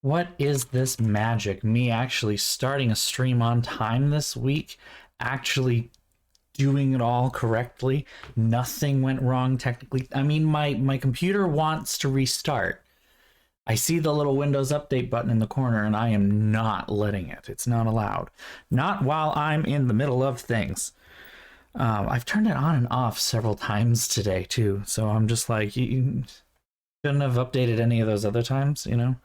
What is this magic? Me actually starting a stream on time this week, actually doing it all correctly. Nothing went wrong technically. I mean, my computer wants to restart. I see the little Windows Update button in the corner, and I am not letting it. It's not allowed. Not while I'm in the middle of things. I've turned it on and off several times today, too. So I'm just like, you shouldn't have updated any of those other times, you know?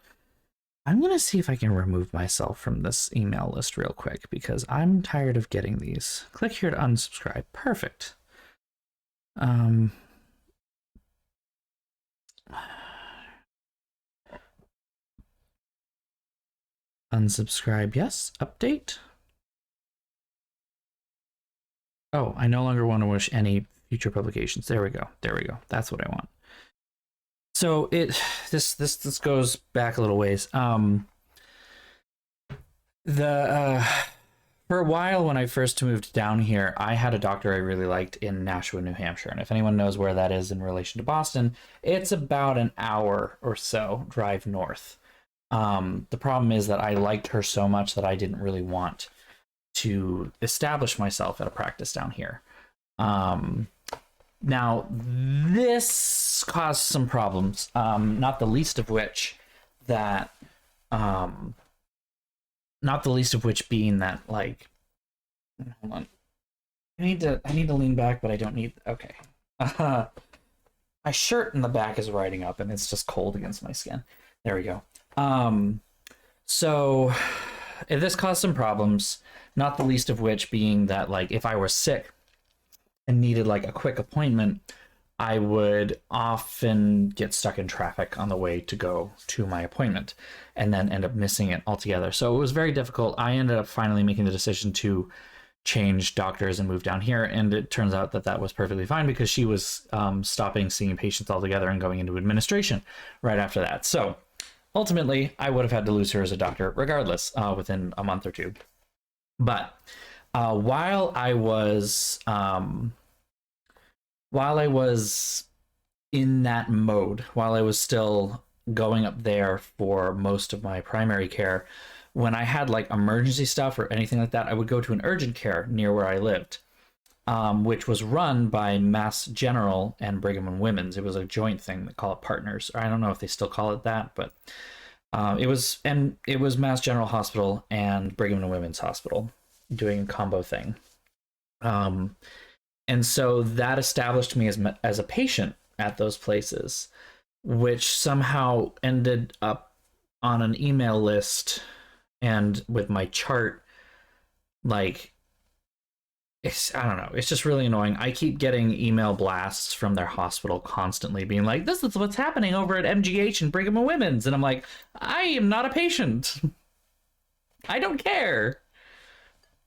I'm going to see if I can remove myself from this email list real quick, because I'm tired of getting these. Click here to unsubscribe. Perfect. Unsubscribe, yes. Update. Oh, I no longer want to wish any future publications. There we go. There we go. That's what I want. So this goes back a little ways. For a while when I first moved down here, I had a doctor I really liked in Nashua, New Hampshire. And if anyone knows where that is in relation to Boston, it's about an hour or so drive north. The problem is that I liked her so much that I didn't really want to establish myself at a practice down here. Now, this caused some problems, not the least of which being that, like, hold on. I need to lean back, but I don't need, okay. My shirt in the back is riding up and it's just cold against my skin. There we go. So this caused some problems, not the least of which being that, like, if I were sick and needed like a quick appointment, I would often get stuck in traffic on the way to go to my appointment and then end up missing it altogether. So it was very difficult. I ended up finally making the decision to change doctors and move down here, and it turns out that that was perfectly fine because she was stopping seeing patients altogether and going into administration right after that. So ultimately, I would have had to lose her as a doctor regardless within a month or two. But while I was in that mode, while I was still going up there for most of my primary care, when I had like emergency stuff or anything like that, I would go to an urgent care near where I lived, which was run by Mass General and Brigham and Women's. It was a joint thing. They call it partners. I don't know if they still call it that, but it was Mass General Hospital and Brigham and Women's Hospital doing a combo thing. And so that established me as a patient at those places, which somehow ended up on an email list and with my chart. Like, I don't know, it's just really annoying. I keep getting email blasts from their hospital constantly being like, this is what's happening over at MGH and Brigham and Women's. And I'm like, I am not a patient. I don't care.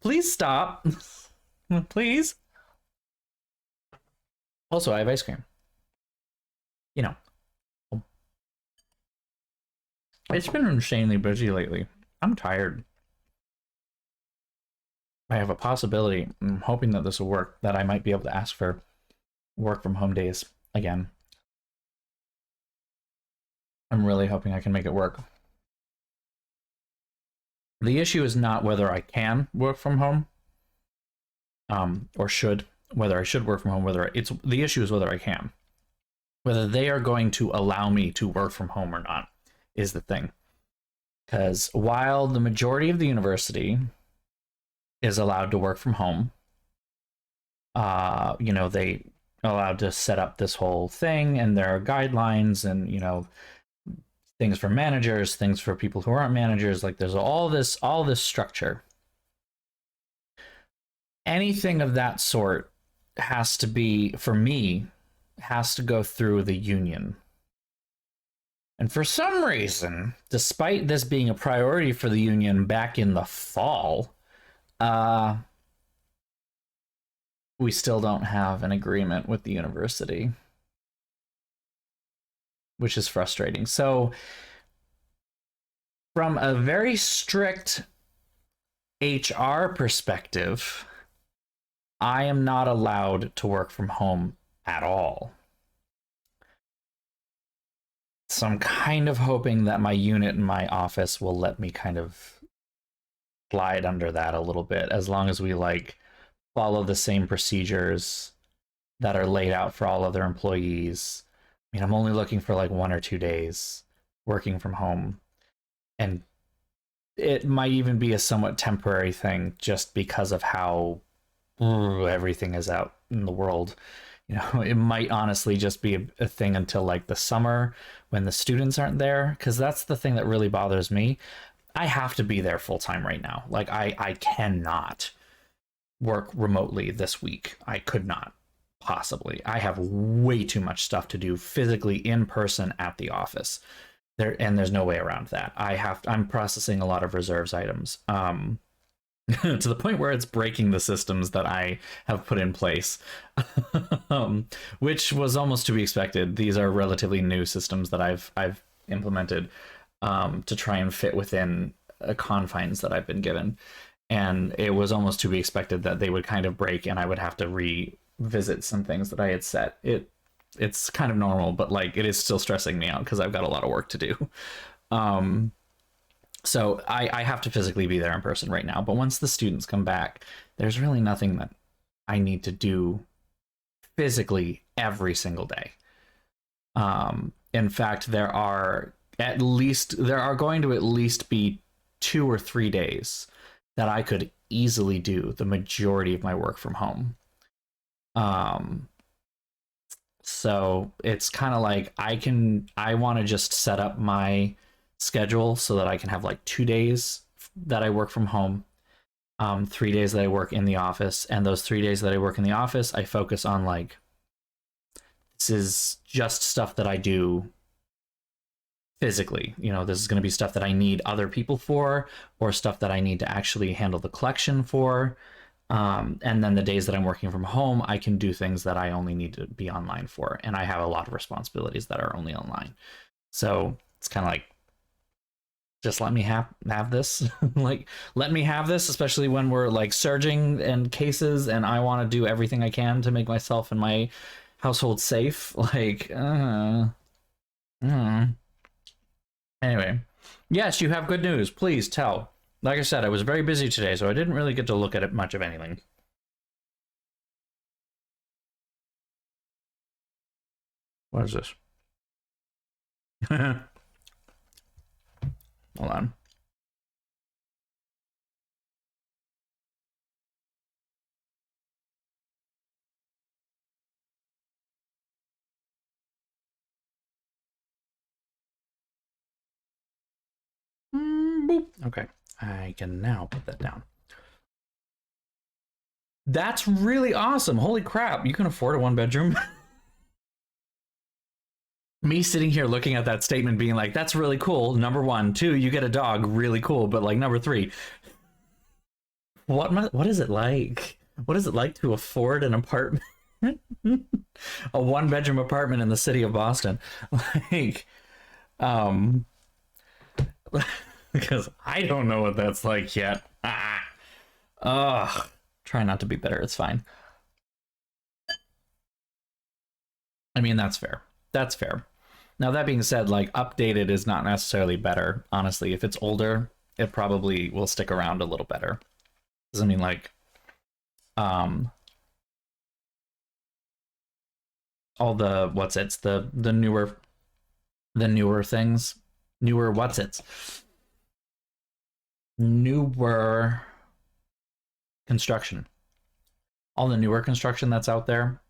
Please stop. Please. Also, I have ice cream. You know. It's been insanely busy lately. I'm tired. I have a possibility, I'm hoping that this will work, that I might be able to ask for work from home days again. I'm really hoping I can make it work. The issue is not whether I can work from home, or whether I should work from home, the issue is whether I can. Whether they are going to allow me to work from home or not is the thing. Because while the majority of the university is allowed to work from home, you know, they allowed to set up this whole thing, and there are guidelines and, you know, things for managers, things for people who aren't managers. Like, there's all this structure. Anything of that sort has to be, for me, has to go through the union. And for some reason, despite this being a priority for the union back in the fall, we still don't have an agreement with the university, which is frustrating. So from a very strict HR perspective, I am not allowed to work from home at all. So I'm kind of hoping that my unit in my office will let me kind of slide under that a little bit, as long as we like follow the same procedures that are laid out for all other employees. I mean, I'm only looking for like 1 or 2 days working from home, and it might even be a somewhat temporary thing just because of how everything is out in the world. You know, it might honestly just be a thing until like the summer when the students aren't there, because that's the thing that really bothers me. I have to be there full time right now. Like I cannot work remotely this week. I could not possibly. I have way too much stuff to do physically in person at the office. There's no way around that. I'm processing a lot of reserves items. To the point where it's breaking the systems that I have put in place, which was almost to be expected. These are relatively new systems that I've implemented to try and fit within confines that I've been given, and it was almost to be expected that they would kind of break, and I would have to revisit some things that I had set. It's kind of normal, but like it is still stressing me out because I've got a lot of work to do. So I have to physically be there in person right now. But once the students come back, there's really nothing that I need to do physically every single day. In fact, there are going to at least be 2 or 3 days that I could easily do the majority of my work from home. So it's kind of like I want to just set up my schedule so that I can have like 2 days that I work from home, 3 days that I work in the office, and those 3 days that I work in the office, I focus on like, this is just stuff that I do physically. You know, this is going to be stuff that I need other people for, or stuff that I need to actually handle the collection for. And then the days that I'm working from home, I can do things that I only need to be online for. And I have a lot of responsibilities that are only online. So it's kind of like, just let me have this. Like, let me have this, especially when we're like surging in cases and I want to do everything I can to make myself and my household safe. Like, Anyway, yes, you have good news. Please tell. Like I said, I was very busy today, so I didn't really get to look at it much of anything. What is this? Hold on. Boop. Okay, I can now put that down. That's really awesome. Holy crap, you can afford a 1-bedroom? Me sitting here looking at that statement being like, that's really cool. Number 1. 2, you get a dog. Really cool. But like number 3, what is it like? What is it like to afford an apartment? A 1-bedroom apartment in the city of Boston? Like, because I don't know what that's like yet. Try not to be bitter. It's fine. I mean, that's fair. That's fair. Now, that being said, like, updated is not necessarily better. Honestly, if it's older, it probably will stick around a little better. Does I mean, like, all the the newer things, newer construction, all the newer construction that's out there,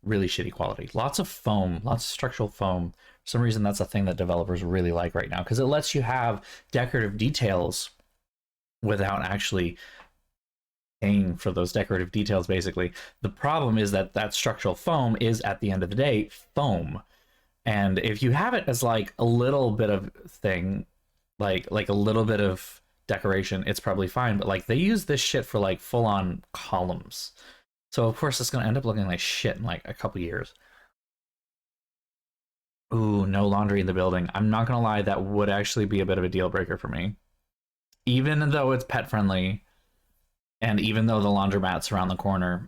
really shitty quality. Lots of foam, lots of structural foam. For some reason, that's a thing that developers really like right now because it lets you have decorative details without actually paying for those decorative details, basically. The problem is that that structural foam is, at the end of the day, foam. And if you have it as like a little bit of thing, like a little bit of decoration, it's probably fine. But like they use this shit for like full-on columns. So of course it's going to end up looking like shit in like a couple years. Ooh, no laundry in the building. I'm not going to lie, that would actually be a bit of a deal breaker for me. Even though it's pet friendly, and even though the laundromat's around the corner,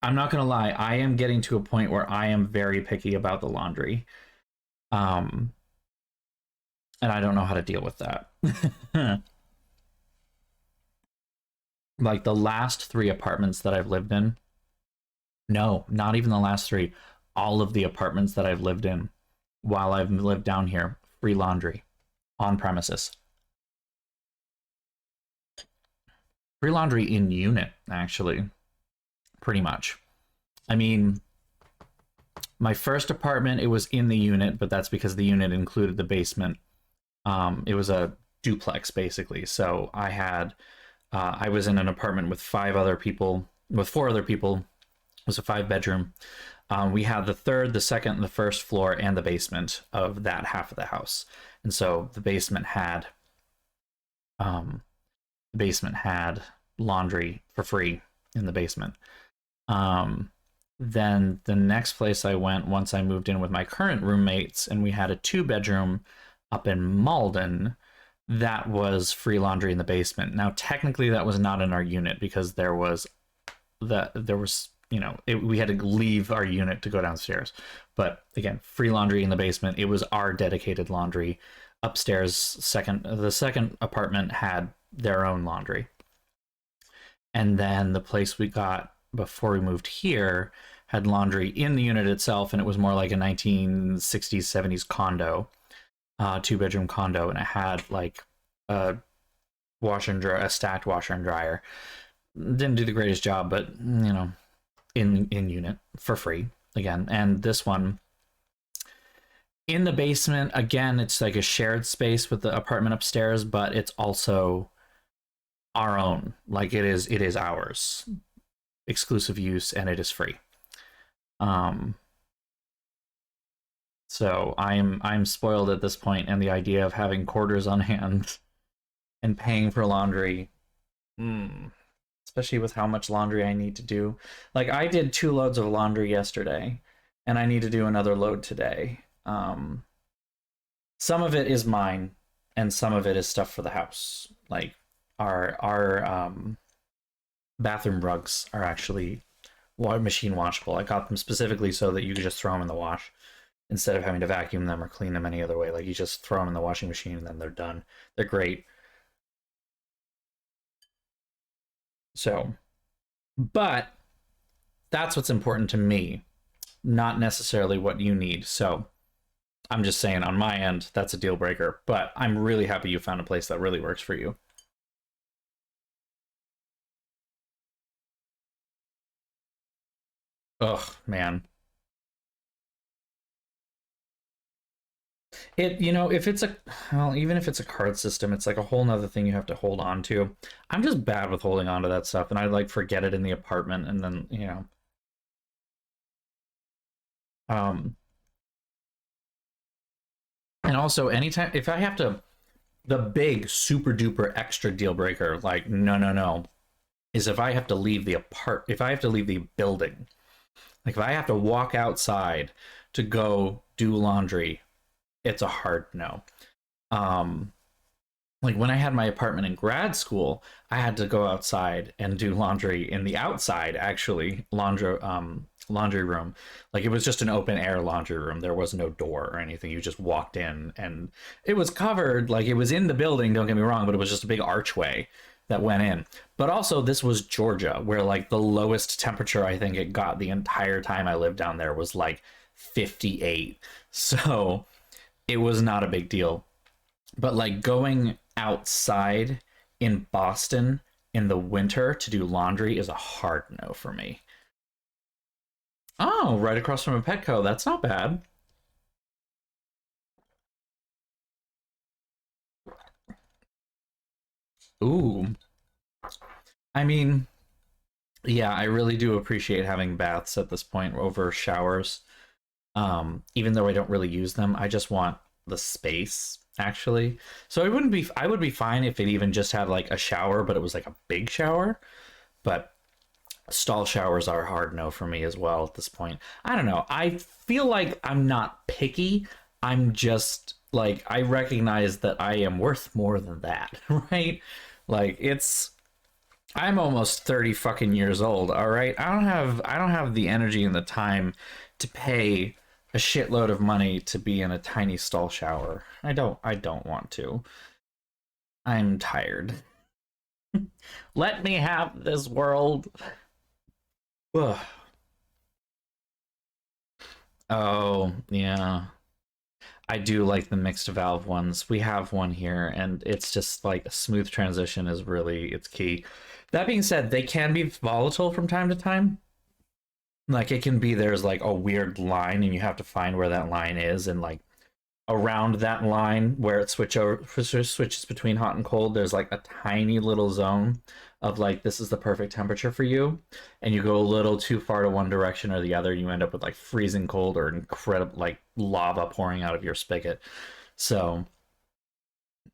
I'm not going to lie, I am getting to a point where I am very picky about the laundry. And I don't know how to deal with that. Like the last 3 apartments that I've lived in, no, not even the last 3, all of the apartments that I've lived in while I've lived down here, free laundry on premises. Free laundry in unit, actually, pretty much. I mean, my first apartment, it was in the unit, but that's because the unit included the basement. It was a duplex, basically. So I was in an apartment with 4 other people. It was a 5-bedroom. We had the third, the second, and the first floor, and the basement of that half of the house. And so the basement had laundry for free in the basement. Then the next place I went once I moved in with my current roommates, and we had a 2-bedroom up in Malden, that was free laundry in the basement. Now, technically, that was not in our unit because we had to leave our unit to go downstairs. But again, free laundry in the basement. It was our dedicated laundry. Upstairs, the second apartment had their own laundry. And then the place we got before we moved here had laundry in the unit itself, and it was more like a 1960s, 70s condo, 2-bedroom condo, and it had like a stacked washer and dryer. Didn't do the greatest job, but in unit for free again. And this one in the basement, again, it's like a shared space with the apartment upstairs, but it's also our own. Like it is ours, exclusive use, and it is free. So I'm spoiled at this point, and the idea of having quarters on hand and paying for laundry, especially with how much laundry I need to do. Like I did 2 loads of laundry yesterday, and I need to do another load today. Some of it is mine, and some of it is stuff for the house. Like our bathroom rugs are actually machine washable. I got them specifically so that you could just throw them in the wash instead of having to vacuum them or clean them any other way. Like you just throw them in the washing machine and then they're done. They're great. So, but that's what's important to me, not necessarily what you need. So I'm just saying on my end, that's a deal breaker, but I'm really happy you found a place that really works for you. Ugh, man. If it's even if it's a card system, it's like a whole nother thing you have to hold on to. I'm just bad with holding on to that stuff, and I like forget it in the apartment, and then, and also anytime, if I have to, the big super duper extra deal breaker, like, no, is if I have to leave if I have to leave the building, like if I have to walk outside to go do laundry, it's a hard no. Like when I had my apartment in grad school, I had to go outside and do laundry in the outside, actually, laundry room. Like it was just an open air laundry room. There was no door or anything. You just walked in and it was covered, like it was in the building, don't get me wrong, but it was just a big archway that went in. But also this was Georgia, where like the lowest temperature I think it got the entire time I lived down there was like 58. So it was not a big deal. But like going outside in Boston in the winter to do laundry is a hard no for me. Oh, right across from a Petco. That's not bad. Ooh. I mean, yeah, I really do appreciate having baths at this point over showers. Even though I don't really use them, I just want the space, actually. So I would be fine if it even just had like a shower, but it was like a big shower. But stall showers are hard no for me as well at this point. I don't know. I feel like I'm not picky. I'm just like, I recognize that I am worth more than that, right? Like I'm almost 30 fucking years old, all right? I don't have the energy and the time to pay a shitload of money to be in a tiny stall shower. I don't want to. I'm tired. Let me have this world. Ugh. Oh, yeah. I do like the mixed valve ones. We have one here, and it's just like a smooth transition is really it's key. That being said, they can be volatile from time to time. Like it can be there's like a weird line, and you have to find where that line is, and like around that line where it switches between hot and cold, there's like a tiny little zone of like this is the perfect temperature for you, and you go a little too far to one direction or the other, you end up with like freezing cold or incredible like lava pouring out of your spigot. So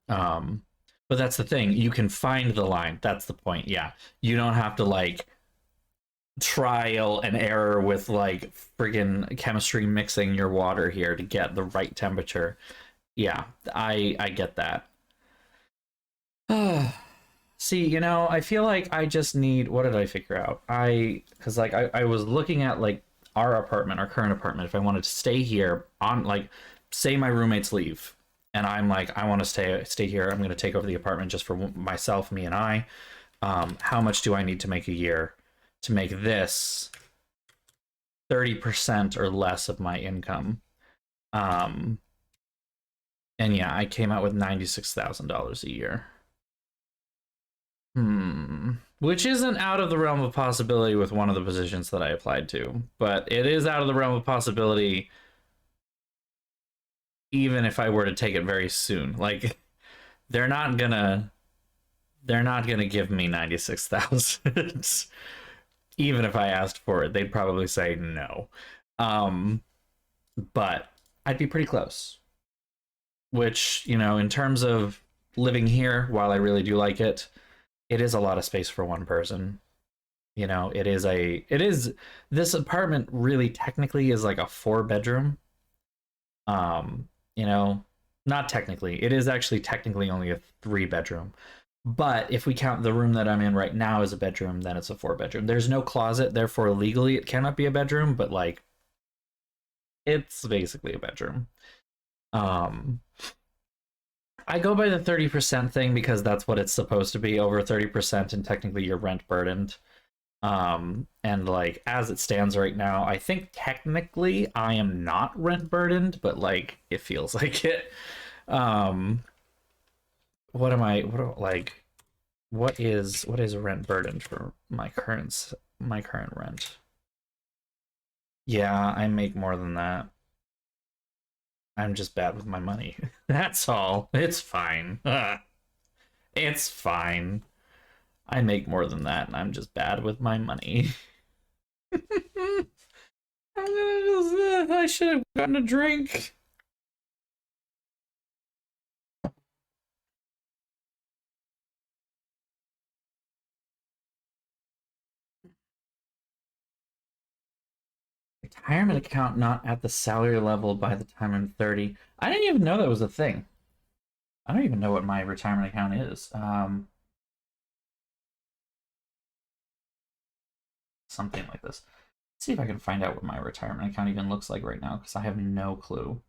but that's the thing, you can find the line. That's the point. Yeah, you don't have to like trial and error with like friggin' chemistry mixing your water here to get the right temperature. Yeah, I get that. See, you know, I feel like I just need, what did I figure out? Because like I was looking at like our apartment, our current apartment, if I wanted to stay here on like, say my roommates leave and I'm like, I want to stay here. I'm going to take over the apartment just for myself, me and I. How much do I need to make a year to make this 30% or less of my income? And yeah, I came out with $96,000 a year. Which isn't out of the realm of possibility with one of the positions that I applied to, but it is out of the realm of possibility even if I were to take it very soon. Like they're not gonna give me 96,000 even if I asked for it. They'd probably say no. But I'd be pretty close. Which, you know, in terms of living here, while I really do like it, it is a lot of space for one person. You know, it is this apartment really technically is like a 4-bedroom. You know, not technically. It is actually technically only a 3-bedroom. But if we count the room that I'm in right now as a bedroom, then it's a 4-bedroom. There's no closet, therefore legally it cannot be a bedroom, but like it's basically a bedroom. I go by the 30% thing because that's what it's supposed to be, over 30%, and technically you're rent burdened. And like as it stands right now, I think technically I am not rent burdened, but like it feels like it. What am I like what is rent burdened for my current rent? Yeah, I make more than that. I'm just bad with my money. That's all. It's fine. It's fine. I make more than that, and I'm just bad with my money. I should have gotten a drink. Retirement account not at the salary level by the time I'm 30. I didn't even know that was a thing. I don't even know what my retirement account is. Something like this. Let's see if I can find out what my retirement account even looks like right now, because I have no clue.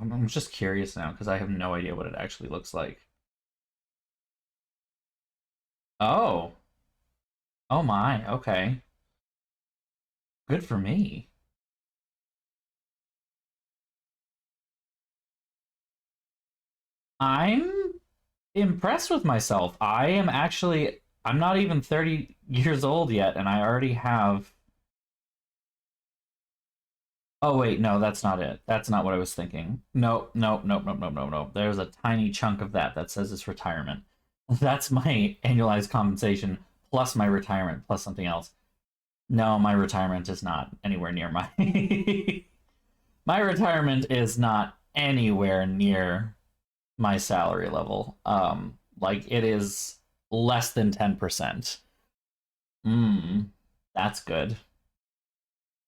I'm just curious now because I have no idea what it actually looks like. Oh. Oh my, okay. Good for me. I'm impressed with myself. I'm not even 30 years old yet, and I already have. Oh wait, no, that's not it. That's not what I was thinking. No, no, no, no, no, no, no. There's a tiny chunk of that says it's retirement. That's my annualized compensation plus my retirement plus something else. No, my retirement is not anywhere near my my retirement is not anywhere near my salary level. Like it is less than 10%. That's good.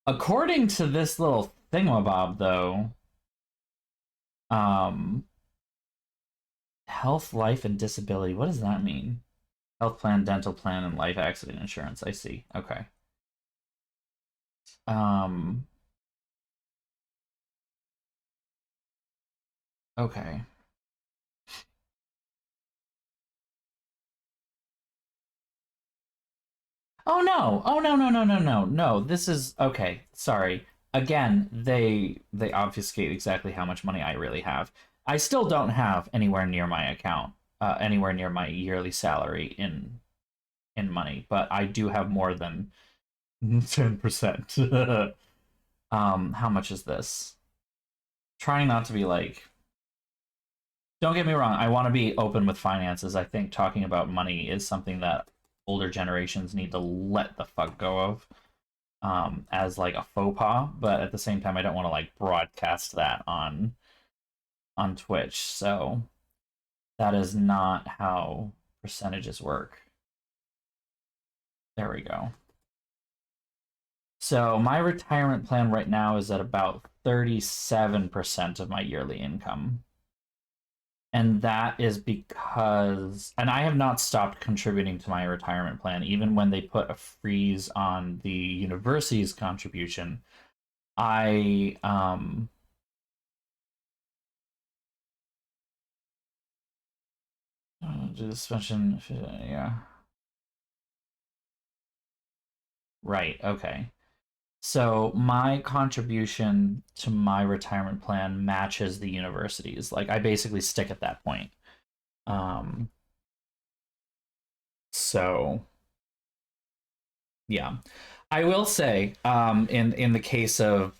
According to this little thingamabob, though, um, health, life, and disability. What does that mean? Health plan, dental plan, and life accident insurance. I see. Okay. Um. Okay. Oh no! Oh no! No! No! No! No! No! This is okay. Sorry. Again, they obfuscate exactly how much money I really have. I still don't have anywhere near my account, anywhere near my yearly salary in money, but I do have more than 10%. How much is this? Trying not to be like. Don't get me wrong. I want to be open with finances. I think talking about money is something that older generations need to let the fuck go of. As like a faux pas, but at the same time, I don't want to like broadcast that on Twitch. So that is not how percentages work. There we go. So my retirement plan right now is at about 37% of my yearly income. And that is because, and I have not stopped contributing to my retirement plan, even when they put a freeze on the university's contribution. I do the suspension, yeah. Right, okay. So my contribution to my retirement plan matches the university's. Like I basically stick at that point. Um, so yeah. I will say, in the case of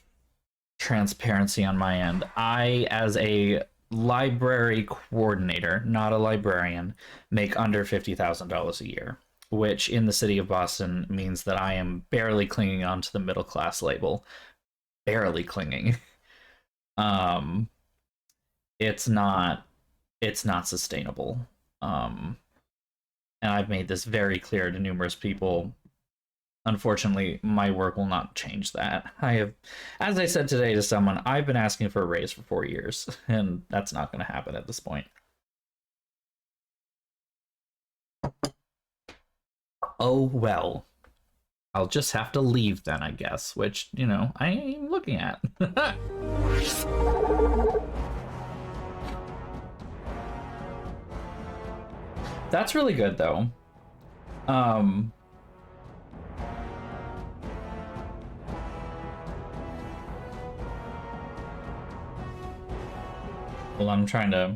transparency on my end, I as a library coordinator, not a librarian, make under $50,000 a year, which in the city of Boston means that I am barely clinging on to the middle class label. Barely clinging. Um, it's not sustainable. Um, and I've made this very clear to numerous people. Unfortunately, my work will not change that. I have, as I said today to someone, I've been asking for a raise for 4 years, and that's not going to happen at this point. Oh well. I'll just have to leave then, I guess, which, I am looking at. That's really good, though. Um, Hold on, I'm trying to.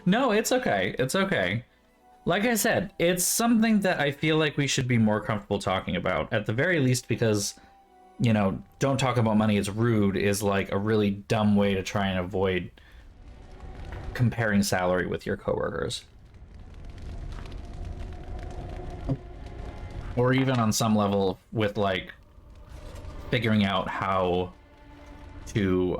No, it's okay. It's okay. Like I said, it's something that I feel like we should be more comfortable talking about, at the very least, because, don't talk about money, it's rude, is like a really dumb way to try and avoid comparing salary with your coworkers. Or even on some level with like figuring out how to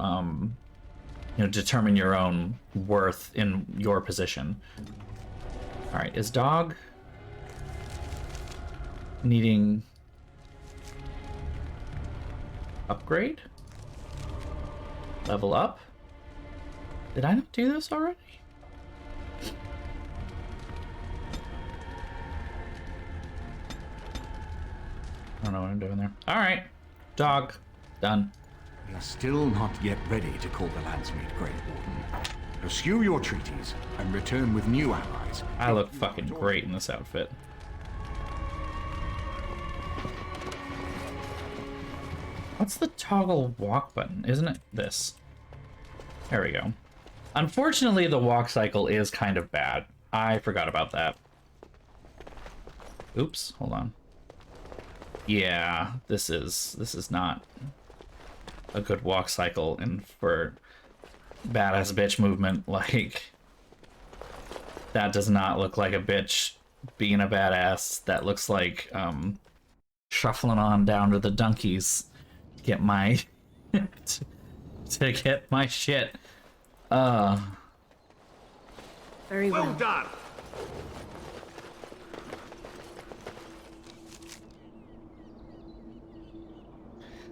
determine your own worth in your position. All right, is dog needing upgrade? Level up? Did I not do this already? I don't know what I'm doing there. All right, dog, done. We are still not yet ready to call the Landsmeet Great Warden. Pursue your treaties and return with new allies. I look fucking great in this outfit. What's the toggle walk button? Isn't it this? There we go. Unfortunately, the walk cycle is kind of bad. I forgot about that. Oops, hold on. Yeah, this is not a good walk cycle, and for badass bitch movement, like, that does not look like a bitch being a badass. That looks like shuffling on down to the donkeys to get my to get my shit. Very well. Well done.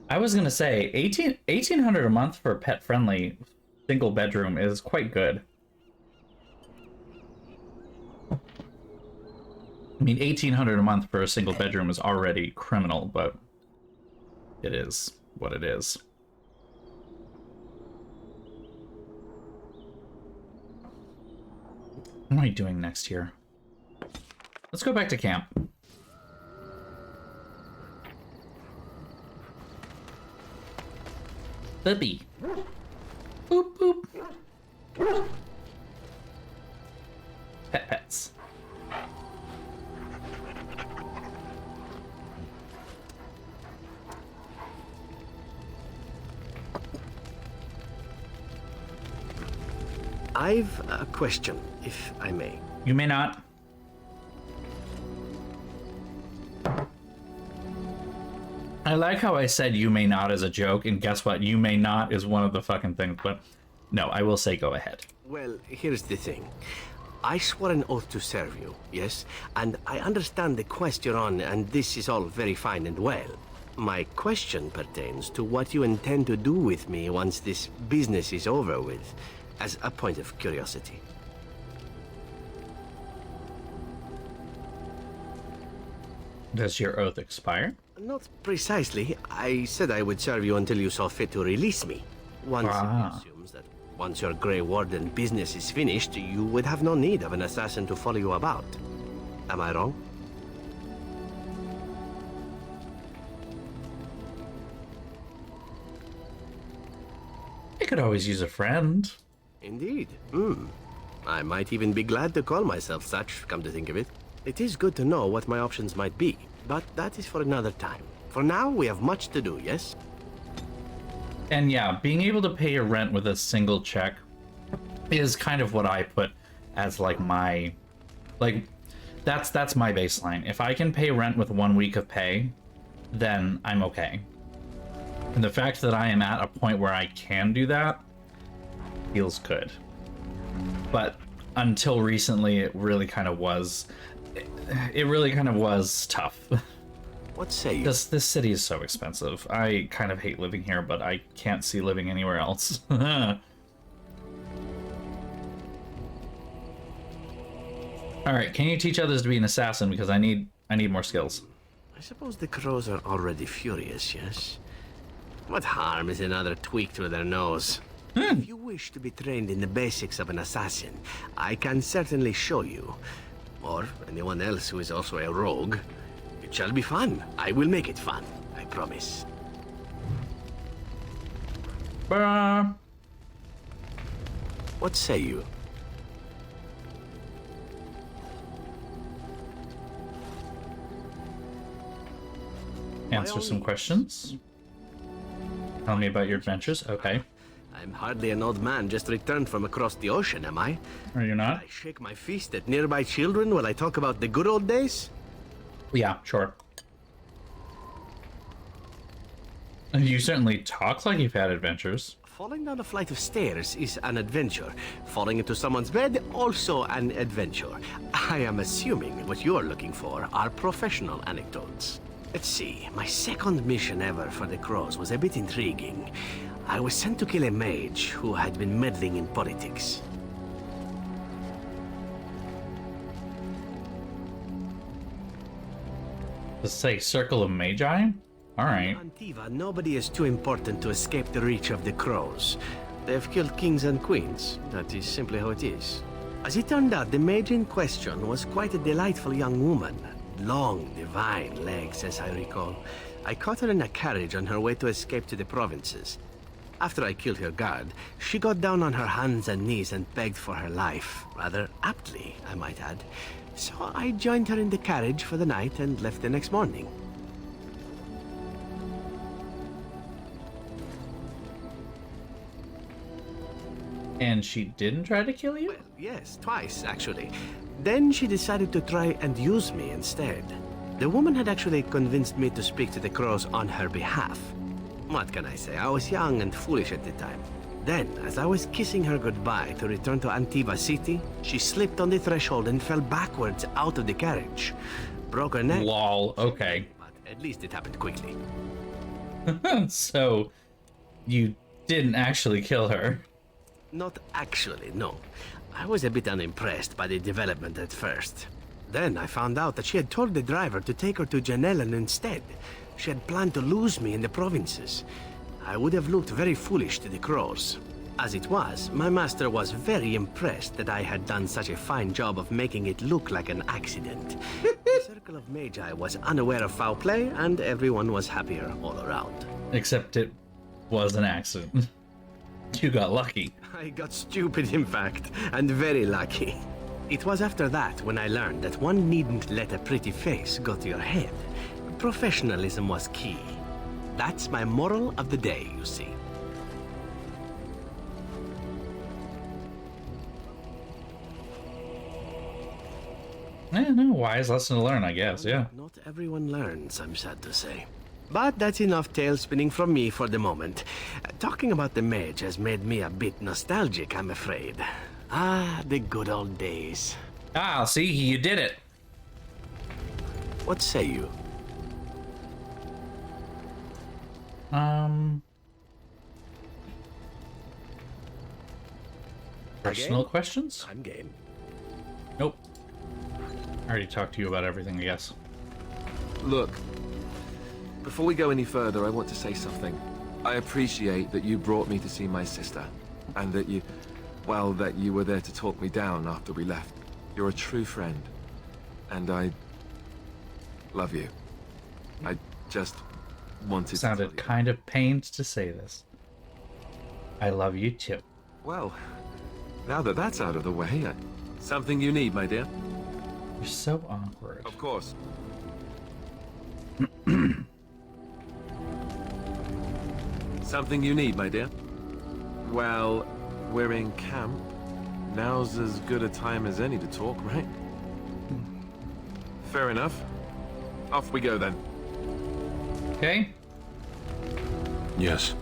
I was gonna say 1800 a month for pet friendly single bedroom is quite good. I mean, 1,800 a month for a single bedroom is already criminal, but it is what it is. What am I doing next here? Let's go back to camp. Bubby. Boop, boop. Pets. I've a question, if I may. You may not. I like how I said you may not as a joke, and guess what? You may not is one of the fucking things, but no, I will say go ahead. Well, here's the thing. I swore an oath to serve you, yes? And I understand the quest you're on, and this is all very fine and well. My question pertains to what you intend to do with me once this business is over with, as a point of curiosity. Does your oath expire? Not precisely. I said I would serve you until you saw fit to release me. One simply assumes that once your Grey Warden business is finished, you would have no need of an assassin to follow you about. Am I wrong? I could always use a friend. Indeed. I might even be glad to call myself such, come to think of it. It is good to know what my options might be, but that is for another time. For now, we have much to do, yes? And yeah, being able to pay your rent with a single check is kind of what I put as like my, that's my baseline. If I can pay rent with 1 week of pay, then I'm okay. And the fact that I am at a point where I can do that feels good. But until recently, it really kind of was tough. What say you? This city is so expensive. I kind of hate living here, but I can't see living anywhere else. All right, can you teach others to be an assassin, because I need more skills. I suppose the crows are already furious, yes? What harm is another tweak to their nose? If you wish to be trained in the basics of an assassin, I can certainly show you. Or anyone else who is also a rogue. It shall be fun. I will make it fun. I promise. What say you? Answer some questions. Tell me about your adventures. Okay. I'm hardly an old man just returned from across the ocean, am I? Are you not? I shake my fist at nearby children while I talk about the good old days? Yeah, sure. You certainly talk like you've had adventures. Falling down a flight of stairs is an adventure. Falling into someone's bed, also an adventure. I am assuming what you're looking for are professional anecdotes. Let's see, my second mission ever for the Crows was a bit intriguing. I was sent to kill a mage who had been meddling in politics. Let's say Circle of Magi? Alright. On Tiva, nobody is too important to escape the reach of the Crows. They have killed kings and queens. That is simply how it is. As it turned out, the mage in question was quite a delightful young woman. Long, divine legs, as I recall. I caught her in a carriage on her way to escape to the provinces. After I killed her guard, she got down on her hands and knees and begged for her life. Rather aptly, I might add. So I joined her in the carriage for the night and left the next morning. And she didn't try to kill you? Well, yes, twice, actually. Then she decided to try and use me instead. The woman had actually convinced me to speak to the Crows on her behalf. What can I say? I was young and foolish at the time. Then, as I was kissing her goodbye to return to Antiva City, she slipped on the threshold and fell backwards out of the carriage. Broke her neck. Lol, okay. But at least it happened quickly. So, you didn't actually kill her. Not actually, no. I was a bit unimpressed by the development at first. Then I found out that she had told the driver to take her to Janellen instead. She had planned to lose me in the provinces. I would have looked very foolish to the crows. As it was, my master was very impressed that I had done such a fine job of making it look like an accident. The Circle of Magi was unaware of foul play, and everyone was happier all around. Except it was an accident. You got lucky. I got stupid, in fact, and very lucky. It was after that when I learned that one needn't let a pretty face go to your head. Professionalism was key. That's my moral of the day, you see. Yeah, no, wise lesson to learn, I guess, yeah. Not everyone learns, I'm sad to say. But that's enough tale spinning from me for the moment. Talking about the mage has made me a bit nostalgic, I'm afraid. Ah, the good old days. Ah, see, you did it. What say you? Personal questions? I'm game. Nope. I already talked to you about everything, I guess. Look, before we go any further, I want to say something. I appreciate that you brought me to see my sister, and that you were there to talk me down after we left. You're a true friend, and I love you. I just wanted to Sounded tell you. kind of pained to say this. I love you too. Well, now that that's out of the way, something you need, my dear? You're so awkward. Of course. Something you need, my dear? Well, we're in camp. Now's as good a time as any to talk, right? Fair enough. Off we go then. Okay? Yes.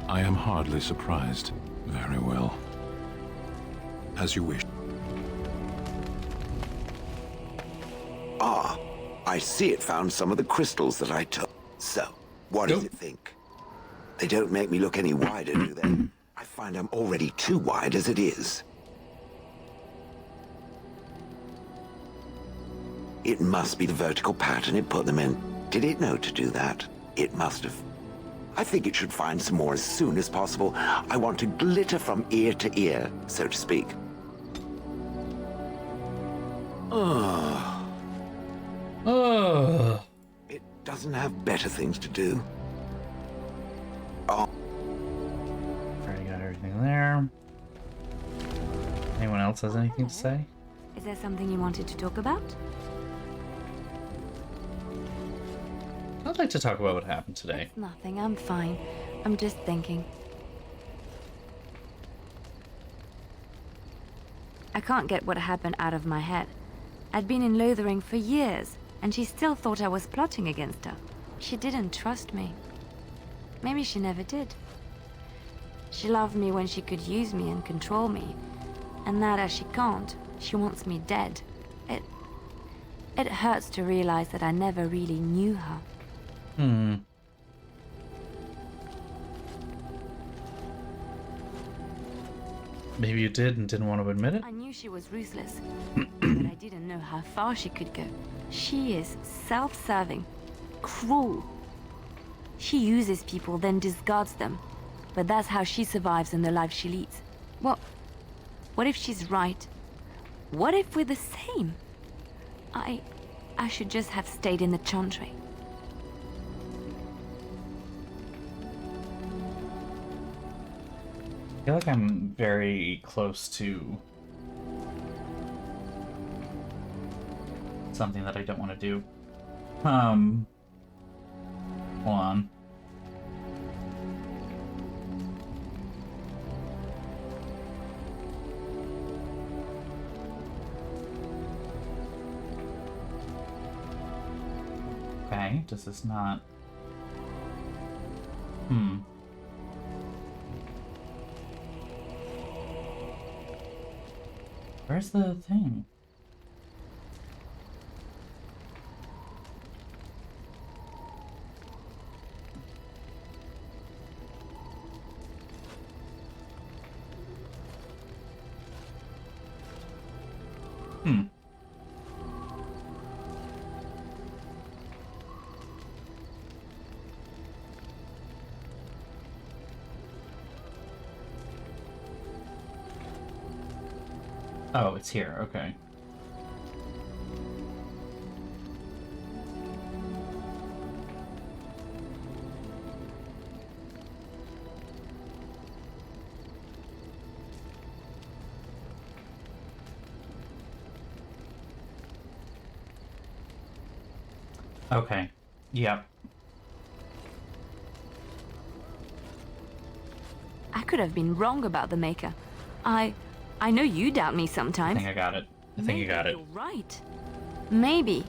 I am hardly surprised. Very well. As you wish. Ah, I see it found some of the crystals that I took. So, what does Nope. it think? They don't make me look any wider, do they? I find I'm already too wide as it is. It must be the vertical pattern it put them in. Did it know to do that? It must have. I think it should find some more as soon as possible. I want to glitter from ear to ear, so to speak. Ugh. It doesn't have better things to do. Already got everything there. Anyone else has anything to say? Is there something you wanted to talk about? I'd like to talk about what happened today. Nothing, I'm fine. I'm just thinking. I can't get what happened out of my head. I'd been in Lothering for years, and she still thought I was plotting against her. She didn't trust me. Maybe she never did. She loved me when she could use me and control me. And now that she can't, she wants me dead. It hurts to realize that I never really knew her. Maybe you did and didn't want to admit it? I knew she was ruthless, but I didn't know how far she could go. She is self-serving, cruel. She uses people, then discards them. But that's how she survives in the life she leads. What if she's right? What if we're the same? I should just have stayed in the Chantry. I feel like I'm very close to something that I don't want to do. Hold on. Okay, does this not... Where's the thing? Oh, it's here. Okay. Okay. Yep. I could have been wrong about the Maker. I know you doubt me I sometimes. think I got it. I think you got it. You're right. Maybe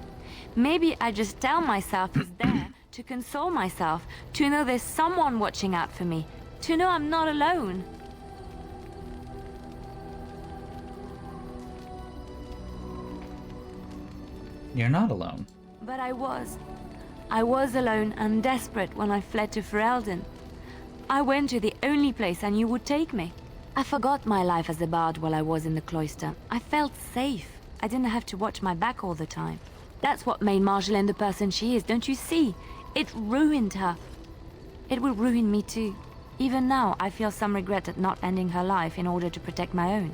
I just tell myself it's there to console myself, to know there's someone watching out for me, to know I'm not alone. You're not alone. But I was. I was alone and desperate when I fled to Fereldan. I went to the only place I knew would take me. I forgot my life as a bard while I was in the cloister. I felt safe. I didn't have to watch my back all the time. That's what made Marjolaine the person she is, don't you see? It ruined her. It will ruin me too. Even now, I feel some regret at not ending her life in order to protect my own.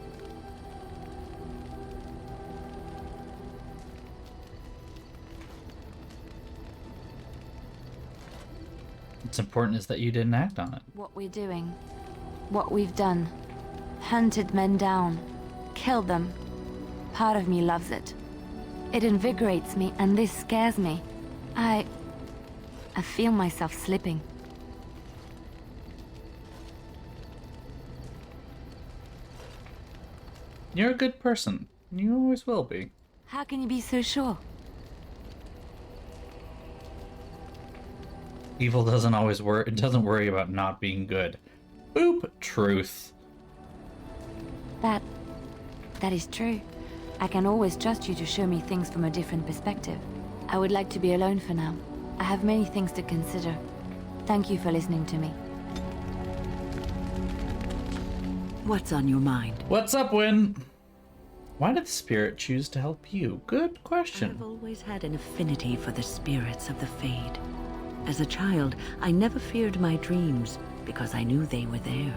What's important is that you didn't act on it. What we're doing, what we've done, hunted men down, killed them. Part of me loves it. It invigorates me, and this scares me. I feel myself slipping. You're a good person. You always will be. How can you be so sure? Evil doesn't always worry. It doesn't worry about not being good. Boop. Truth. That is true. I can always trust you to show me things from a different perspective. I would like to be alone for now. I have many things to consider. Thank you for listening to me. What's on your mind? What's up, Win? Why did the spirit choose to help you? Good question. I've always had an affinity for the spirits of the Fade. As a child, I never feared my dreams because I knew they were there.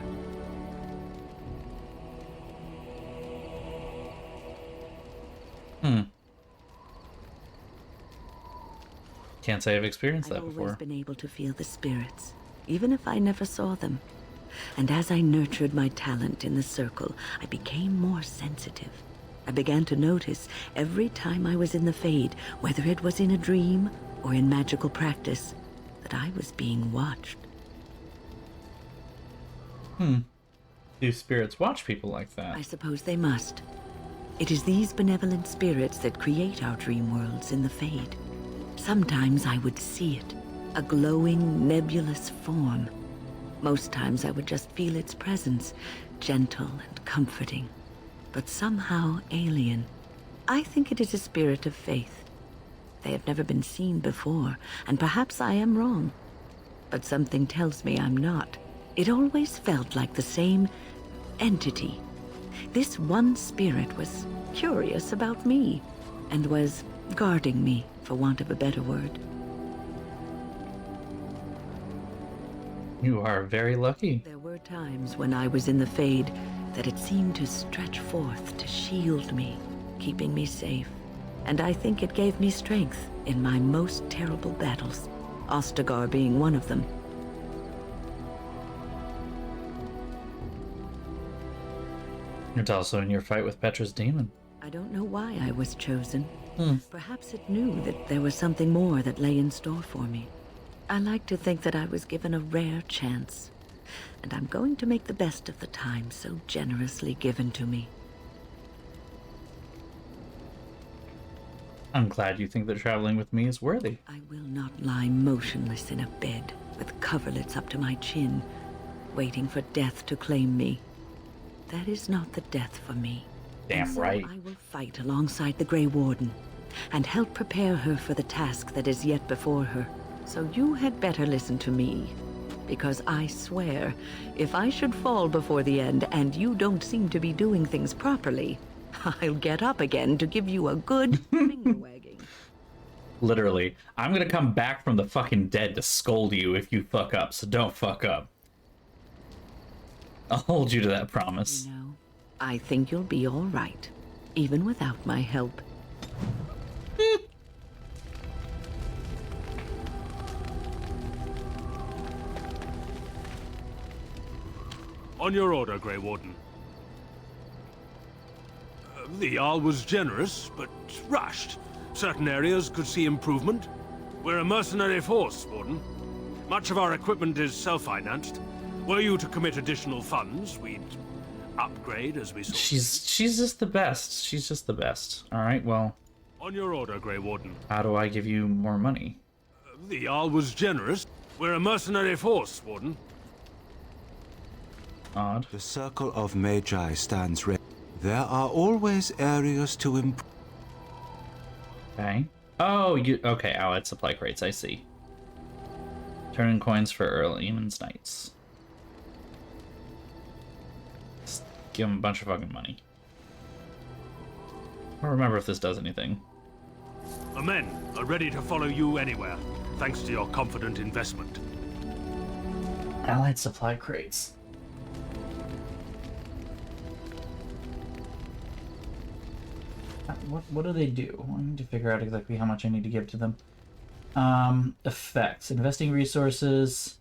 Can't say I've experienced that I've before. always been able to feel the spirits, even if I never saw them. And as I nurtured my talent in the circle, I became more sensitive. I began to notice every time I was in the Fade, whether it was in a dream or in magical practice, that I was being watched. Do spirits watch people like that? I suppose they must. It is these benevolent spirits that create our dream worlds in the Fade. Sometimes I would see it, a glowing, nebulous form. Most times I would just feel its presence, gentle and comforting, but somehow alien. I think it is a spirit of faith. They have never been seen before, and perhaps I am wrong. But something tells me I'm not. It always felt like the same entity. This one spirit was curious about me, and was guarding me, for want of a better word. You are very lucky. There were times when I was in the Fade that it seemed to stretch forth to shield me, keeping me safe. And I think it gave me strength in my most terrible battles, Ostagar being one of them. It's also in your fight with Petra's demon. I don't know why I was chosen. Perhaps it knew that there was something more that lay in store for me. I like to think that I was given a rare chance, and I'm going to make the best of the time so generously given to me. I'm glad you think that traveling with me is worthy. I will not lie motionless in a bed with coverlets up to my chin, waiting for death to claim me. That is not the death for me. Damn And so right. I will fight alongside the Grey Warden and help prepare her for the task that is yet before her. So you had better listen to me, because I swear, if I should fall before the end and you don't seem to be doing things properly, I'll get up again to give you a good finger wagging. Literally. I'm gonna come back from the fucking dead to scold you if you fuck up, so don't fuck up. I'll hold you to that promise. You know, I think you'll be all right, even without my help. On your order, Grey Warden. The Jarl was generous, but rushed. Certain areas could see improvement. We're a mercenary force, Warden. Much of our equipment is self-financed. Were you to commit additional funds, we'd upgrade as we saw. She's just the best. She's just the best. Alright, well. On your order, Grey Warden. How do I give you more money? The Jarl was generous. We're a mercenary force, Warden. Odd. The Circle of Magi stands ready. There are always areas to improve. Okay. Oh, you okay? Allied supply crates. I see. Turn in coins for early Eamon's Knights. Just give him a bunch of fucking money. I don't remember if this does anything. The men are ready to follow you anywhere, thanks to your confident investment. Allied supply crates. What do they do? I need to figure out exactly how much I need to give to them. Effects. Investing resources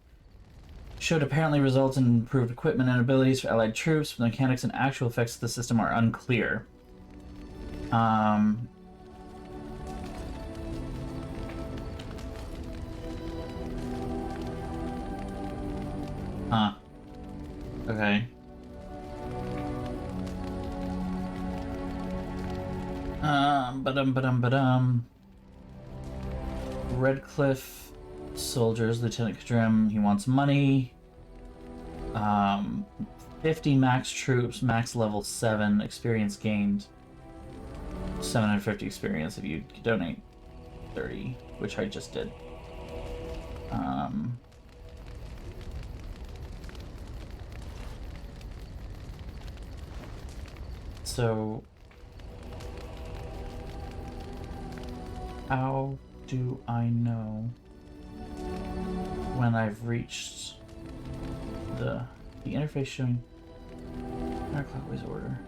showed apparently results in improved equipment and abilities for allied troops, but the mechanics and actual effects of the system are unclear. Huh. Okay. Redcliffe soldiers, Lieutenant Kadrim, he wants money. 50 max troops, max level 7, experience gained. 750 experience if you donate 30, which I just did. So how do I know when I've reached the interface showing counterclockwise order?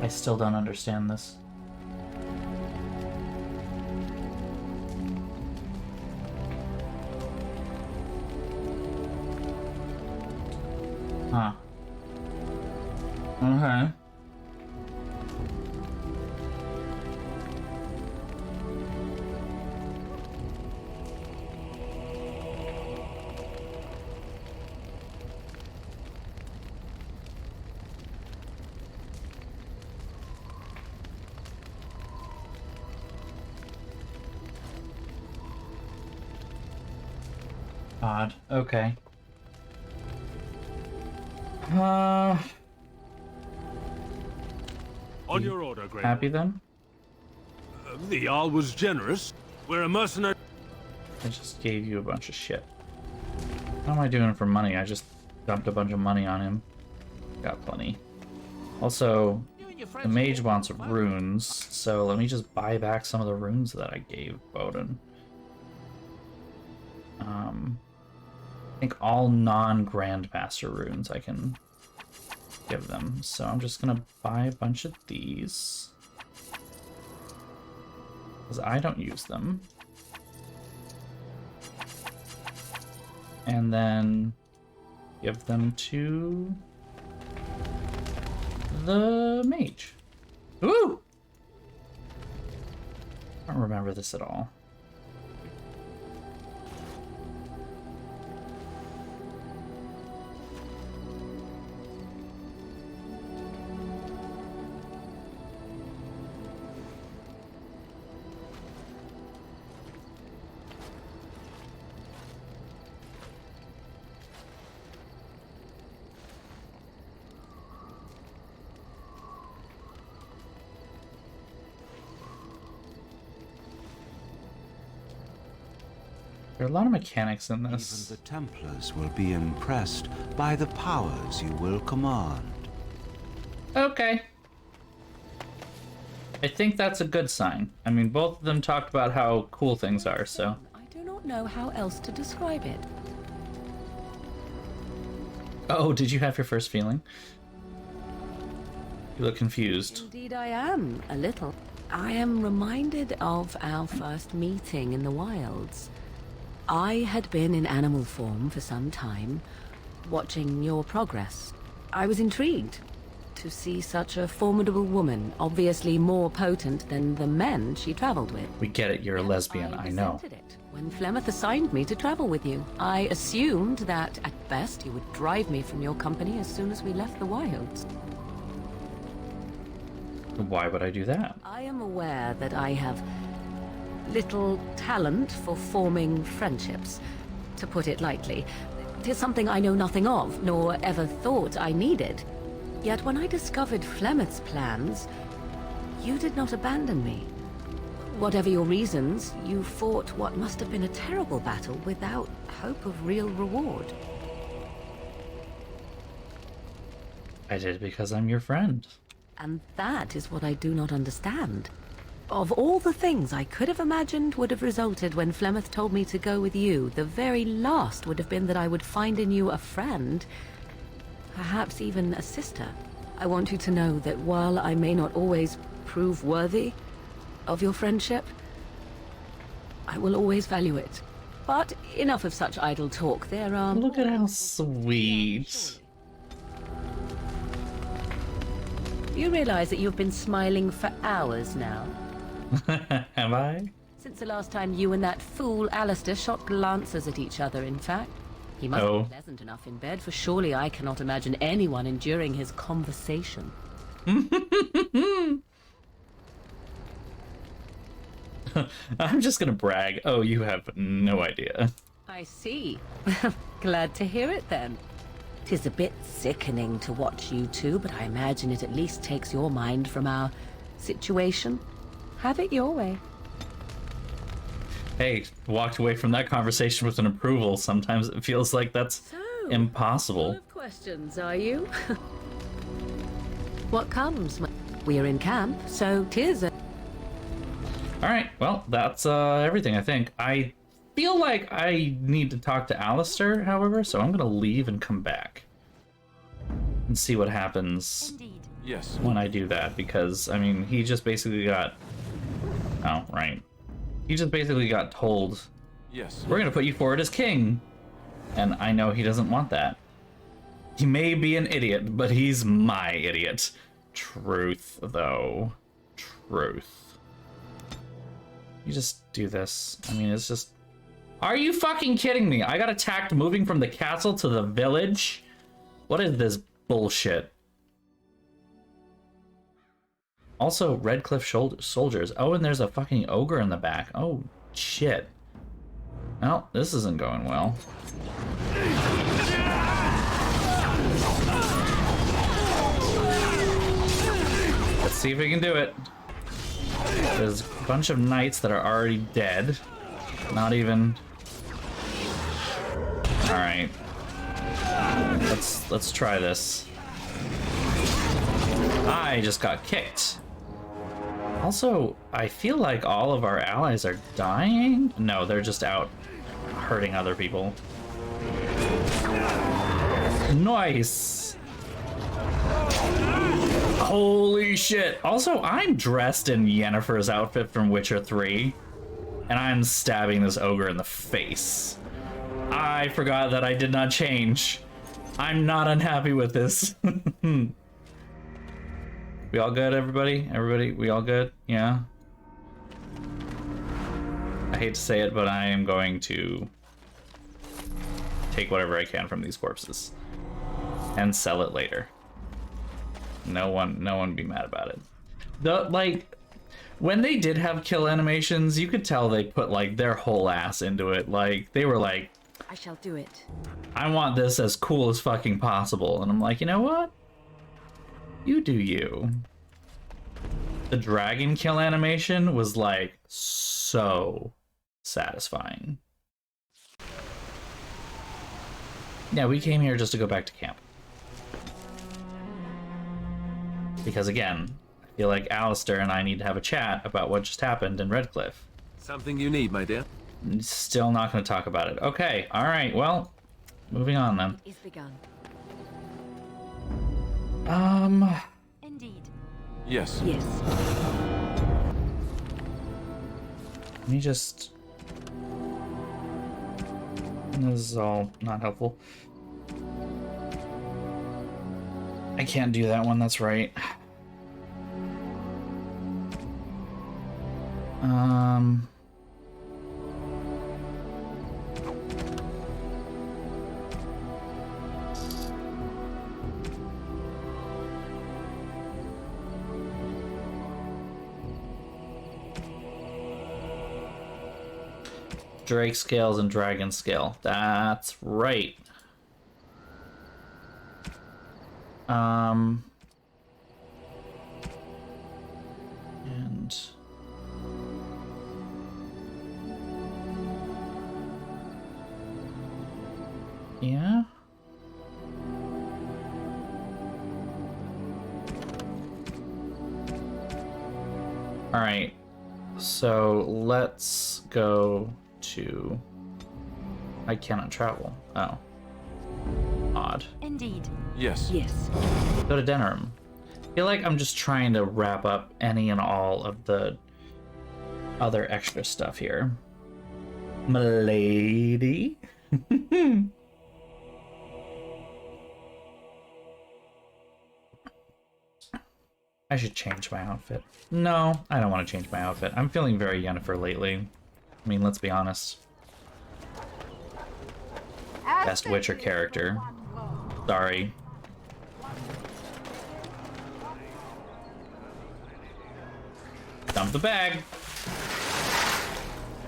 I still don't understand this. Huh. Okay. Odd. Okay. On your order, Grey. Happy then? The Jarl was generous. We're a mercenary. I just gave you a bunch of shit. How am I doing for money? I just dumped a bunch of money on him. Got plenty. Also, the mage wants runes, so let me just buy back some of the runes that I gave Bowden. I think all non-Grandmaster runes I can give them. So I'm just gonna buy a bunch of these, because I don't use them. And then give them to the mage. Ooh! I don't remember this at all. There are a lot of mechanics in this. Even the Templars will be impressed by the powers you will command. Okay. I think that's a good sign. I mean, both of them talked about how cool things are, so... I do not know how else to describe it. Oh, did you have your first feeling? You look confused. Indeed I am, a little. I am reminded of our first meeting in the wilds. I had been in animal form for some time, watching your progress. I was intrigued to see such a formidable woman, obviously more potent than the men she traveled with. We get it, you're a lesbian, I know. resented it when Flemeth assigned me to travel with you. I assumed that, at best, you would drive me from your company as soon as we left the wilds. Why would I do that? I am aware that I have little talent for forming friendships, to put it lightly. 'Tis something I know nothing of, nor ever thought I needed. Yet when I discovered Flemeth's plans, you did not abandon me. Whatever your reasons, you fought what must have been a terrible battle without hope of real reward. I did it because I'm your friend. And that is what I do not understand. Of all the things I could have imagined would have resulted when Flemeth told me to go with you, the very last would have been that I would find in you a friend, perhaps even a sister. I want you to know that while I may not always prove worthy of your friendship, I will always value it. But enough of such idle talk. There are... Look at how sweet. You realize that you've been smiling for hours now? Have I? Since the last time you and that fool Alistair shot glances at each other, in fact. He must be pleasant enough in bed, for surely I cannot imagine anyone enduring his conversation. I'm just gonna brag. Oh, you have no idea. I see. Glad to hear it then. 'Tis a bit sickening to watch you two, but I imagine it at least takes your mind from our situation. Have it your way. Hey, walked away from that conversation with an approval. Sometimes it feels like that's impossible. Full of questions, are you? What comes? We are in camp, so 'tis a... Alright, well, that's everything, I think. I feel like I need to talk to Alistair, however, so I'm gonna leave and come back. And see what happens Yes. when I do that, because, I mean, he just basically got... Oh, right. He just basically got told, Yes. we're gonna put you forward as king. And I know he doesn't want that. He may be an idiot, but he's my idiot. Truth, though. Truth. You just do this. I mean, it's just... Are you fucking kidding me? I got attacked moving from the castle to the village? What is this bullshit? Also, Redcliffe soldiers. Oh, and there's a fucking ogre in the back. Oh, shit. Well, this isn't going well. Let's see if we can do it. There's a bunch of knights that are already dead. Not even... Alright. Let's try this. I just got kicked. Also, I feel like all of our allies are dying. No, they're just out hurting other people. Nice. Holy shit. Also, I'm dressed in Yennefer's outfit from Witcher 3, and I'm stabbing this ogre in the face. I forgot that I did not change. I'm not unhappy with this. We all good, everybody? Everybody, we all good? Yeah? I hate to say it, but I am going to take whatever I can from these corpses and sell it later. No one be mad about it. Like, when they did have kill animations, you could tell they put, like, their whole ass into it. Like, they were like, I shall do it. I want this as cool as fucking possible. And I'm like, you know what? You do you. The dragon kill animation was like so satisfying. Yeah, we came here just to go back to camp. Because again, I feel like Alistair and I need to have a chat about what just happened in Redcliffe. Something you need, my dear? Still not going to talk about it. Okay, alright, well, moving on then. Is begun. Indeed. Yes. Yes. Let me just... This is all not helpful. I can't do that one, that's right. Drake scales and dragon scale. That's right. And yeah. All right. So let's go to... I cannot travel. Oh. Odd. Indeed. Yes. Yes. Go to Denerim. I feel like I'm just trying to wrap up any and all of the other extra stuff here. Milady? I should change my outfit. No, I don't want to change my outfit. I'm feeling very Yennefer lately. I mean, let's be honest. Best Witcher character. Sorry. Dump the bag.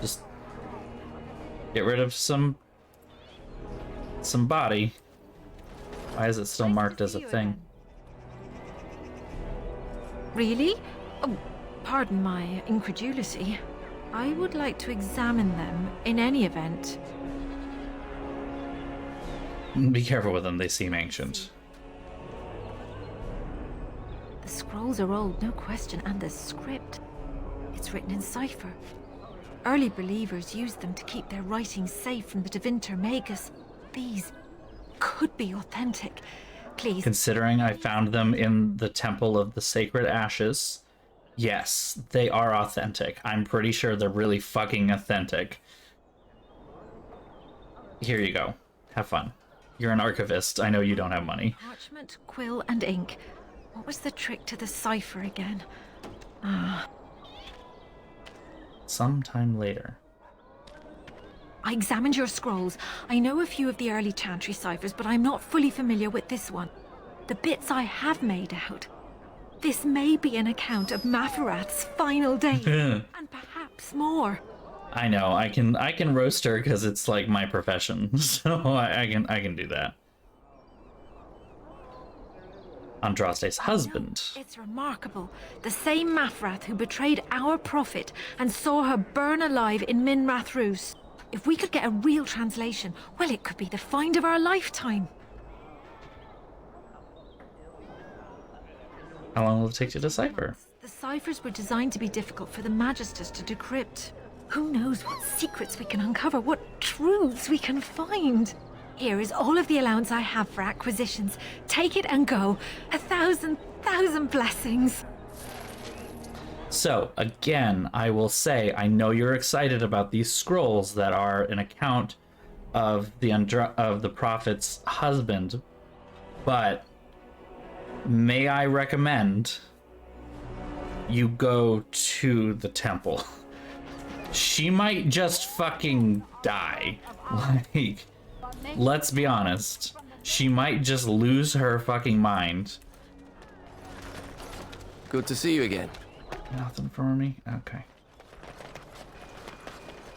Just get rid of some body. Why is it still marked as a thing? Really? Oh, pardon my incredulity. I would like to examine them in any event. Be careful with them, they seem ancient. The scrolls are old, no question, and the script. It's written in cipher. Early believers used them to keep their writings safe from the Tevinter Magus. These could be authentic. Please. Considering I found them in the Temple of the Sacred Ashes, yes, they are authentic. I'm pretty sure they're really fucking authentic. Here you go. Have fun. You're an archivist. I know you don't have money. Parchment, quill, and ink. What was the trick to the cipher again? Ah. Sometime later. I examined your scrolls. I know a few of the early Chantry ciphers, but I'm not fully familiar with this one. The bits I have made out. This may be an account of Maferath's final days, and perhaps more. I know. I can roast her because it's like my profession, so I can do that. Andraste's husband. It's remarkable. The same Maferath who betrayed our prophet and saw her burn alive in Minrath Rus. If we could get a real translation, well, it could be the find of our lifetime. How long will it take to decipher? The ciphers were designed to be difficult for the Magisters to decrypt. Who knows what secrets we can uncover, what truths we can find. Here is all of the allowance I have for acquisitions. Take it and go. 1,000 blessings. So, again, I will say, I know you're excited about these scrolls that are an account of the prophet's husband, but may I recommend you go to the temple? She might just fucking die. Like, let's be honest. She might just lose her fucking mind. Good to see you again. Nothing for me? Okay.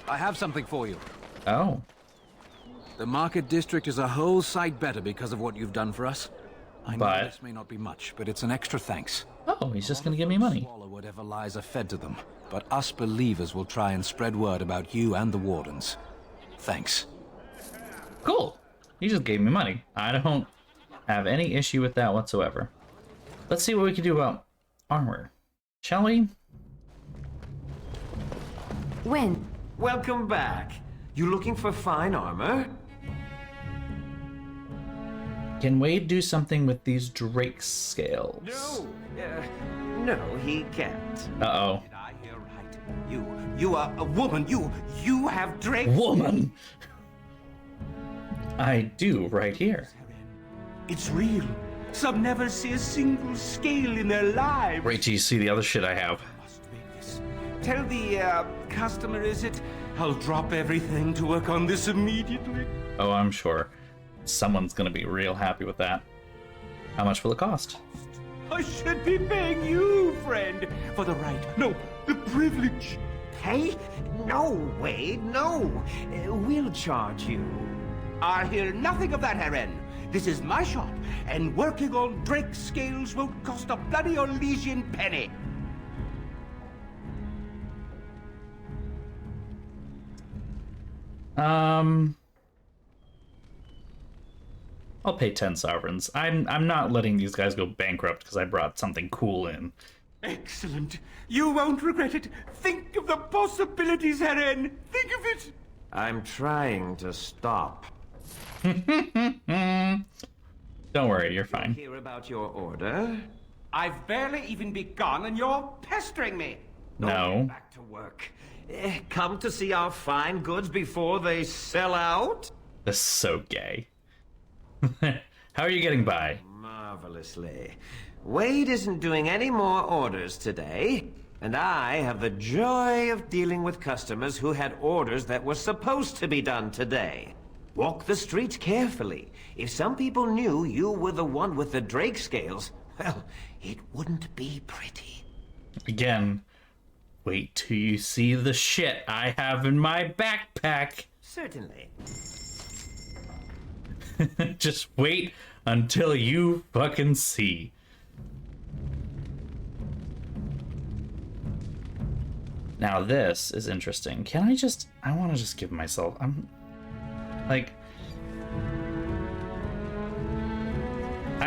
I have something for you. Oh. The market district is a whole sight better because of what you've done for us. I know But- this may not be much, but it's an extra thanks. Oh, he's just gonna give me money. Swallow whatever lies are fed to them, but us believers will try and spread word about you and the Wardens. Thanks. cool. He just gave me money. I don't have any issue with that whatsoever. Let's see what we can do about armor. Shall we? When? Welcome back. You looking for fine armor? Can Wade do something with these Drake scales? No, he can't. Uh-oh. Did I hear right? You are a woman. You have Drake. Woman! I do, right here. It's real. Some never see a single scale in their lives. Wait till you see the other shit I have. Tell the customer, is it? I'll drop everything to work on this immediately. Oh, I'm sure. Someone's gonna be real happy with that. How much will it cost? I should be paying you, friend, for the right, no, the privilege. Pay? No, Wade, no. We'll charge you. I hear nothing of that, Heren. This is my shop, and working on Drake scales won't cost a bloody Elysian penny. I'll pay 10 sovereigns. I'm not letting these guys go bankrupt because I brought something cool in. Excellent. You won't regret it. Think of the possibilities, Heren. Think of it. I'm trying to stop. Don't worry, you're fine. Hear about your order? I've barely even begun and you're pestering me. No. Get back to work. Come to see our fine goods before they sell out? This is so gay. How are you getting by? Marvelously. Wade isn't doing any more orders today, and I have the joy of dealing with customers who had orders that were supposed to be done today. Walk the streets carefully. If some people knew you were the one with the Drake scales, well, it wouldn't be pretty. Again, wait till you see the shit I have in my backpack. Certainly. Just wait until you fucking see. Now this is interesting. Can I want to just give myself, I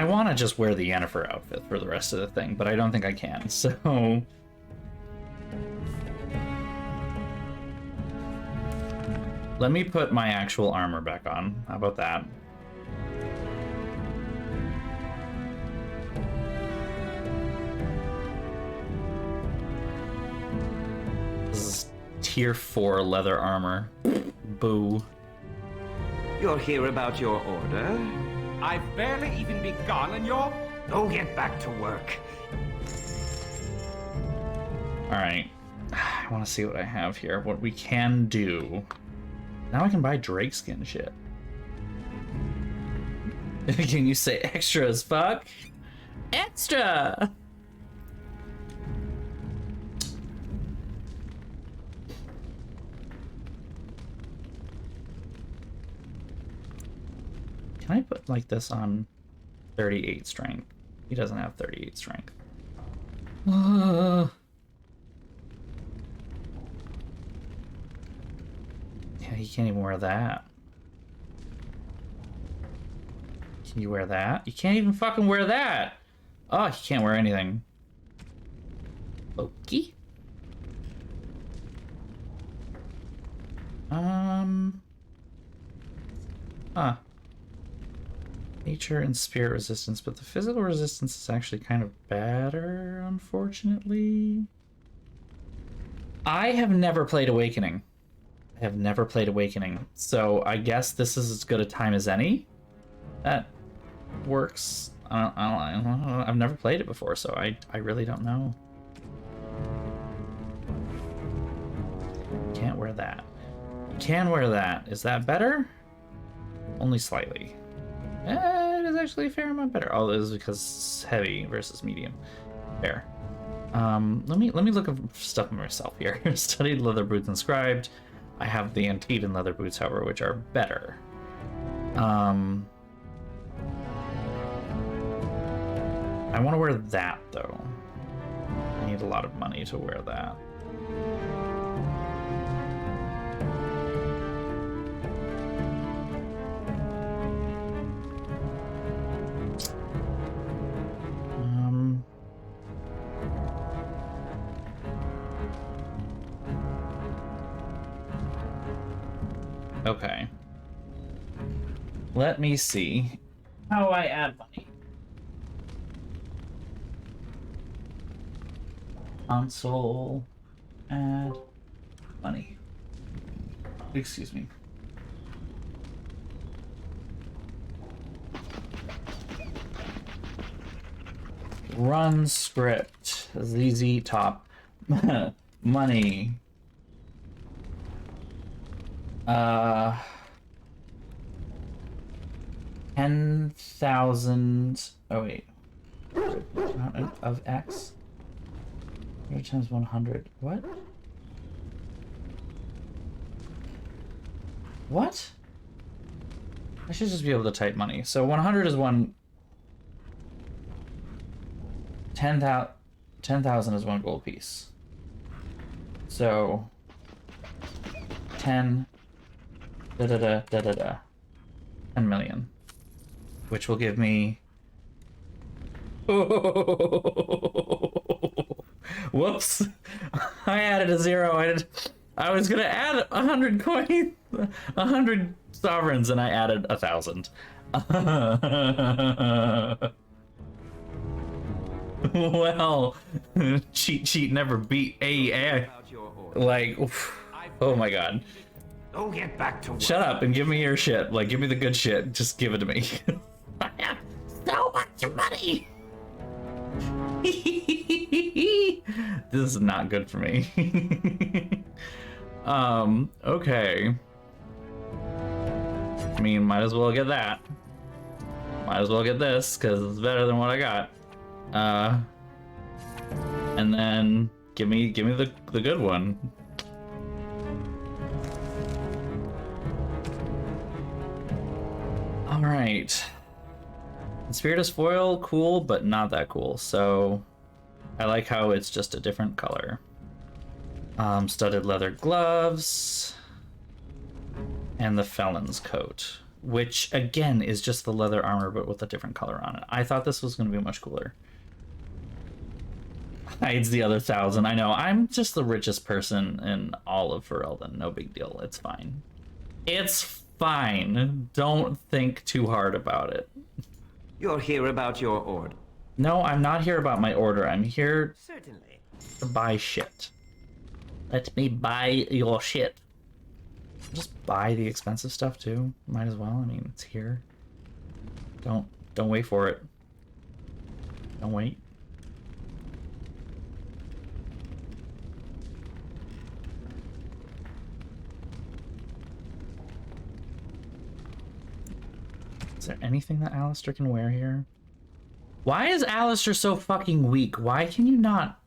want to just wear the Yennefer outfit for the rest of the thing, but I don't think I can, so... Let me put my actual armor back on. How about that? This is tier 4 leather armor. Boo. You'll hear about your order? I've barely even begun and you're... Oh, get back to work. Alright. I want to see what I have here. What we can do. Now I can buy Drake skin shit. Can you say extra as fuck? Extra! Can I put like this on 38 strength? He doesn't have 38 strength. Yeah, he can't even wear that. Can you wear that? You can't even fucking wear that! Oh, he can't wear anything. Loki? Huh. Nature and spirit resistance, but the physical resistance is actually kind of better, unfortunately. I have never played Awakening. I have never played Awakening, so I guess this is as good a time as any. That works. I've never played it before, so I really don't know. Can't wear that. You can wear that. Is that better? Only slightly. It is actually a fair amount better. Oh, this is because it's heavy versus medium. Fair. Let me look at stuff myself here. Studied leather boots inscribed. I have the Antedon leather boots, however, which are better. I want to wear that though. I need a lot of money to wear that. Okay. Let me see how I add money. Console, add money. Excuse me. Run script. ZZ top. Money. 10,000. Oh wait. Amount of X. 100 times 100. What? What? I should just be able to type money. So 100 is one. 10,000 is one gold piece. So 10 10 million, which will give me whoops, I added a zero. I was gonna add 100 coins, 100 sovereigns, and I added 1,000. Well, cheat never beat a like oof. Oh my god. Don't get back to work. Shut up and give me your shit. Like, give me the good shit. Just give it to me. I have so much money. This is not good for me. Okay. I mean, might as well get that. Might as well get this, because it's better than what I got. And then give me the good one. All right. Spiritus foil, cool, but not that cool. So I like how it's just a different color. Studded leather gloves and the felon's coat, which again is just the leather armor but with a different color on it. I thought this was going to be much cooler. Hides the other 1,000. I know, I'm just the richest person in all of Fereldan. No big deal. It's fine. It's fine. Don't think too hard about it. You're here about your order. No, I'm not here about my order. I'm here Certainly. to buy shit. Let me buy your shit. Just buy the expensive stuff too. Might as well. I mean, it's here. Don't wait for it. Don't wait. Is there anything that Alistair can wear here? Why is Alistair so fucking weak? Why can you not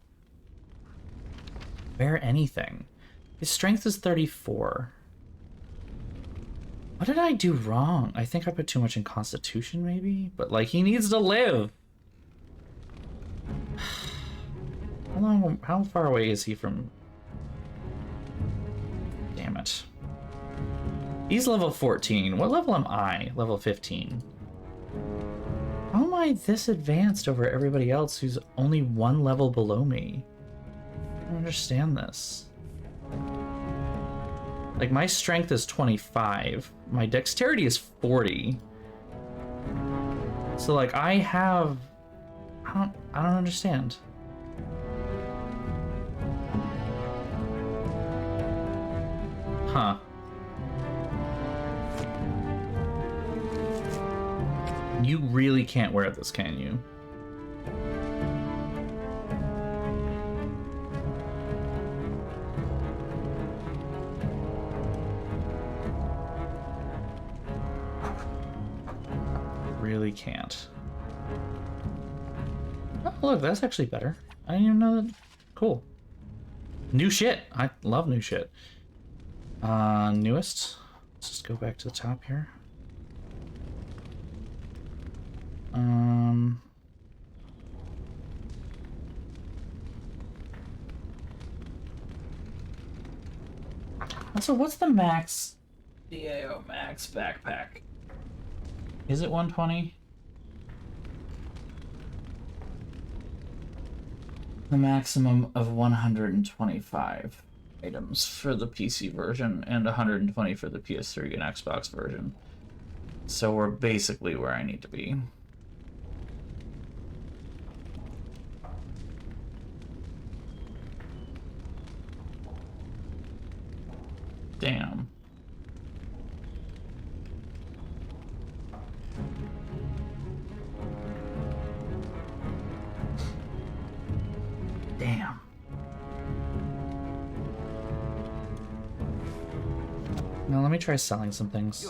wear anything? His strength is 34. What did I do wrong? I think I put too much in Constitution, maybe? But, like, he needs to live! How far away is he from... Damn it. He's level 14. What level am I? Level 15. How am I this advanced over everybody else who's only one level below me? I don't understand this. Like, my strength is 25. My dexterity is 40. So, like, I have... I don't understand. Huh. You really can't wear this, can you? Really can't. Oh, look, that's actually better. I didn't even know that. Cool. New shit. I love new shit. Newest. Let's just go back to the top here. So what's the max DAO max backpack? Is it 120? The maximum of 125. items for the PC version and 120 for the PS3 and Xbox version. So we're basically where I need to be. Damn. Damn. Now let me try selling some things.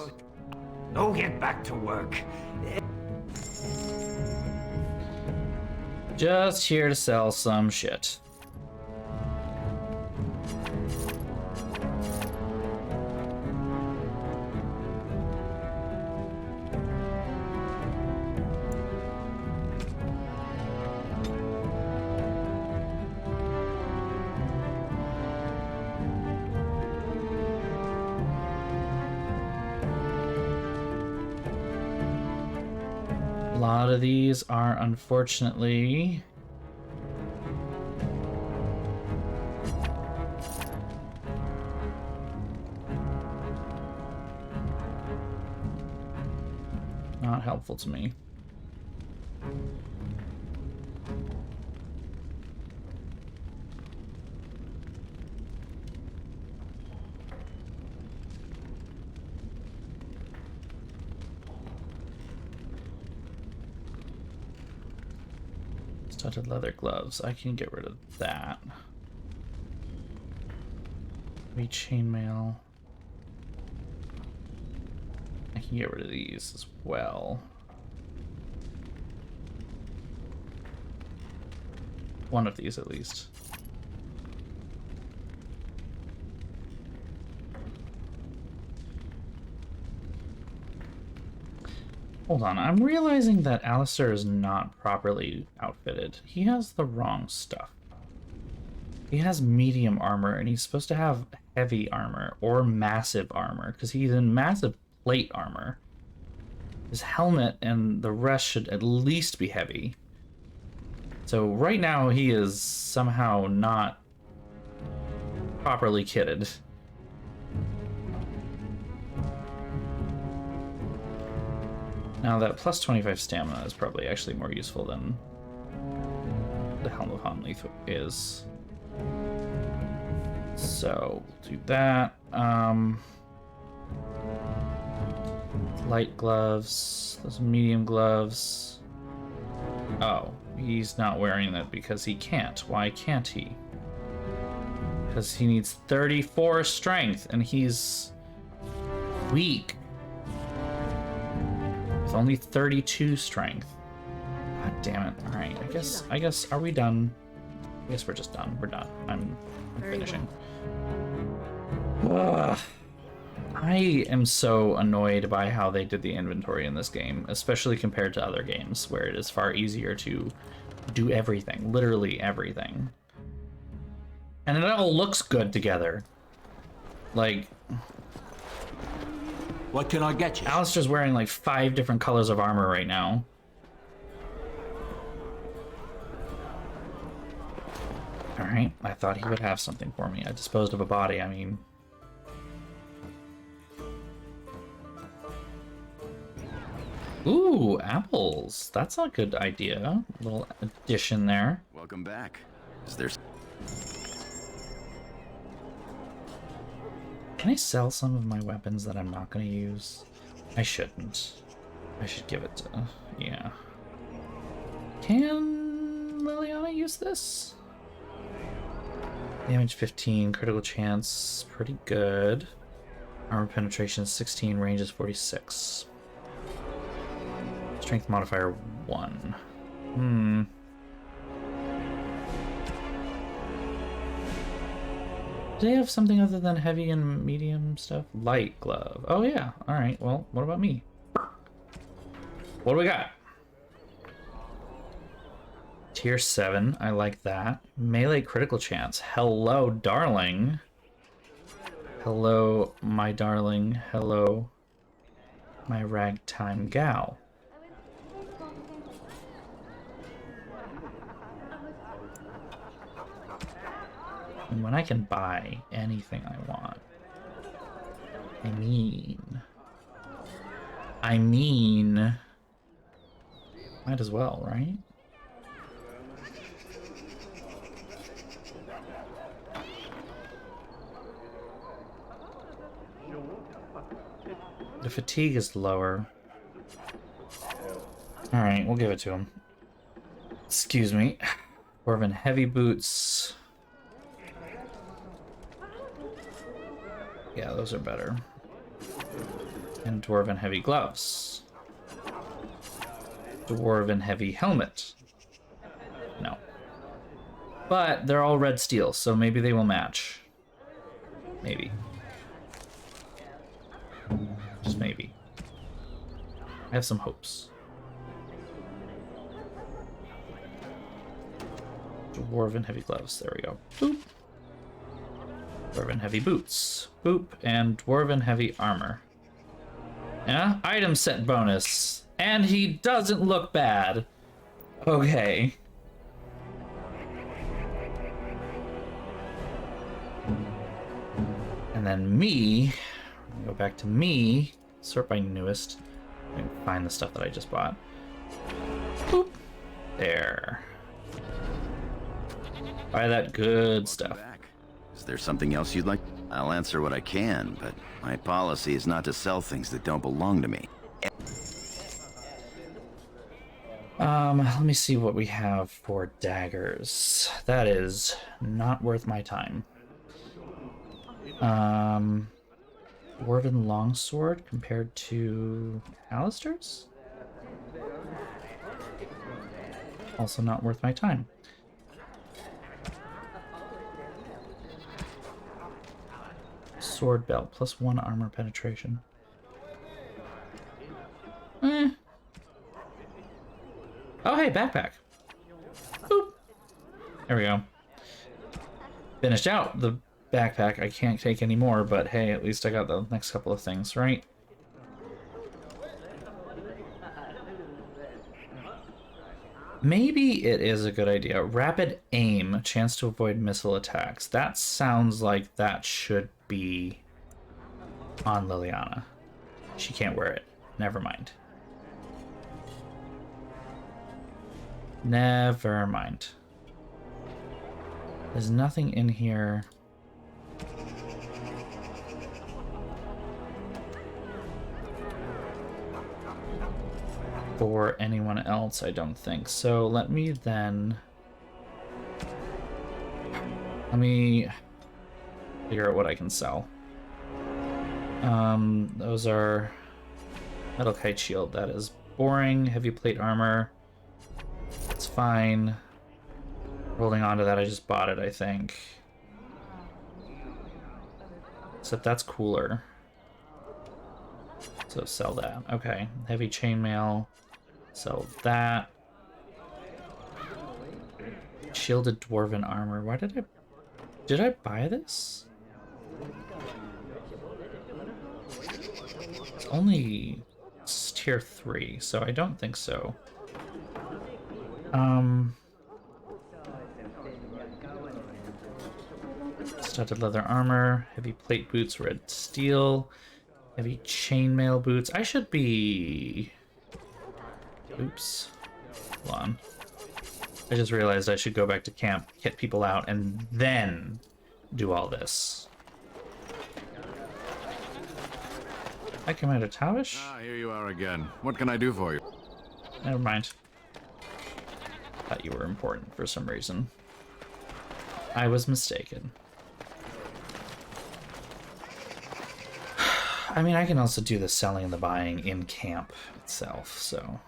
Oh, get back to work. Just here to sell some shit. A lot of these are unfortunately not helpful to me. Studded leather gloves. I can get rid of that. Maybe chainmail. I can get rid of these as well. One of these at least. Hold on, I'm realizing that Alistair is not properly outfitted. He has the wrong stuff. He has medium armor, and he's supposed to have heavy armor or massive armor, because he's in massive plate armor. His helmet and the rest should at least be heavy. So right now he is somehow not properly kitted. Now that plus 25 stamina is probably actually more useful than the Helm of Honleith is. So we'll do that. Light gloves, those medium gloves. Oh, he's not wearing that because he can't. Why can't he? Because he needs 34 strength and he's weak. With only 32 strength. God damn it. Alright, I guess, are we done? I guess we're just done. We're done. I'm finishing. Ugh. I am so annoyed by how they did the inventory in this game, especially compared to other games where it is far easier to do everything, literally everything. And it all looks good together. Like, what can I get you? Alistair's wearing like 5 different colors of armor right now. Alright, I thought he would have something for me. I disposed of a body, I mean. Ooh, apples. That's a good idea. A little addition there. Welcome back. Is there... Can I sell some of my weapons that I'm not going to use? I shouldn't. I should give it to... yeah. Can Liliana use this? Damage 15, critical chance, pretty good. Armor penetration 16, range is 46. Strength modifier 1. Do they have something other than heavy and medium stuff? Light glove. Oh yeah. Alright, well, what about me? What do we got? Tier 7. I like that. Melee critical chance. Hello, darling. Hello, my darling. Hello, my ragtime gal. And when I can buy anything I want. I mean, might as well, right? The fatigue is lower. Alright, we'll give it to him. Excuse me. Dwarven heavy boots. Yeah, those are better. And Dwarven heavy gloves. Dwarven heavy helmet. No. But they're all red steel, so maybe they will match. Maybe. Just maybe. I have some hopes. Dwarven heavy gloves. There we go. Boop. Dwarven heavy boots. Boop. And Dwarven heavy armor. Yeah? Item set bonus. And he doesn't look bad. Okay. And then me. Go back to me. Sort by newest. I can find the stuff that I just bought. Boop. There. Buy that good stuff. Is there something else you'd like? I'll answer what I can, but my policy is not to sell things that don't belong to me. Let me see what we have for daggers. That is not worth my time. Dwarven longsword compared to Alistair's? Also not worth my time. Sword belt, +1 armor penetration. Oh, hey, backpack. Boop. There we go. Finished out the backpack. I can't take any more, but hey, at least I got the next couple of things, right? Maybe it is a good idea. Rapid aim, chance to avoid missile attacks. That sounds like that should be on Liliana. She can't wear it. Never mind. Never mind. There's nothing in here. For anyone else, I don't think. So let me then... Let me figure out what I can sell. Those are metal kite shield. That is boring. Heavy plate armor. It's fine. Holding on to that, I just bought it, I think. Except that's cooler. So sell that. Okay. Heavy chainmail. Sell that. Shielded dwarven armor. Why did I buy this? It's only tier 3, so I don't think so. Studded leather armor, heavy plate boots, red steel, heavy chainmail boots. I should be... Oops. Hold on. I just realized I should go back to camp, get people out, and then do all this. Hi, Commander Tavish. Ah, here you are again. What can I do for you? Never mind. Thought you were important for some reason. I was mistaken. I mean, I can also do the selling and the buying in camp itself, so...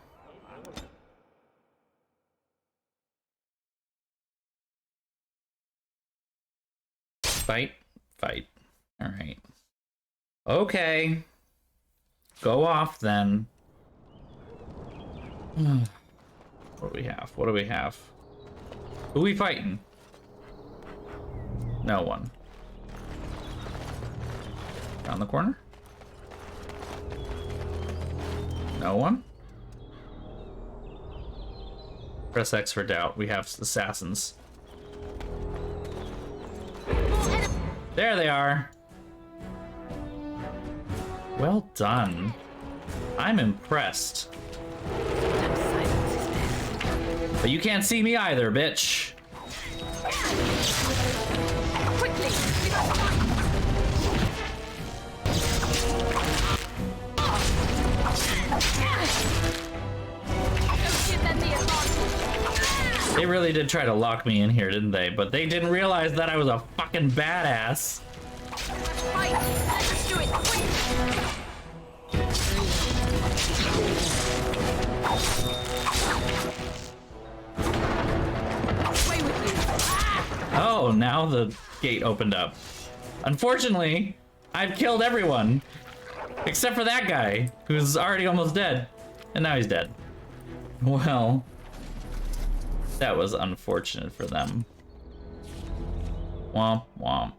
Fight. Fight. Alright. Okay. Go off, then. What do we have? What do we have? Who we fighting? No one. Down the corner? No one? Press X for doubt. We have assassins. There they are. Well done. I'm impressed. But you can't see me either, bitch. Quickly! They really did try to lock me in here, didn't they? But they didn't realize that I was a fucking badass. Right, let's do it quick! Oh, now the gate opened up. Unfortunately, I've killed everyone. Except for that guy, who's already almost dead. And now he's dead. Well, that was unfortunate for them. Womp womp.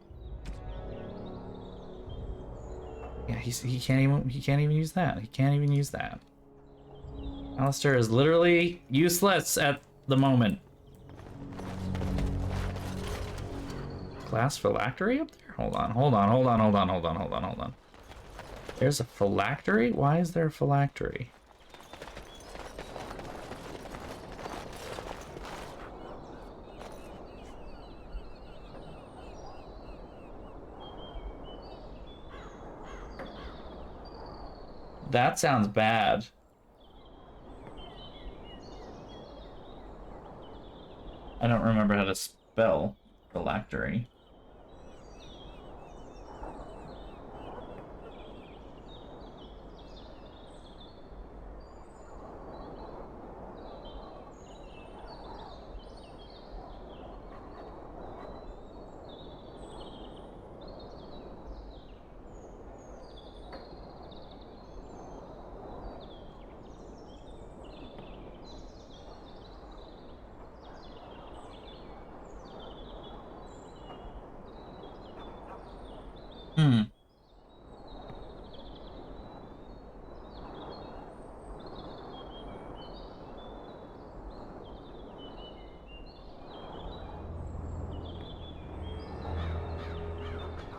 Yeah, he can't even use that. He can't even use that. Alistair is literally useless at the moment. Glass phylactery up there? Hold on. There's a phylactery? Why is there a phylactery? That sounds bad. I don't remember how to spell phylactery.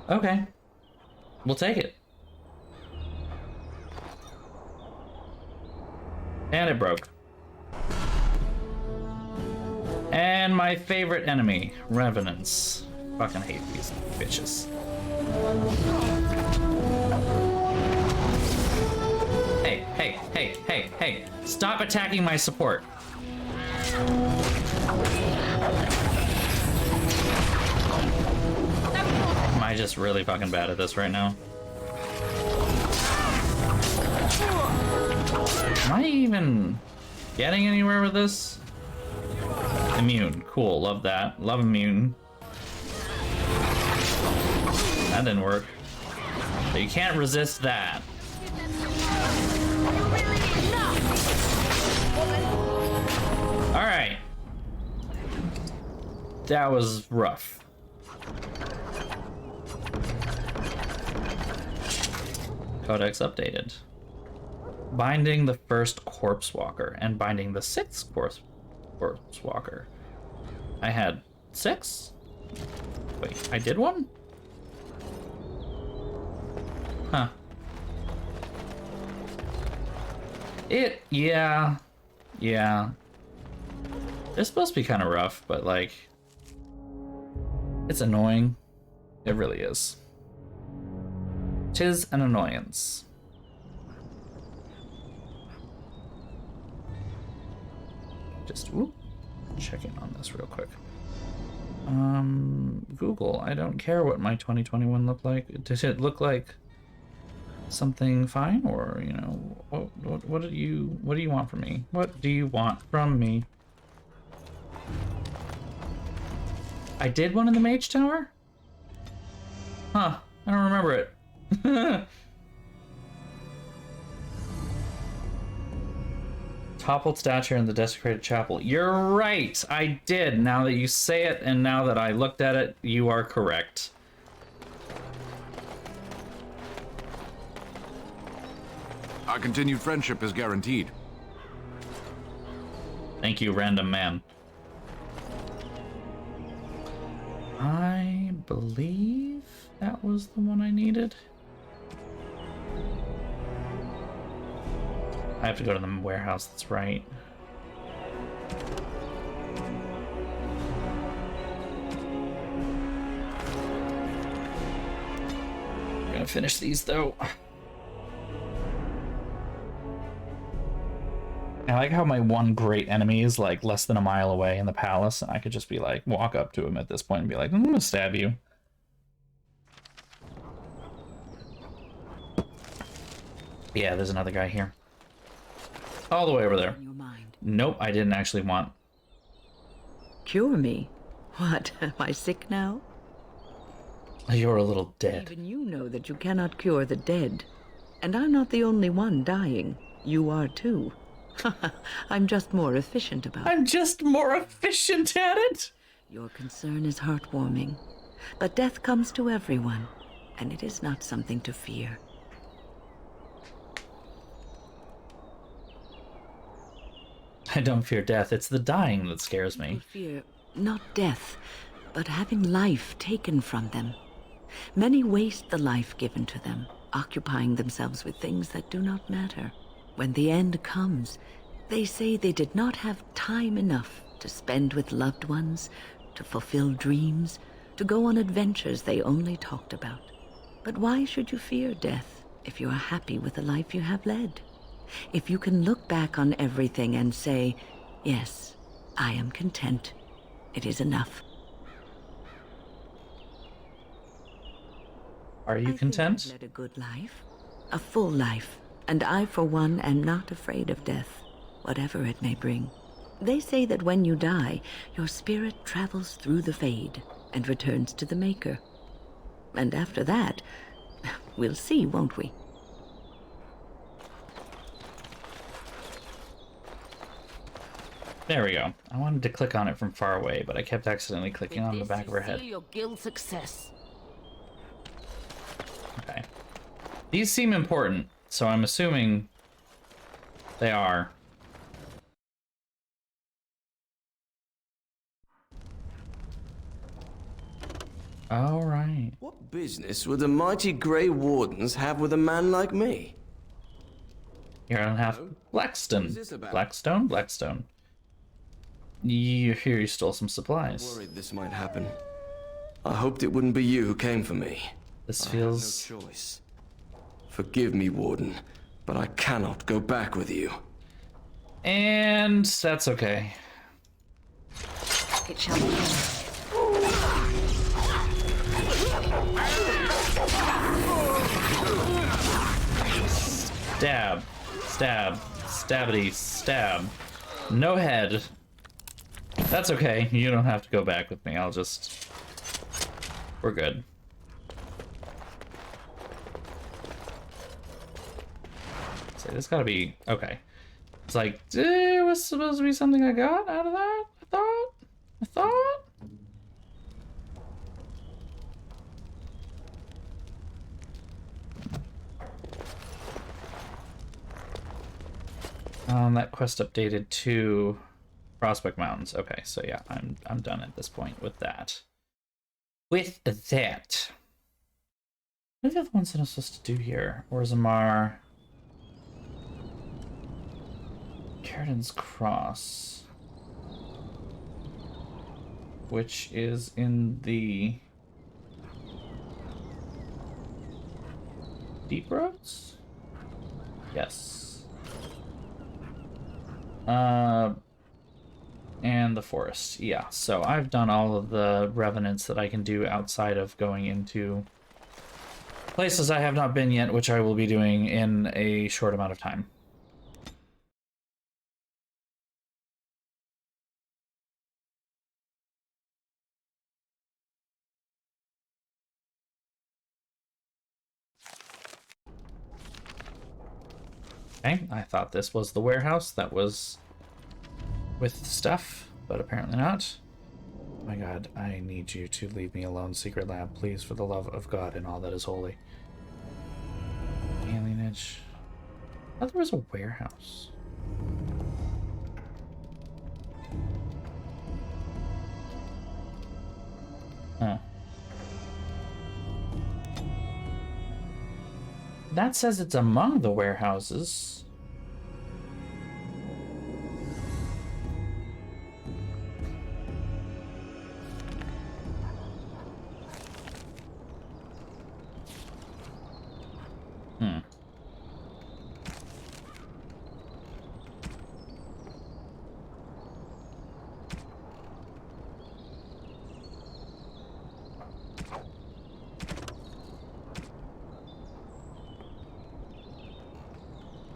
Okay. We'll take it. And it broke. And my favorite enemy, Revenants. Fucking hate these bitches. Hey. Stop attacking my support. Am I just really fucking bad at this right now? Am I even getting anywhere with this? Immune. Cool. Love that. Love immune. That didn't work. But you can't resist that. Alright. That was rough. Codex updated. Binding the first corpse walker and binding the sixth corpse walker. I had 6? Wait, I did one? Huh. Yeah. It's supposed to be kind of rough, but like, it's annoying. It really is. 'Tis an annoyance. Just checking on this real quick. Google, I don't care what my 2021 looked like. Did it look like something fine, or you know, what do you want from me? What do you want from me? I did one in the Mage Tower? Huh, I don't remember it. Toppled statue in the desecrated chapel. You're right, I did. Now that you say it, and now that I looked at it, you are correct. Our continued friendship is guaranteed. Thank you, random man. I believe that was the one I needed. I have to go to the warehouse, that's right. I'm gonna finish these though. I like how my one great enemy is like less than a mile away in the palace, and I could just be like, walk up to him at this point and be like, I'm gonna stab you. Yeah, there's another guy here. All the way over there. Nope, I didn't actually want. Cure me? What, am I sick now? You're a little dead. Even you know that you cannot cure the dead. And I'm not the only one dying. You are too. I'm just more efficient about it. I'm just more efficient at it? Your concern is heartwarming. But death comes to everyone, and it is not something to fear. I don't fear death, it's the dying that scares me. I fear not death, but having life taken from them. Many waste the life given to them, occupying themselves with things that do not matter. When the end comes, they say they did not have time enough to spend with loved ones, to fulfill dreams, to go on adventures they only talked about. But why should you fear death if you are happy with the life you have led? If you can look back on everything and say, yes, I am content, it is enough. Are you content? I've led a good life, a full life, and I, for one, am not afraid of death, whatever it may bring. They say that when you die, your spirit travels through the Fade and returns to the Maker. And after that, we'll see, won't we? There we go. I wanted to click on it from far away, but I kept accidentally clicking on the back of her head. Your guild success. Okay. These seem important, so I'm assuming they are. All right. What business would the mighty Grey Wardens have with a man like me? Here I don't have Blackstone. Blackstone? Blackstone. You hear you stole some supplies. I worried this might happen. I hoped it wouldn't be you who came for me. This feels... I have no choice. Forgive me, Warden, but I cannot go back with you. And that's okay. It shall be. Stab. Stab. Stabbity. Stab. No head. That's okay. You don't have to go back with me. I'll just... We're good. So there's gotta be... Okay. It's like, it was supposed to be something I got out of that? I thought? That quest updated to Prospect Mountains. Okay, so yeah, I'm done at this point with that. With that. What are the other ones that I'm supposed to do here? Orzammar. Caridan's Cross. Which is in the Deep Roads? Yes. And the forest. Yeah, so I've done all of the revenants that I can do outside of going into places I have not been yet, which I will be doing in a short amount of time. Okay, I thought this was the warehouse that was with stuff, but apparently not. Oh my god, I need you to leave me alone, Secret Lab, please, for the love of God and all that is holy. Alienage. I thought there was a warehouse. Huh. That says it's among the warehouses.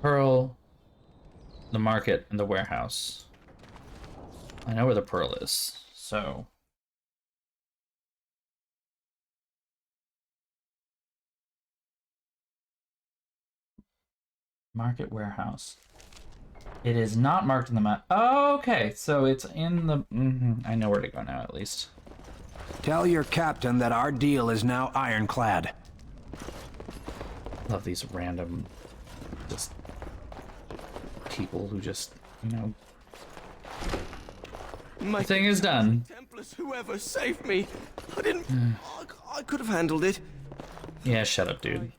Pearl, the market, and the warehouse. I know where the pearl is, so... Market, warehouse. It is not marked in the map. Oh, okay, so it's in the... I know where to go now, at least. Tell your captain that our deal is now ironclad. Love these random... just... people who just, you know... My thing is done. Templars, whoever saved me. I didn't... I could have handled it. Yeah, shut up, dude.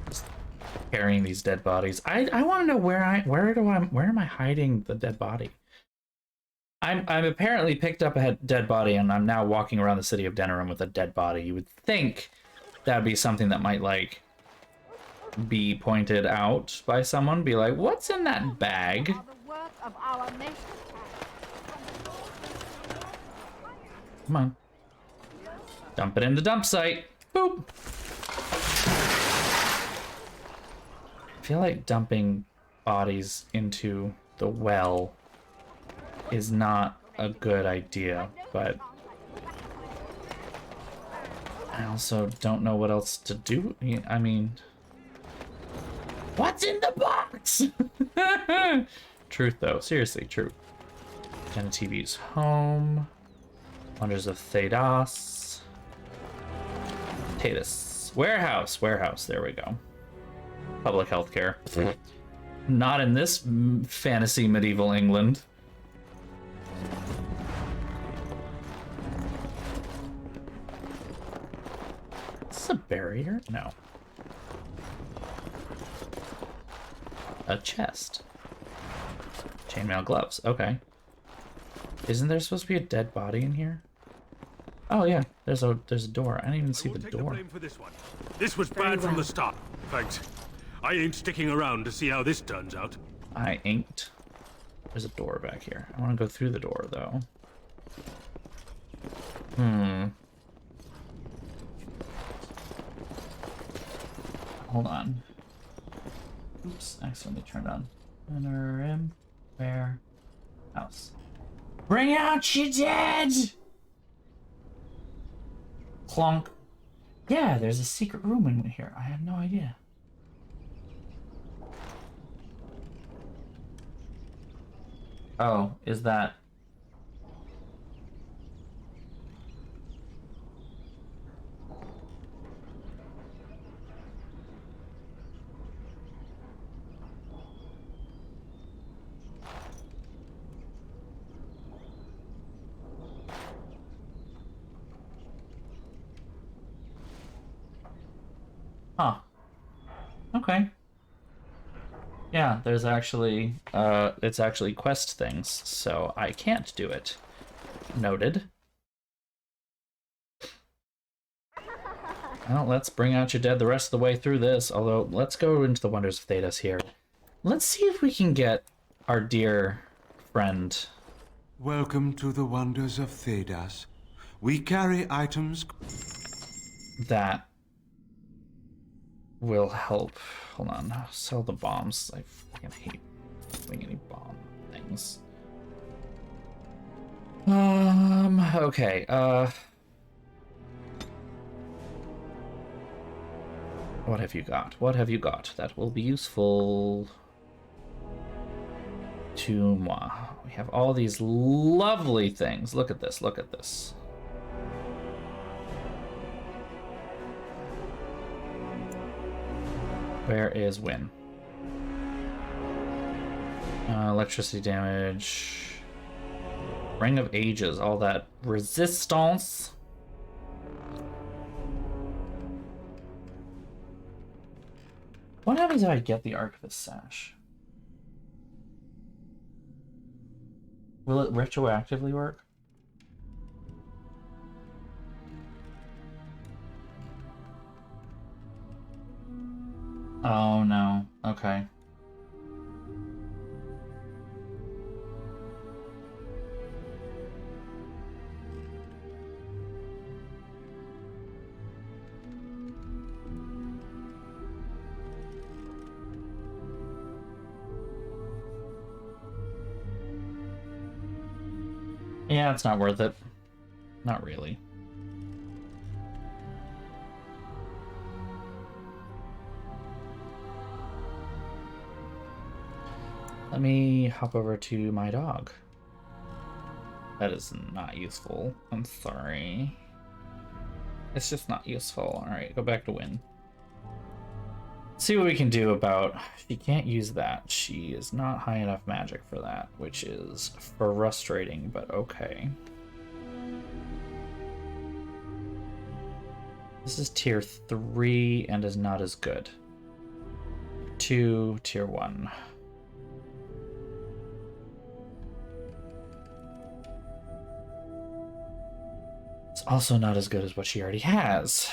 Just carrying these dead bodies. I want to know where am I hiding the dead body? I'm apparently picked up a dead body and I'm now walking around the city of Denerim with a dead body. You would think that'd be something that might like be pointed out by someone, be like, what's in that bag? Come on. Dump it in the dump site. Boop. I feel like dumping bodies into the well is not a good idea, but I also don't know what else to do. I mean... What's in the box? Truth, though. Seriously, truth. Genetivi's home. Wonders of Thedas. Tatus. Warehouse. Warehouse. There we go. Public health care. Not in this fantasy medieval England. Is this a barrier? No. A chest. Chainmail gloves. Okay. Isn't there supposed to be a dead body in here? Oh yeah, there's a door. I didn't even see the door. This was bad from the start. Thanks. I ain't sticking around to see how this turns out. I ain't. There's a door back here. I want to go through the door though. Hold on. Oops, accidentally turned on. Interim warehouse. Bring out your dead! Clonk. Yeah, there's a secret room in here. I had no idea. Oh, is that... Huh. Okay. Yeah, there's actually, it's actually quest things, so I can't do it. Noted. Well, let's bring out your dead the rest of the way through this, although let's go into the Wonders of Thedas here. Let's see if we can get our dear friend. Welcome to the Wonders of Thedas. We carry items that will help. Hold on. Sell the bombs. I fucking hate doing any bomb things. Okay. What have you got? What have you got that will be useful to moi? We have all these lovely things. Look at this. Look at this. Where is win? Electricity damage. Ring of Ages. All that resistance. What happens if I get the Archivist Sash? Will it retroactively work? Oh no. Okay. Yeah, it's not worth it. Not really. Let me hop over to my dog. That is not useful. I'm sorry. It's just not useful. Alright, go back to win. See what we can do about... She can't use that. She is not high enough magic for that, which is frustrating, but okay. This is tier 3 and is not as good. 2, tier 1. It's also not as good as what she already has.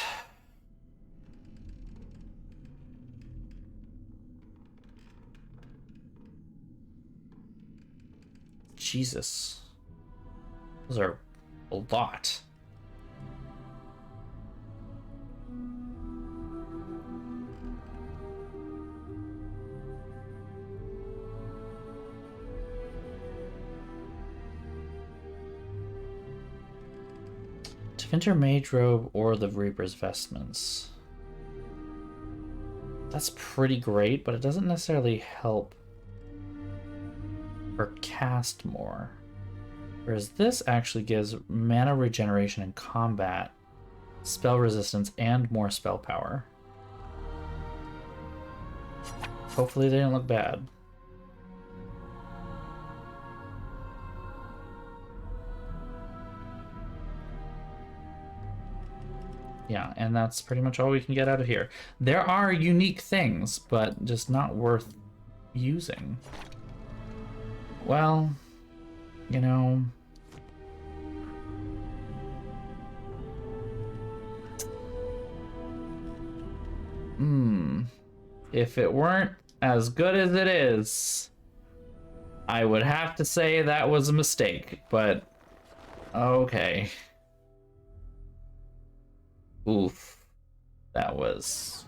Jesus. Those are a lot. Defender Mage Robe or the Reaper's Vestments. That's pretty great, but it doesn't necessarily help or cast more. Whereas this actually gives mana regeneration in combat, spell resistance, and more spell power. Hopefully they don't look bad. Yeah, and that's pretty much all we can get out of here. There are unique things, but just not worth using. Well, you know... If it weren't as good as it is, I would have to say that was a mistake, but okay. Oof. That was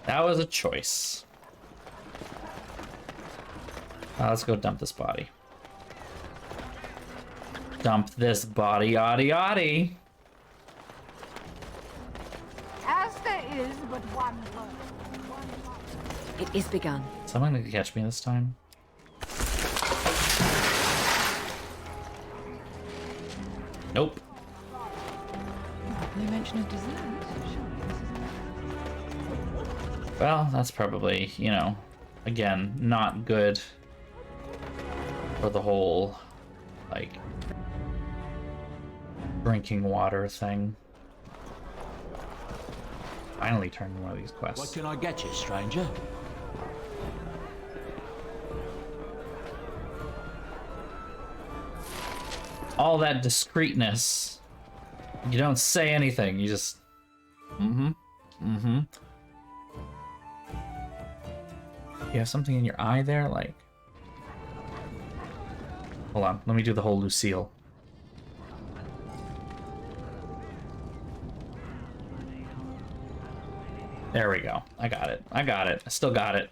a choice. Let's go dump this body. Dump this body, yaddy yaddy. As there is but one word. It is begun. Is someone gonna catch me this time? Nope. No mention of dessert. Well, that's probably, you know, again, not good for the whole, like, drinking water thing. Finally turned one of these quests. What can I get you, stranger? All that discreetness. You don't say anything, you just... You have something in your eye there, like... Hold on, let me do the whole Lucille. There we go. I got it. I got it. I still got it.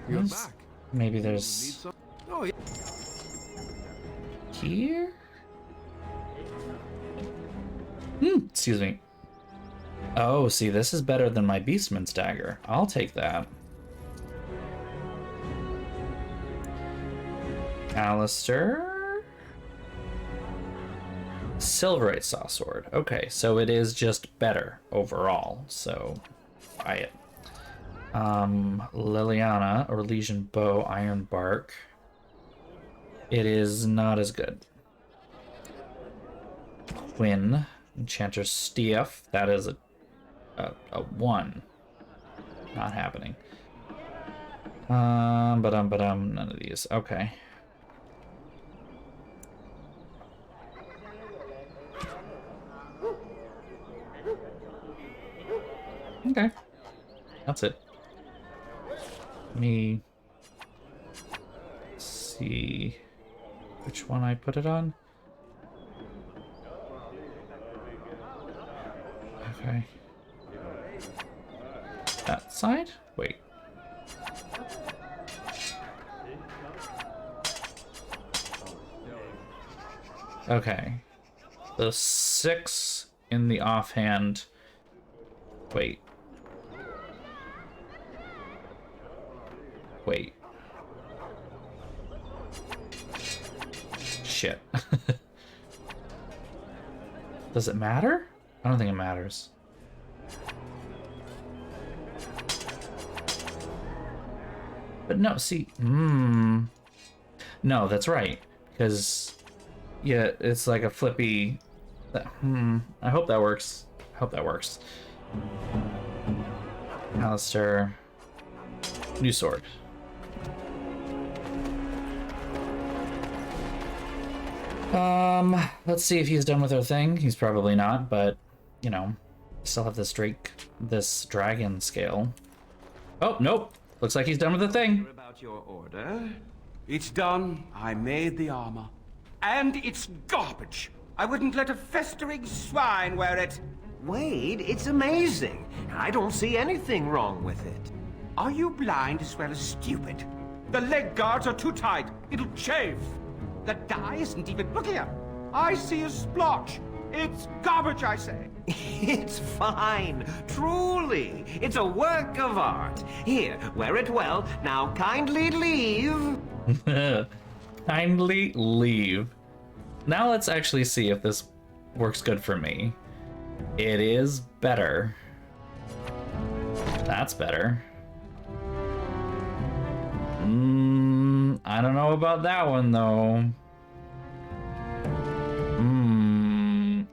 You're back. Maybe there's... Oh, yeah. Here? Excuse me. Oh, see, this is better than my Beastman's dagger. I'll take that. Alistair? Silverite Saw Sword. Okay, so it is just better overall, so buy it. Liliana, or Legion Bow, Iron Bark. It is not as good. Quinn, Enchanter Stiff. That is a 1. Not happening. None of these. Okay. Okay. That's it. Let me see which one I put it on. Okay. That side? Wait. Okay. The 6 in the offhand. Wait. Wait. Shit. Does it matter? I don't think it matters. But no, see, no, that's right, because yeah, it's like a flippy. I hope that works. I hope that works. Alistair, new sword. Let's see if he's done with her thing. He's probably not, but you know, still have this dragon scale. Oh nope. Looks like he's done with the thing. About your order. It's done. I made the armor. And it's garbage. I wouldn't let a festering swine wear it. Wade, it's amazing. I don't see anything wrong with it. Are you blind as well as stupid? The leg guards are too tight. It'll chafe. The dye isn't even... Look here. I see a splotch. It's garbage, I say. It's fine. Truly. It's a work of art. Here, wear it well. Now kindly leave. Kindly leave. Now let's actually see if this works good for me. It is better. That's better. I don't know about that one though.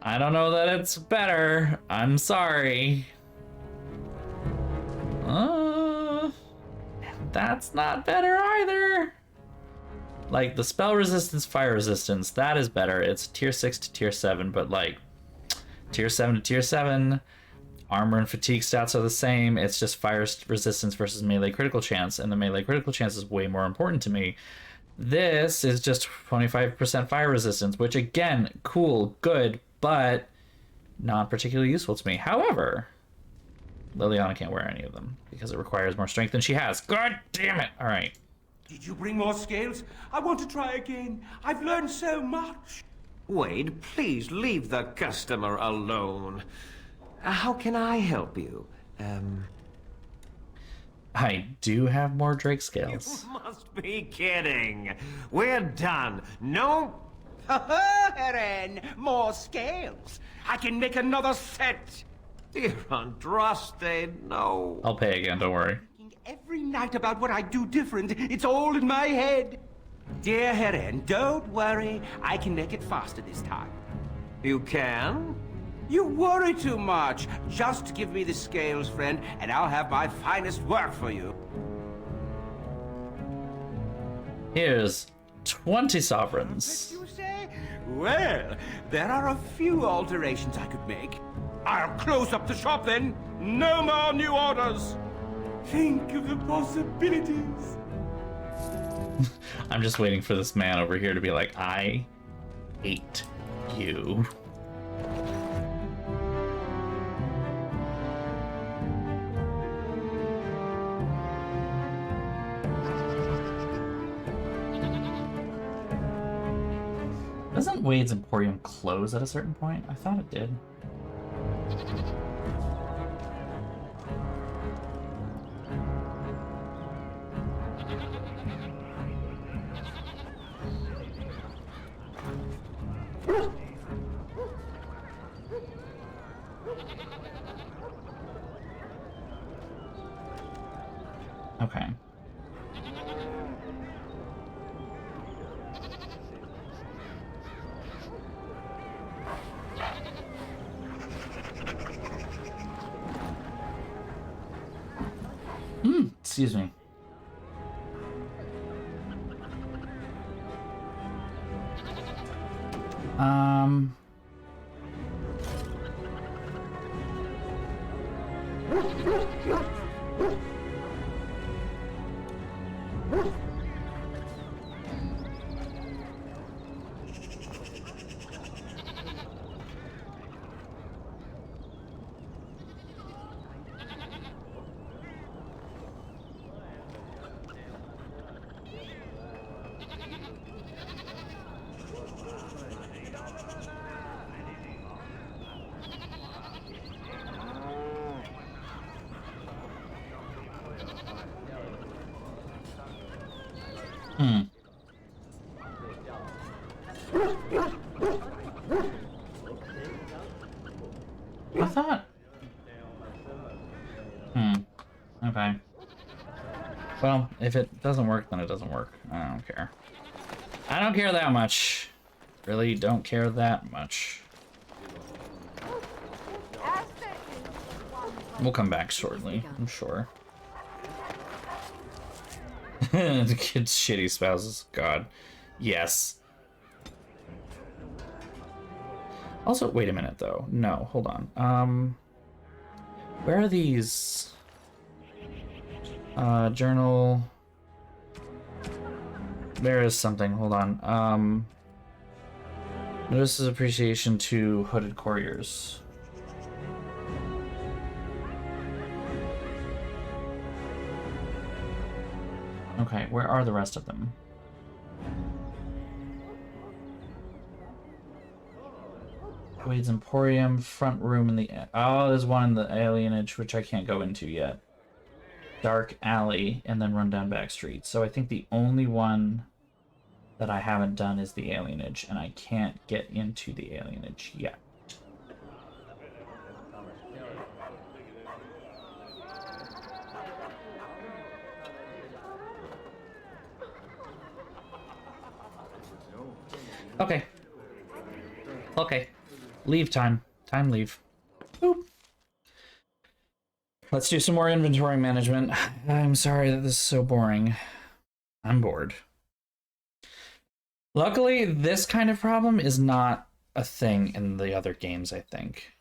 I don't know that it's better. I'm sorry. That's not better either. Like the spell resistance, fire resistance, that is better. It's tier 6 to tier 7, but like tier 7 to tier 7, armor and fatigue stats are the same. It's just fire resistance versus melee critical chance, and the melee critical chance is way more important to me. This is just 25% fire resistance, which again, cool, good, but not particularly useful to me. However, Liliana can't wear any of them because it requires more strength than she has. God damn it! All right. Did you bring more scales? I want to try again. I've learned so much. Wade, please leave the customer alone. How can I help you? I do have more Drake scales. You must be kidding. We're done. No. Eren, more scales. I can make another set. Dear Andraste, no. I'll pay again, don't worry. Every night about what I do different. It's all in my head. Dear Eren, don't worry. I can make it faster this time. You can? You worry too much. Just give me the scales, friend, and I'll have my finest work for you. Here's 20 sovereigns. You say? Well, there are a few alterations I could make. I'll close up the shop then. No more new orders. Think of the possibilities. I'm just waiting for this man over here to be like, I hate you. Doesn't Wade's Emporium close at a certain point? I thought it did. Okay. Excuse me. I thought... Okay. Well, if it doesn't work, then it doesn't work. I don't care. I don't care that much. Really don't care that much. We'll come back shortly, I'm sure. The kid's shitty spouses. God. Yes. Also, wait a minute, though. No, hold on. Where are these? Journal. There is something. Hold on. Notices appreciation to hooded couriers. Okay, where are the rest of them? Wade's Emporium, front room in the... Oh, there's one in the alienage, which I can't go into yet. Dark alley, and then run down back streets. So I think the only one that I haven't done is the alienage, and I can't get into the alienage yet. Okay. Okay. Leave time. Time leave. Boop. Let's do some more inventory management. I'm sorry that this is so boring. I'm bored. Luckily, this kind of problem is not a thing in the other games, I think.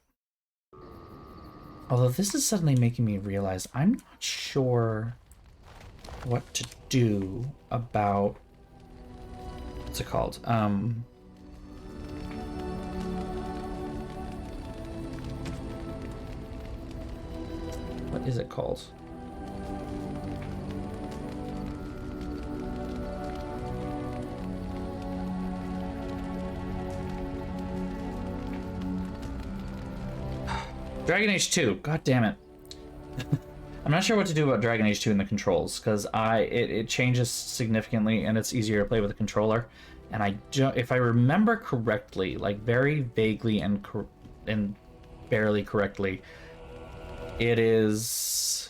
Although this is suddenly making me realize I'm not sure what to do about... What's it called? What is it called? Dragon Age 2. God damn it. I'm not sure what to do about Dragon Age 2 in the controls, because it changes significantly and it's easier to play with a controller. And I don't, if I remember correctly, like very vaguely and barely correctly, it is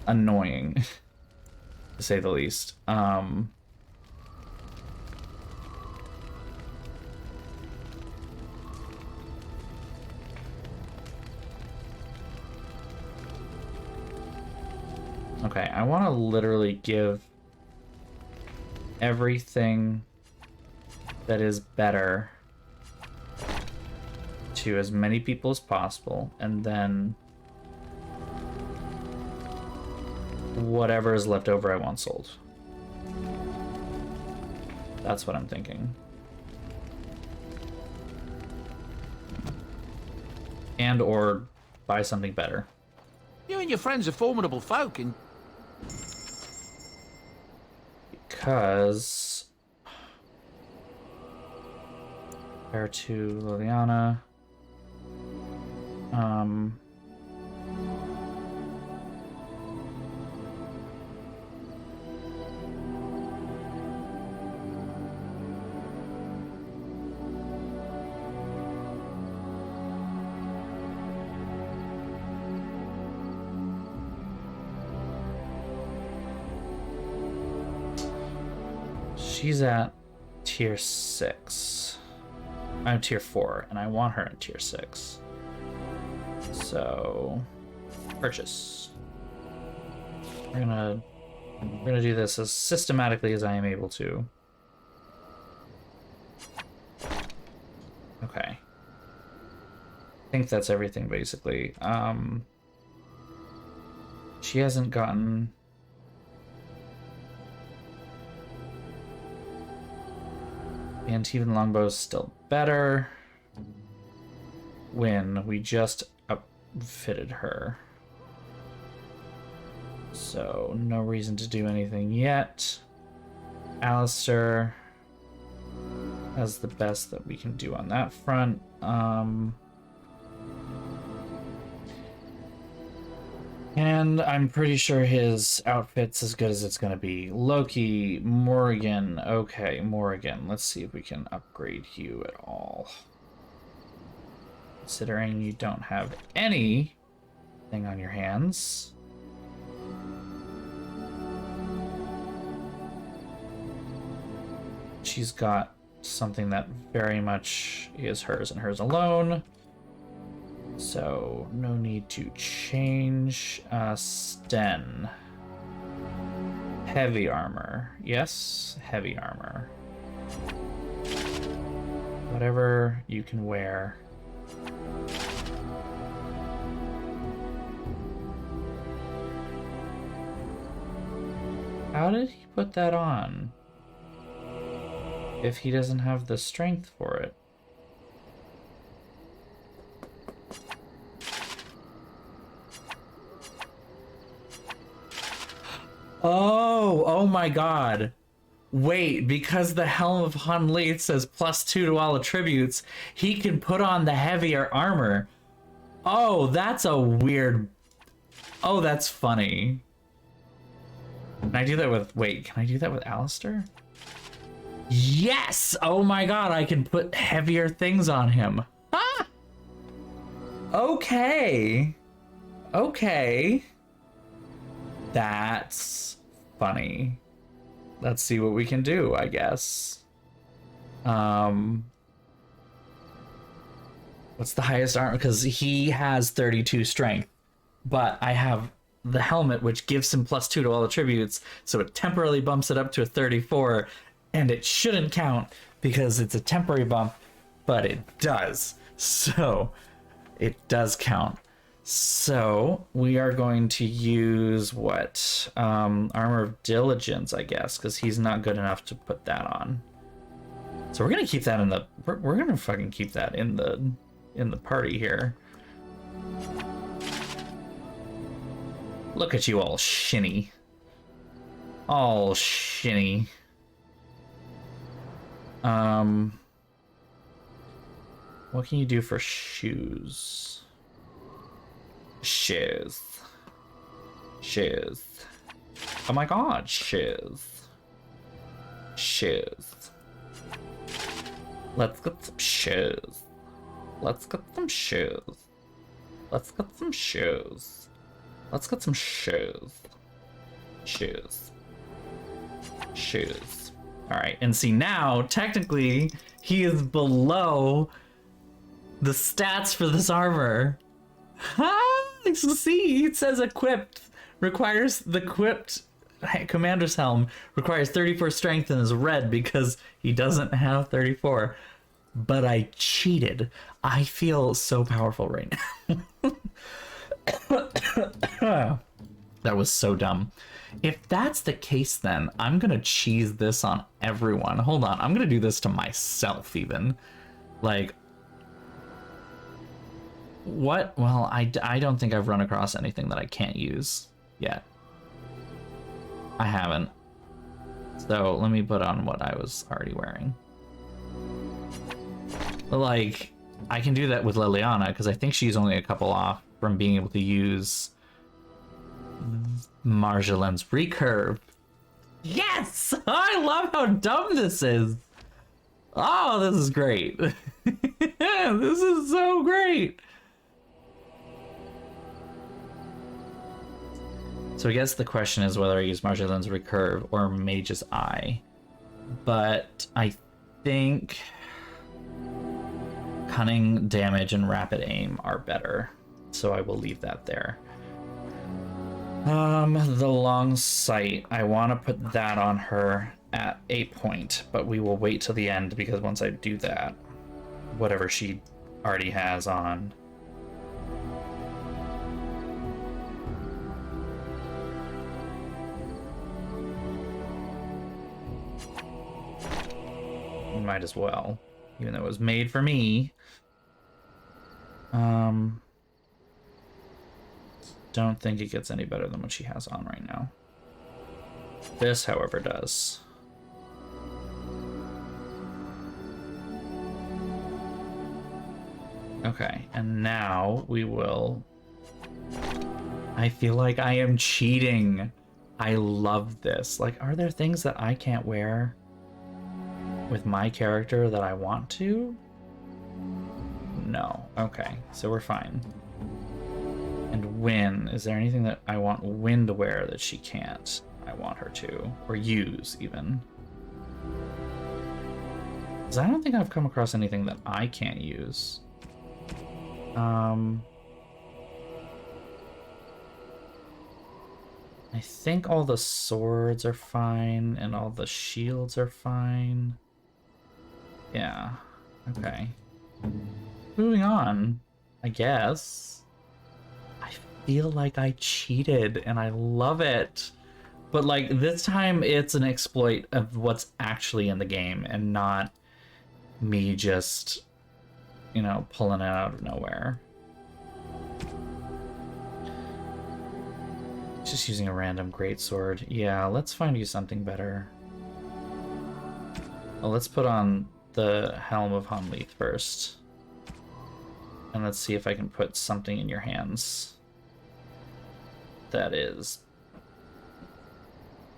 annoying, to say the least. Okay, I want to literally give everything that is better to as many people as possible, and then whatever is left over I want sold. That's what I'm thinking. And or buy something better. You and your friends are formidable folk, and... Because... Compared to Liliana... She's at tier 6. I'm tier 4, and I want her at tier 6. So, purchase. We're gonna do this as systematically as I am able to. Okay. I think that's everything basically. She hasn't gotten... The Antivan longbow's still better. When we just outfitted her. So, no reason to do anything yet. Alistair has the best that we can do on that front. And I'm pretty sure his outfit's as good as it's gonna be. Loki, Morrigan. Okay, Morrigan. Let's see if we can upgrade you at all. Considering you don't have anything on your hands. She's got something that very much is hers and hers alone. So, no need to change. Sten. Heavy armor. Yes, heavy armor. Whatever you can wear. How did he put that on? If he doesn't have the strength for it. Oh my god. Wait, because the Helm of Hanlith says +2 to all attributes, he can put on the heavier armor. Oh, that's a weird... Oh, that's funny. Can I do that with... Wait, can I do that with Alistair? Yes! Oh my god, I can put heavier things on him. Ah! Okay. Okay. That's funny. Let's see what we can do, I guess. What's the highest armor? Because he has 32 strength. But I have the helmet, which gives him +2 to all attributes, so it temporarily bumps it up to a 34. And it shouldn't count because it's a temporary bump, but it does. So it does count. So we are going to use what? Armor of Diligence, I guess, because he's not good enough to put that on. So we're gonna keep that in the... We're gonna fucking keep that in the party here. Look at you all shinny. All shinny. What can you do for shoes? Shoes. Shoes. Oh my god, shoes. Shoes. Let's get some shoes. Let's get some shoes. Let's get some shoes. Let's get some shoes. Shoes. Shoes. Alright, and see now, technically, he is below the stats for this armor. So see, it says equipped. Requires the equipped commander's helm. Requires 34 strength and is red because he doesn't have 34. But I cheated. I feel so powerful right now. That was so dumb. If that's the case, then I'm gonna cheese this on everyone. Hold on, I'm gonna do this to myself even. Like, what? Well, I don't think I've run across anything that I can't use yet. I haven't. So let me put on what I was already wearing. Like, I can do that with Liliana because I think she's only a couple off from being able to use Marjolaine's recurve. Yes! I love how dumb this is. Oh, this is great. This is so great. So I guess the question is whether I use Marjolaine's recurve or Mage's Eye. But I think cunning, damage, and rapid aim are better. So I will leave that there. The long sight. I want to put that on her at a point, but we will wait till the end because once I do that, whatever she already has on. Might as well, even though it was made for me. Don't think it gets any better than what she has on right now. This, however, does. Okay, and now we will... I feel like I am cheating. I love this. Like, are there things that I can't wear with my character that I want to? No. Okay, so we're fine. And Wynn, is there anything that I want Wynn to wear that she can't? I want her to, or use even. Because I don't think I've come across anything that I can't use. I think all the swords are fine and all the shields are fine. Yeah, okay. Moving on, I guess. I feel like I cheated and I love it. But like this time it's an exploit of what's actually in the game and not me just, you know, pulling it out of nowhere. Just using a random greatsword. Yeah, let's find you something better. Well, let's put on the Helm of Hanleith first. And let's see if I can put something in your hands that is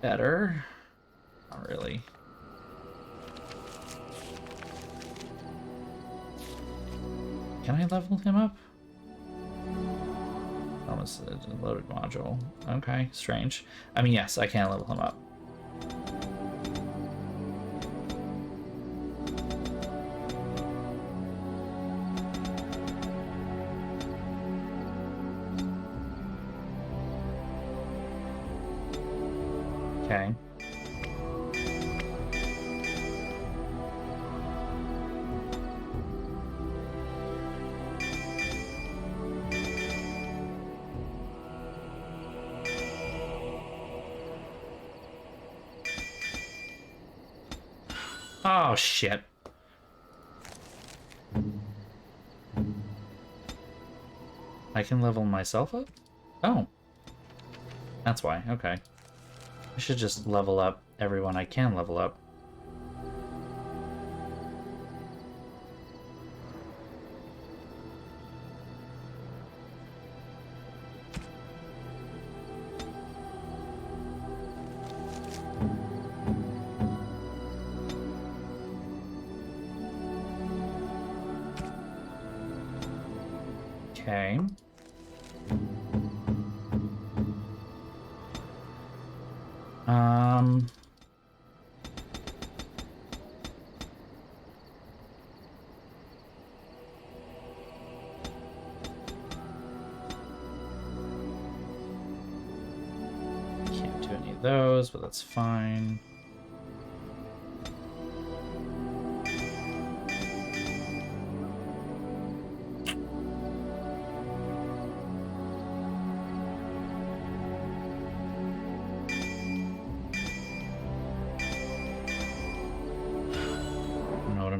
better. Not really. Can I level him up? Almost a loaded module. Okay, strange. I mean, yes, I can level him up. Okay. Oh, shit. I can level myself up? Oh. That's why, okay. I should just level up everyone I can level up. Okay. Can't do any of those, but that's fine.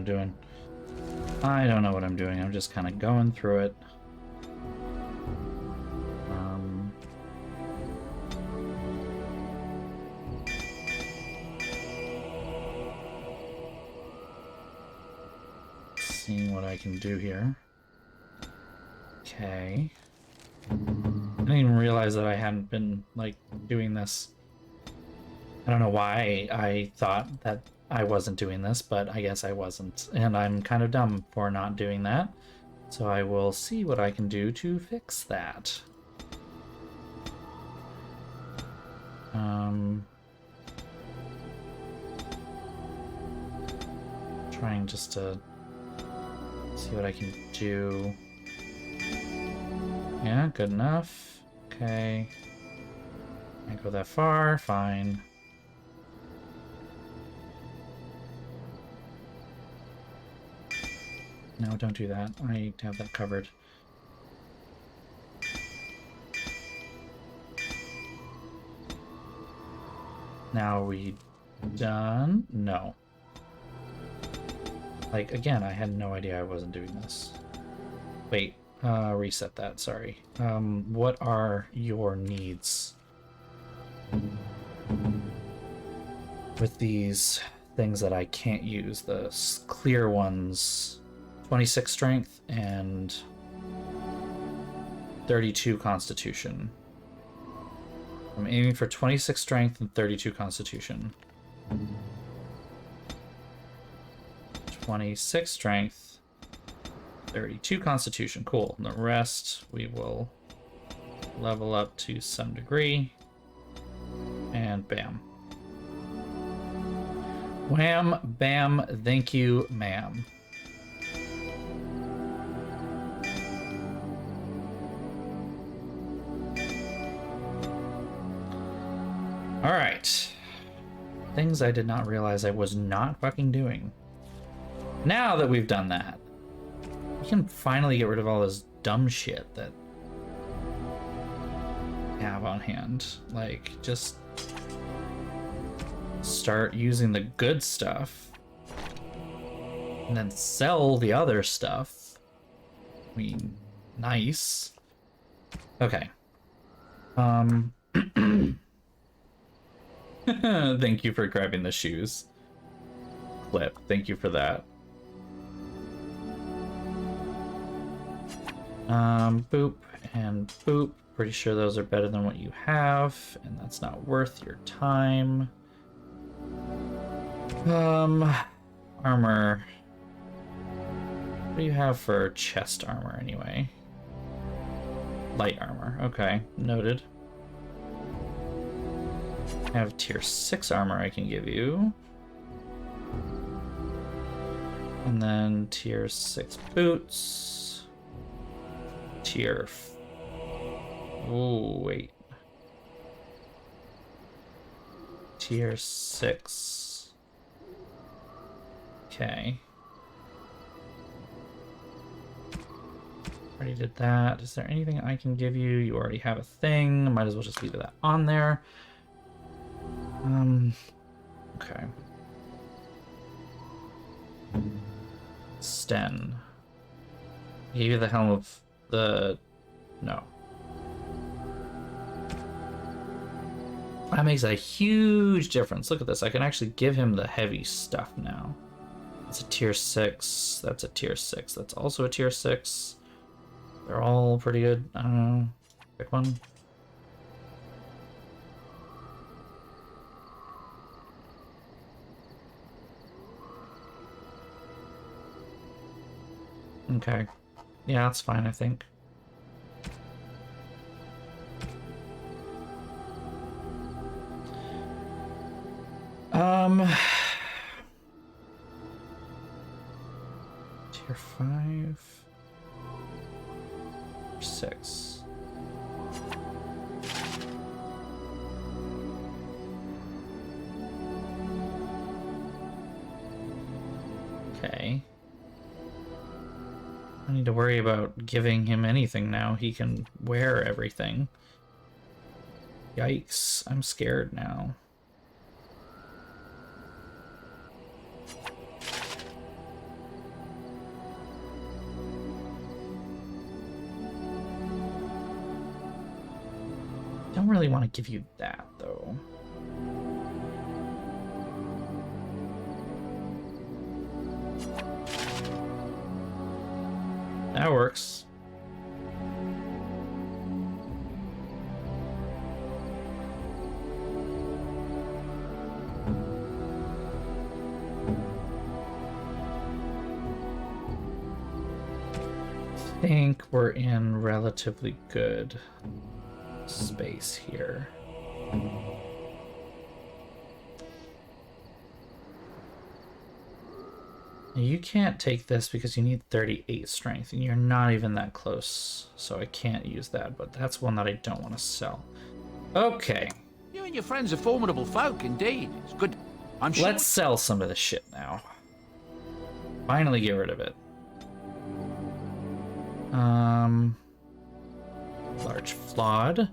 Doing. I don't know what I'm doing. I'm just kind of going through it. Seeing what I can do here. Okay. I didn't even realize that I hadn't been, like, doing this. I don't know why I thought that I wasn't doing this, but I guess I wasn't. And I'm kind of dumb for not doing that. So I will see what I can do to fix that. Trying just to see what I can do. Yeah, good enough. Okay. Can't go that far, fine. No, don't do that. I have that covered. Now are we done? No. Like, again, I had no idea I wasn't doing this. Wait, reset that, sorry. What are your needs? With these things that I can't use, the clear ones, 26 strength and 32 constitution. I'm aiming for 26 strength and 32 constitution. 26 strength, 32 constitution. Cool. And the rest we will level up to some degree. And bam. Wham, bam, thank you, ma'am. Alright. Things I did not realize I was not fucking doing. Now that we've done that, we can finally get rid of all this dumb shit that we have on hand. Like, just start using the good stuff and then sell the other stuff. I mean, nice. Okay. Thank you for grabbing the shoes. Clip, thank you for that. Boop and boop. Pretty sure those are better than what you have, and that's not worth your time. Armor. What do you have for chest armor anyway? Light armor, okay, noted. I have tier 6 armor I can give you. And then tier 6 boots. Oh, wait. Tier 6. Okay. Already did that. Is there anything I can give you? You already have a thing. Might as well just leave that on there. Okay. Sten. Gave you the helm of the... No. That makes a huge difference. Look at this. I can actually give him the heavy stuff now. It's a tier 6. That's a tier 6. That's also a tier 6. They're all pretty good. I don't know. Pick one. Okay. Yeah, that's fine, I think. Tier 5. 6. Okay. I don't need to worry about giving him anything now. He can wear everything. Yikes, I'm scared now. Don't really want to give you that, though. That works. I think we're in relatively good space here. You can't take this because you need 38 strength and you're not even that close, so I can't use that, but that's one that I don't want to sell. Okay, and your friends are formidable folk, indeed. It's good. I'm sure. Let's sell some of this shit now. Finally get rid of it. Large flawed.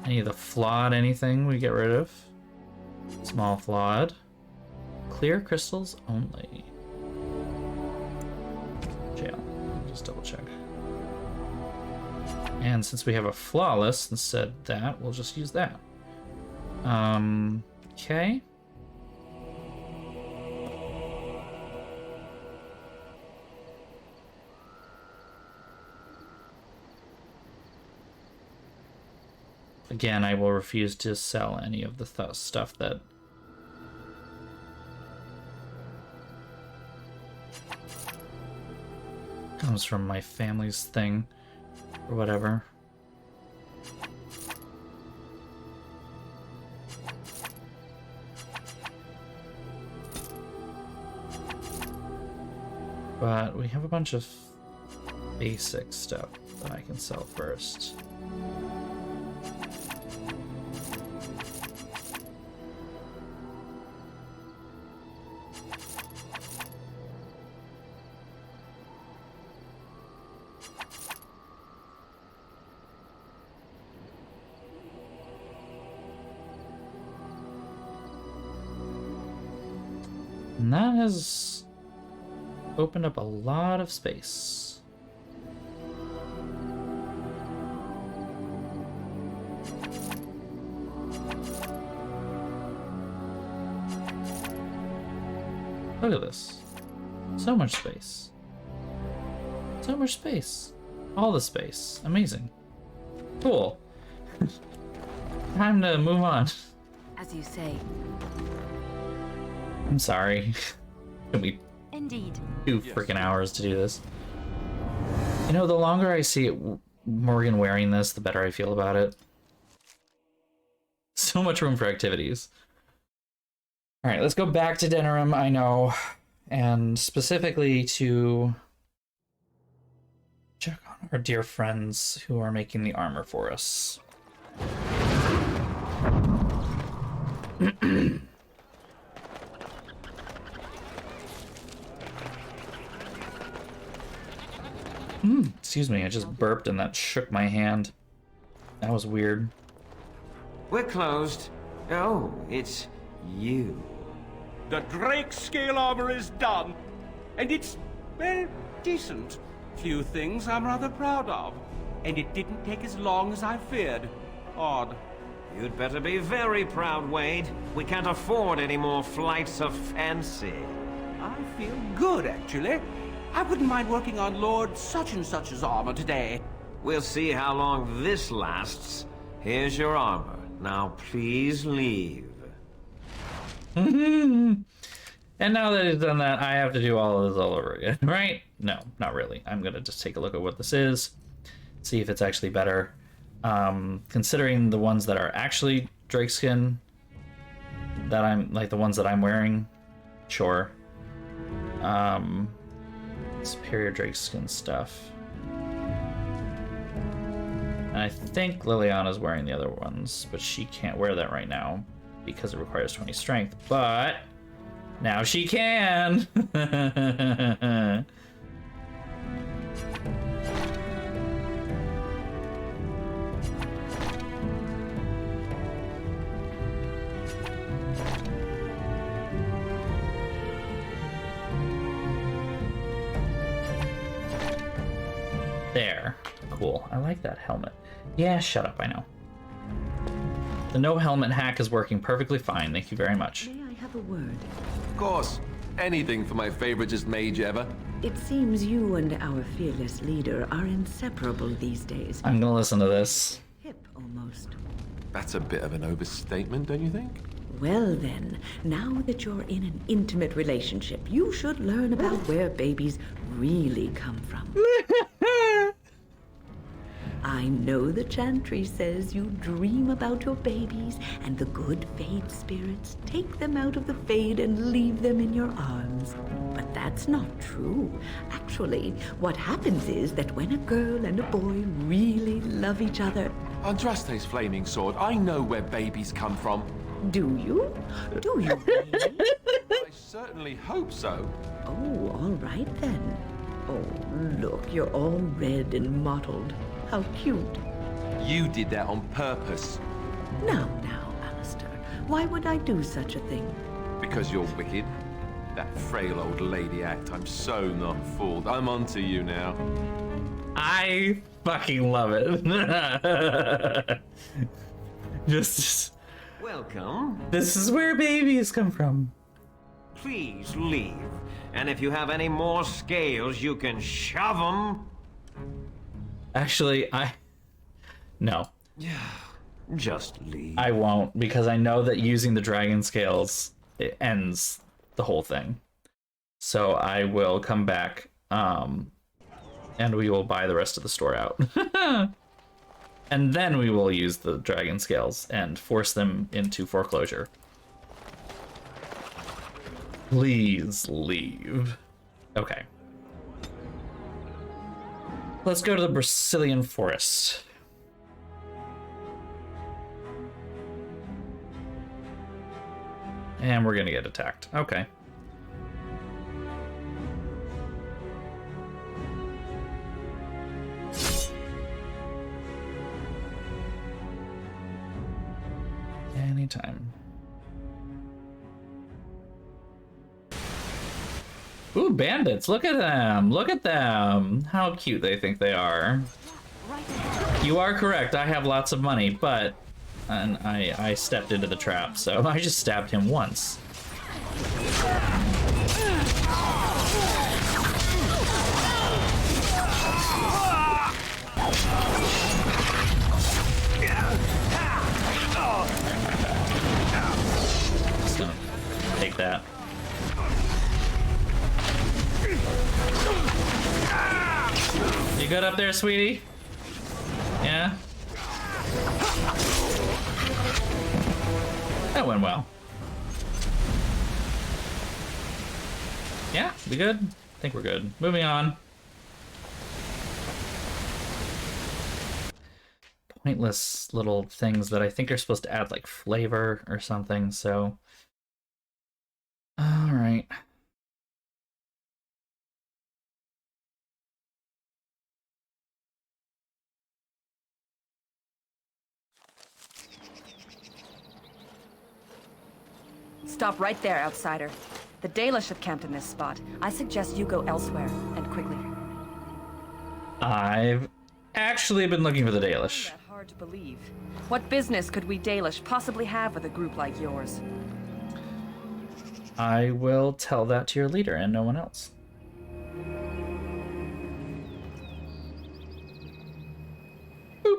Any of the flawed anything we get rid of. Small flawed. Clear crystals only. Jail. Just double check. And since we have a flawless instead that, we'll just use that. Okay. Again, I will refuse to sell any of the stuff that comes from my family's thing or whatever. But we have a bunch of basic stuff that I can sell first. And that has opened up a lot of space. Look at this. So much space. So much space. All the space. Amazing. Cool. Time to move on. As you say. I'm sorry. Took me Indeed. 2 freaking hours to do this. You know, the longer I see Morgan wearing this, the better I feel about it. So much room for activities. Alright, let's go back to Denerim, I know. And specifically to check on our dear friends who are making the armor for us. Excuse me, I just burped and that shook my hand. That was weird. We're closed. Oh, it's you. The Drake scale armor is done, and it's, well, decent. Few things I'm rather proud of, and it didn't take as long as I feared. Odd. You'd better be very proud, Wade. We can't afford any more flights of fancy. I feel good, actually. I wouldn't mind working on Lord such-and-such's armor today. We'll see how long this lasts. Here's your armor. Now please leave. And now that he's done that, I have to do all of this all over again, right? No, not really. I'm gonna just take a look at what this is, see if it's actually better. Considering the ones that are actually drakeskin, that I'm like the ones that I'm wearing, sure. Superior drakeskin stuff. And I think Liliana's wearing the other ones, but she can't wear that right now because it requires 20 strength, but now she can! There. Cool. I like that helmet. Yeah, shut up, I know. The no helmet hack is working perfectly fine. Thank you very much. May I have a word? Of course. Anything for my favoritist mage ever. It seems you and our fearless leader are inseparable these days. I'm gonna listen to this. Hip, almost. That's a bit of an overstatement, don't you think? Well then, now that you're in an intimate relationship, you should learn about where babies really come from. I know the chantry says you dream about your babies, and the good Fade spirits take them out of the Fade and leave them in your arms. But that's not true. Actually, what happens is that when a girl and a boy really love each other, Andraste's flaming sword. I know where babies come from. Do you? Do you really? I certainly hope so. Oh, all right then. Oh, look, you're all red and mottled. How cute. You did that on purpose. Now, Alistair, why would I do such a thing? Because you're wicked. That frail old lady act. I'm so not fooled. I'm onto you now. I fucking love it. Just... Welcome. This is where babies come from. Please leave. And if you have any more scales, you can shove them. Actually, No. Just leave. I won't, because I know that using the dragon scales, it ends the whole thing. So I will come back, and we will buy the rest of the store out. And then we will use the dragon scales and force them into foreclosure. Please leave. Okay. Let's go to the Brazilian forest. And we're gonna get attacked. Okay. Anytime. Ooh, bandits. Look at them. Look at them. How cute they think they are. You are correct. I have lots of money, but... And I stepped into the trap, so I just stabbed him once. Just gonna take that. You good up there, sweetie? Yeah? That went well. Yeah, we good? I think we're good. Moving on. Pointless little things that I think are supposed to add like flavor or something, so... Alright. Stop right there, outsider. The Dalish have camped in this spot. I suggest you go elsewhere, and quickly. I've actually been looking for the Dalish. That hard to believe. What business could we Dalish possibly have with a group like yours? I will tell that to your leader and no one else.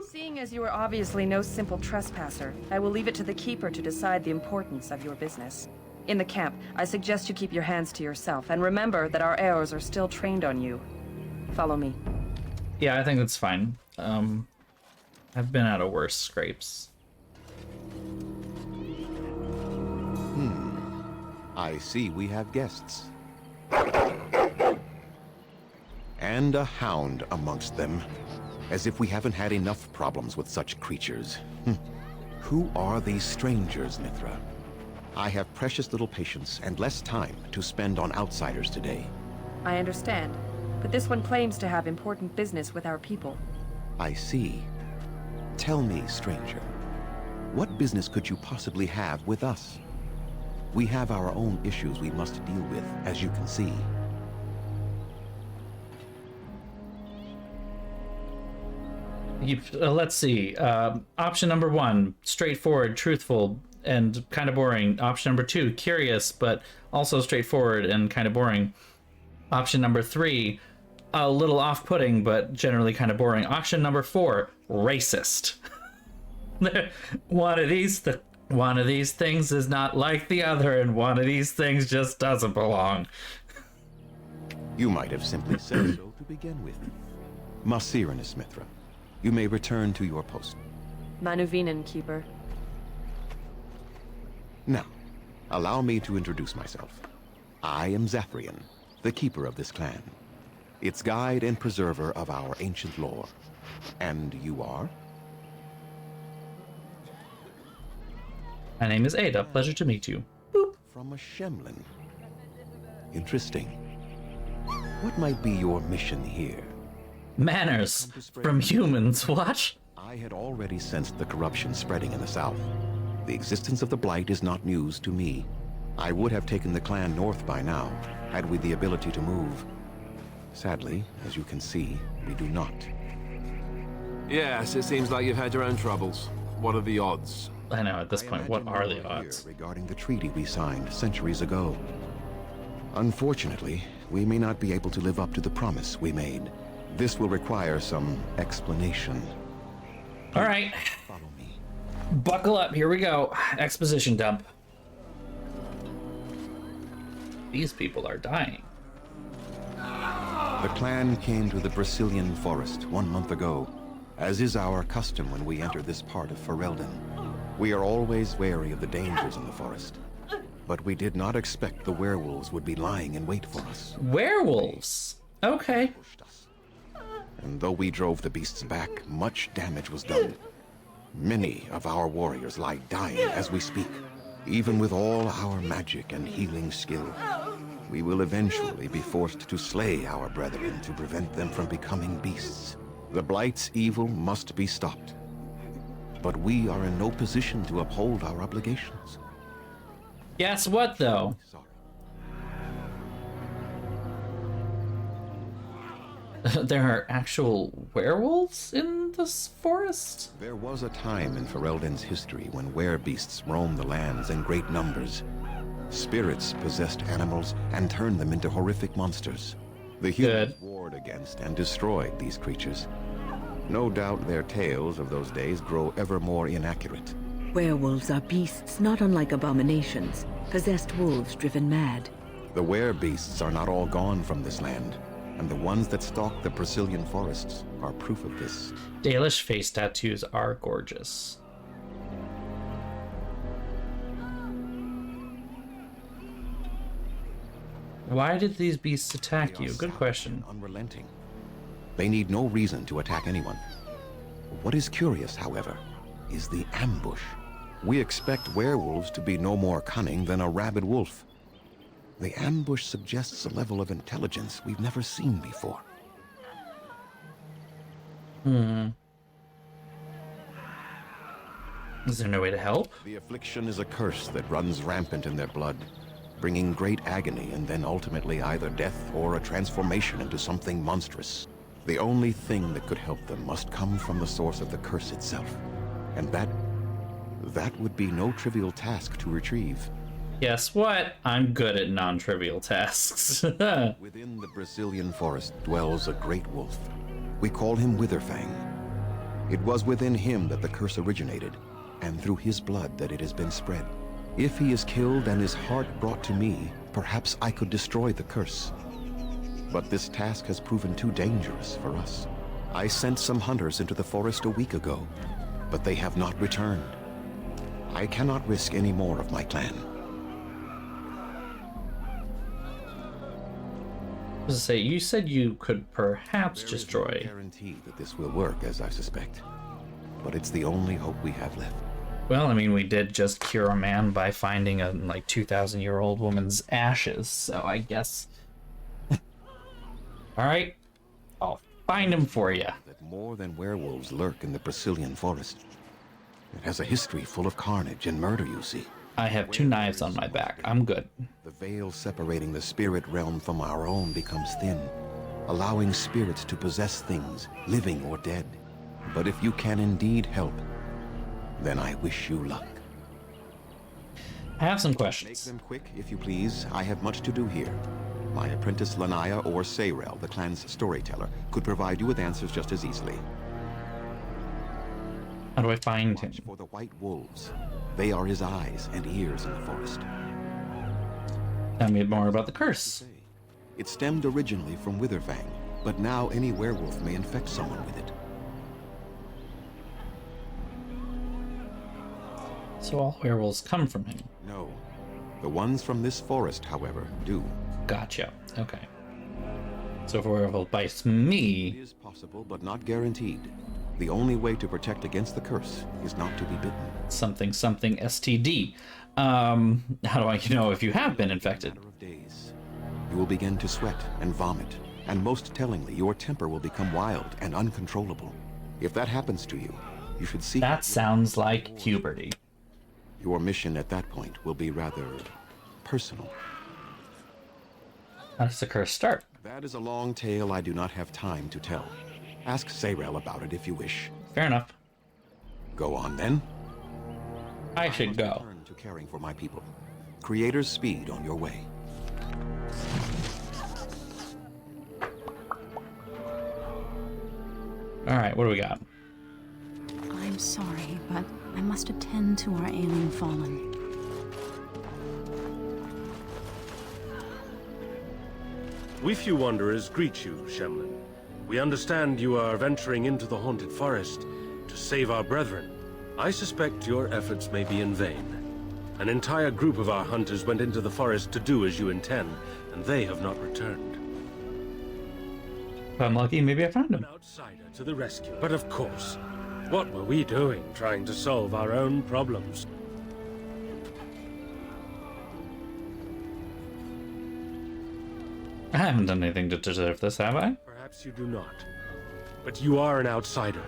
Seeing as you are obviously no simple trespasser, I will leave it to the Keeper to decide the importance of your business. In the camp, I suggest you keep your hands to yourself, and remember that our heirs are still trained on you. Follow me. Yeah, I think that's fine. I've been out of worse scrapes. I see we have guests. And a hound amongst them. As if we haven't had enough problems with such creatures. Who are these strangers, Mithra? I have precious little patience and less time to spend on outsiders today. I understand, but this one claims to have important business with our people. I see. Tell me, stranger, what business could you possibly have with us? We have our own issues we must deal with, as you can see. Let's see. Option number 1, straightforward, truthful, and kind of boring. Option number 2, curious, but also straightforward and kind of boring. Option number 3, a little off-putting, but generally kind of boring. Option number 4, racist. One of these things is not like the other, and one of these things just doesn't belong. You might have simply said so to begin with. Masiranus, Mithra. You may return to your post. Manuvinen, Keeper. Now, allow me to introduce myself. I am Zafrian, the keeper of this clan, its guide and preserver of our ancient lore. And you are? My name is Ada. Pleasure to meet you. From a Shemlin. Interesting. What might be your mission here? Manners from humans. What? I had already sensed the corruption spreading in the south. The existence of the Blight is not news to me. I would have taken the clan north by now, had we the ability to move. Sadly, as you can see, we do not. Yes, it seems like you've had your own troubles. What are the odds? I know, at this point, what are the odds? Regarding the treaty we signed centuries ago. Unfortunately, we may not be able to live up to the promise we made. This will require some explanation. All right. Follow me. Buckle up. Here we go. Exposition dump. These people are dying. The clan came to the Brazilian forest 1 month ago, as is our custom when we enter this part of Fereldan. We are always wary of the dangers in the forest, but we did not expect the werewolves would be lying in wait for us. Werewolves? Okay. And though we drove the beasts back, much damage was done. Many of our warriors lie dying as we speak. Even with all our magic and healing skill, we will eventually be forced to slay our brethren to prevent them from becoming beasts. The Blight's evil must be stopped. But we are in no position to uphold our obligations. Guess what, though? There are actual werewolves in this forest? There was a time in Fereldan's history when werebeasts roamed the lands in great numbers. Spirits possessed animals and turned them into horrific monsters. The humans warred against and destroyed these creatures. No doubt their tales of those days grow ever more inaccurate. Werewolves are beasts not unlike abominations, possessed wolves driven mad. The werebeasts are not all gone from this land, and the ones that stalk the Brazilian forests are proof of this. Dalish face tattoos are gorgeous. Why did these beasts attack you? Good question. Unrelenting. They need no reason to attack anyone. What is curious, however, is the ambush. We expect werewolves to be no more cunning than a rabid wolf. The ambush suggests a level of intelligence we've never seen before. Is there no way to help? The affliction is a curse that runs rampant in their blood, bringing great agony and then ultimately either death or a transformation into something monstrous. The only thing that could help them must come from the source of the curse itself. And that would be no trivial task to retrieve. Guess what? I'm good at non-trivial tasks. Within the Brazilian forest dwells a great wolf. We call him Witherfang. It was within him that the curse originated, and through his blood that it has been spread. If he is killed and his heart brought to me, perhaps I could destroy the curse. But this task has proven too dangerous for us. I sent some hunters into the forest a week ago, but they have not returned. I cannot risk any more of my clan. I was to say, you said you could perhaps destroy. There is no guarantee that this will work, as I suspect. But it's the only hope we have left. Well, I mean, we did just cure a man by finding a, 2,000-year-old woman's ashes, so I guess... Alright, I'll find him for you. That more than werewolves lurk in the Brazilian forest. It has a history full of carnage and murder, you see. I have 2 knives on my back. I'm good. The veil separating the spirit realm from our own becomes thin, allowing spirits to possess things, living or dead. But if you can indeed help, then I wish you luck. I have some questions. Make them quick, if you please. I have much to do here. My apprentice Lanaya or Sayrel, the clan's storyteller, could provide you with answers just as easily. How do I find him? For the white wolves. They are his eyes and ears in the forest. Tell me more about the curse. It stemmed originally from Witherfang, but now any werewolf may infect someone with it. So all werewolves come from him? No. The ones from this forest, however, do. Gotcha. Okay. So if a werewolf bites me... It is possible, but not guaranteed. The only way to protect against the curse is not to be bitten. something something STD. How do I know if you have been infected? You will begin to sweat and vomit, and most tellingly, your temper will become wild and uncontrollable. If that happens to you, you should seek... That sounds like puberty. Your mission at that point will be rather personal. How does the curse start? That is a long tale I do not have time to tell. Ask Serel about it if you wish. Fair enough. Go on then. I should go. Return to caring for my people. Creator's speed on your way. Alright, what do we got? I'm sorry, but I must attend to our ailing fallen. We few wanderers greet you, Shemlin. We understand you are venturing into the haunted forest to save our brethren. I suspect your efforts may be in vain. An entire group of our hunters went into the forest to do as you intend, and they have not returned. If I'm lucky, maybe I found him. An outsider to the rescue. But of course, what were we doing trying to solve our own problems? I haven't done anything to deserve this, have I? Perhaps you do not. But you are an outsider,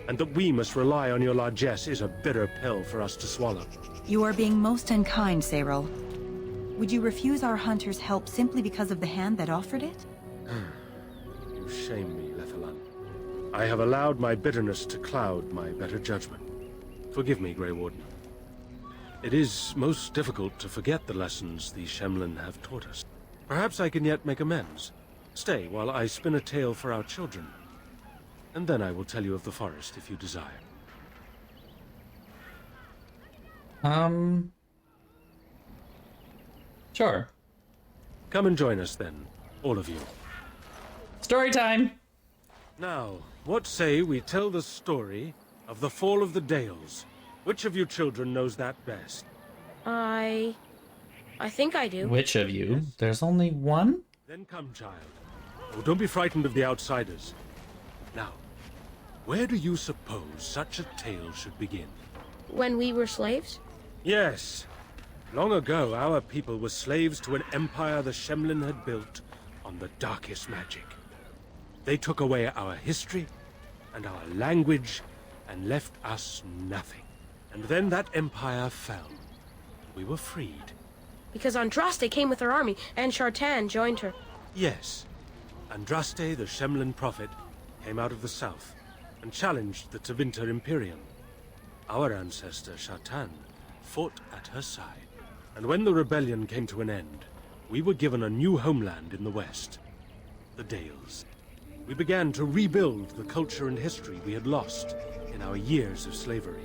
and that we must rely on your largesse is a bitter pill for us to swallow. You are being most unkind, Serel. Would you refuse our hunters' help simply because of the hand that offered it? You shame me, Lethalan. I have allowed my bitterness to cloud my better judgment. Forgive me, Grey Warden. It is most difficult to forget the lessons the Shemlin have taught us. Perhaps I can yet make amends. Stay while I spin a tale for our children. And then I will tell you of the forest if you desire. Sure. Come and join us then, all of you. Story time! Now, what say we tell the story of the fall of the Dales? Which of you children knows that best? I think I do. Which of you? There's only one? Then come, child. Oh, don't be frightened of the outsiders. Now, where do you suppose such a tale should begin? When we were slaves? Yes. Long ago, our people were slaves to an empire the Shemlin had built on the darkest magic. They took away our history and our language and left us nothing. And then that empire fell. We were freed. Because Andraste came with her army, and Shartan joined her. Yes. Andraste, the Shemlin prophet, came out of the south and challenged the Tevinter Imperium. Our ancestor, Shartan, fought at her side. And when the rebellion came to an end, we were given a new homeland in the west, the Dales. We began to rebuild the culture and history we had lost in our years of slavery.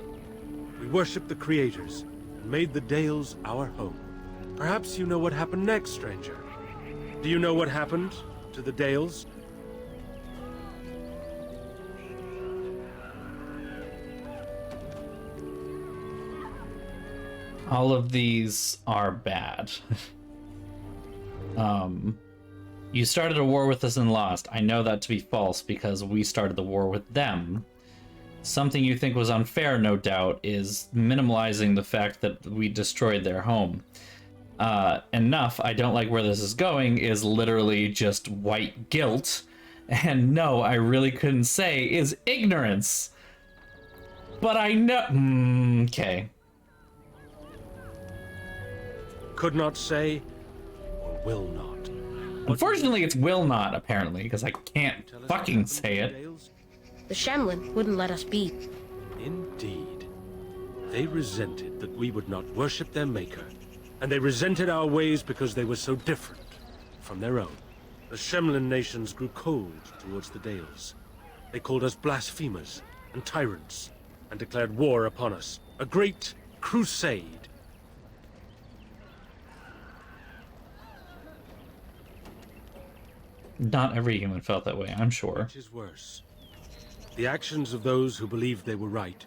We worshipped the creators and made the Dales our home. Perhaps you know what happened next, stranger. Do you know what happened to the Dales? All of these are bad. You started a war with us and lost. I know that to be false because we started the war with them. Something you think was unfair, no doubt, is minimalizing the fact that we destroyed their home. Enough, I don't like where this is going, is literally just white guilt. And no, I really couldn't say is ignorance. But I know... okay. Could not say, or will not. Unfortunately, it's will not, apparently, because I can't fucking say it. The Shemlin wouldn't let us be. Indeed. They resented that we would not worship their maker, and they resented our ways because they were so different from their own. The Shemlin nations grew cold towards the Dales. They called us blasphemers and tyrants, and declared war upon us. A great crusade. Not every human felt that way, I'm sure. Which is worse? The actions of those who believed they were right,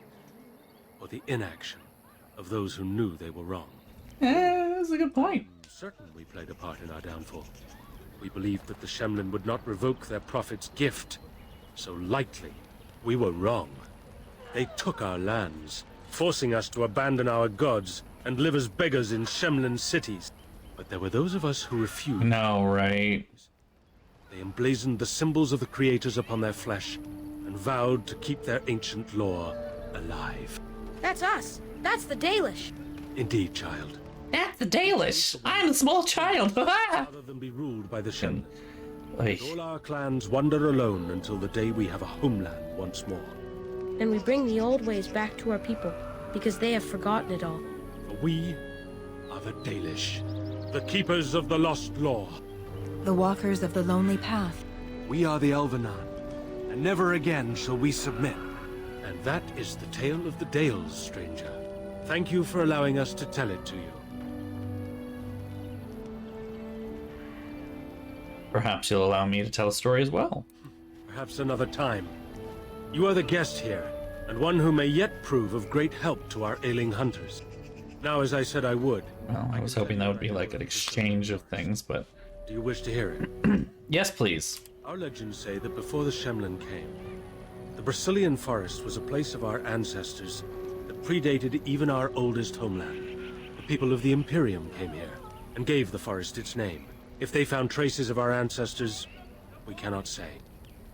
or the inaction of those who knew they were wrong? That's a good point. Certain we played a part in our downfall. We believed that the Shemlin would not revoke their prophet's gift so lightly. We were wrong. They took our lands, forcing us to abandon our gods and live as beggars in Shemlin cities. But there were those of us who refused. No, right? They emblazoned the symbols of the creators upon their flesh and vowed to keep their ancient lore alive. That's us. That's the Dalish. Indeed, child. That's the Dalish. I'm a small child. Rather than be ruled by the Shemlin. All our clans wander alone until the day we have a homeland once more. And we bring the old ways back to our people, because they have forgotten it all. For we are the Dalish, the keepers of the lost lore. The walkers of the lonely path. We are the Elvenan, and never again shall we submit. And that is the tale of the Dales, stranger. Thank you for allowing us to tell it to you. Perhaps you'll allow me to tell a story as well. Perhaps another time. You are the guest here, and one who may yet prove of great help to our ailing hunters. Now, as I said I would... Well, I was hoping that would be like an exchange of things, but... Do you wish to hear it? Yes, please. Our legends say that before the Shemlin came, the Brazilian forest was a place of our ancestors that predated even our oldest homeland. The people of the Imperium came here, and gave the forest its name. If they found traces of our ancestors, we cannot say.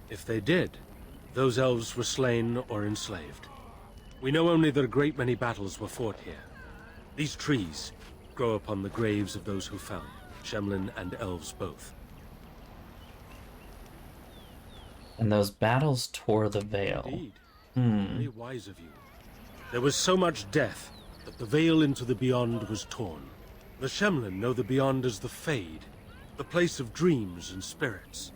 If they did, those elves were slain or enslaved. We know only that a great many battles were fought here. These trees grow upon the graves of those who fell, Shemlin and elves both. And those battles tore the veil. Indeed. Very wise of you. There was so much death that the veil into the beyond was torn. The Shemlin know the beyond as the Fade, the place of dreams and spirits.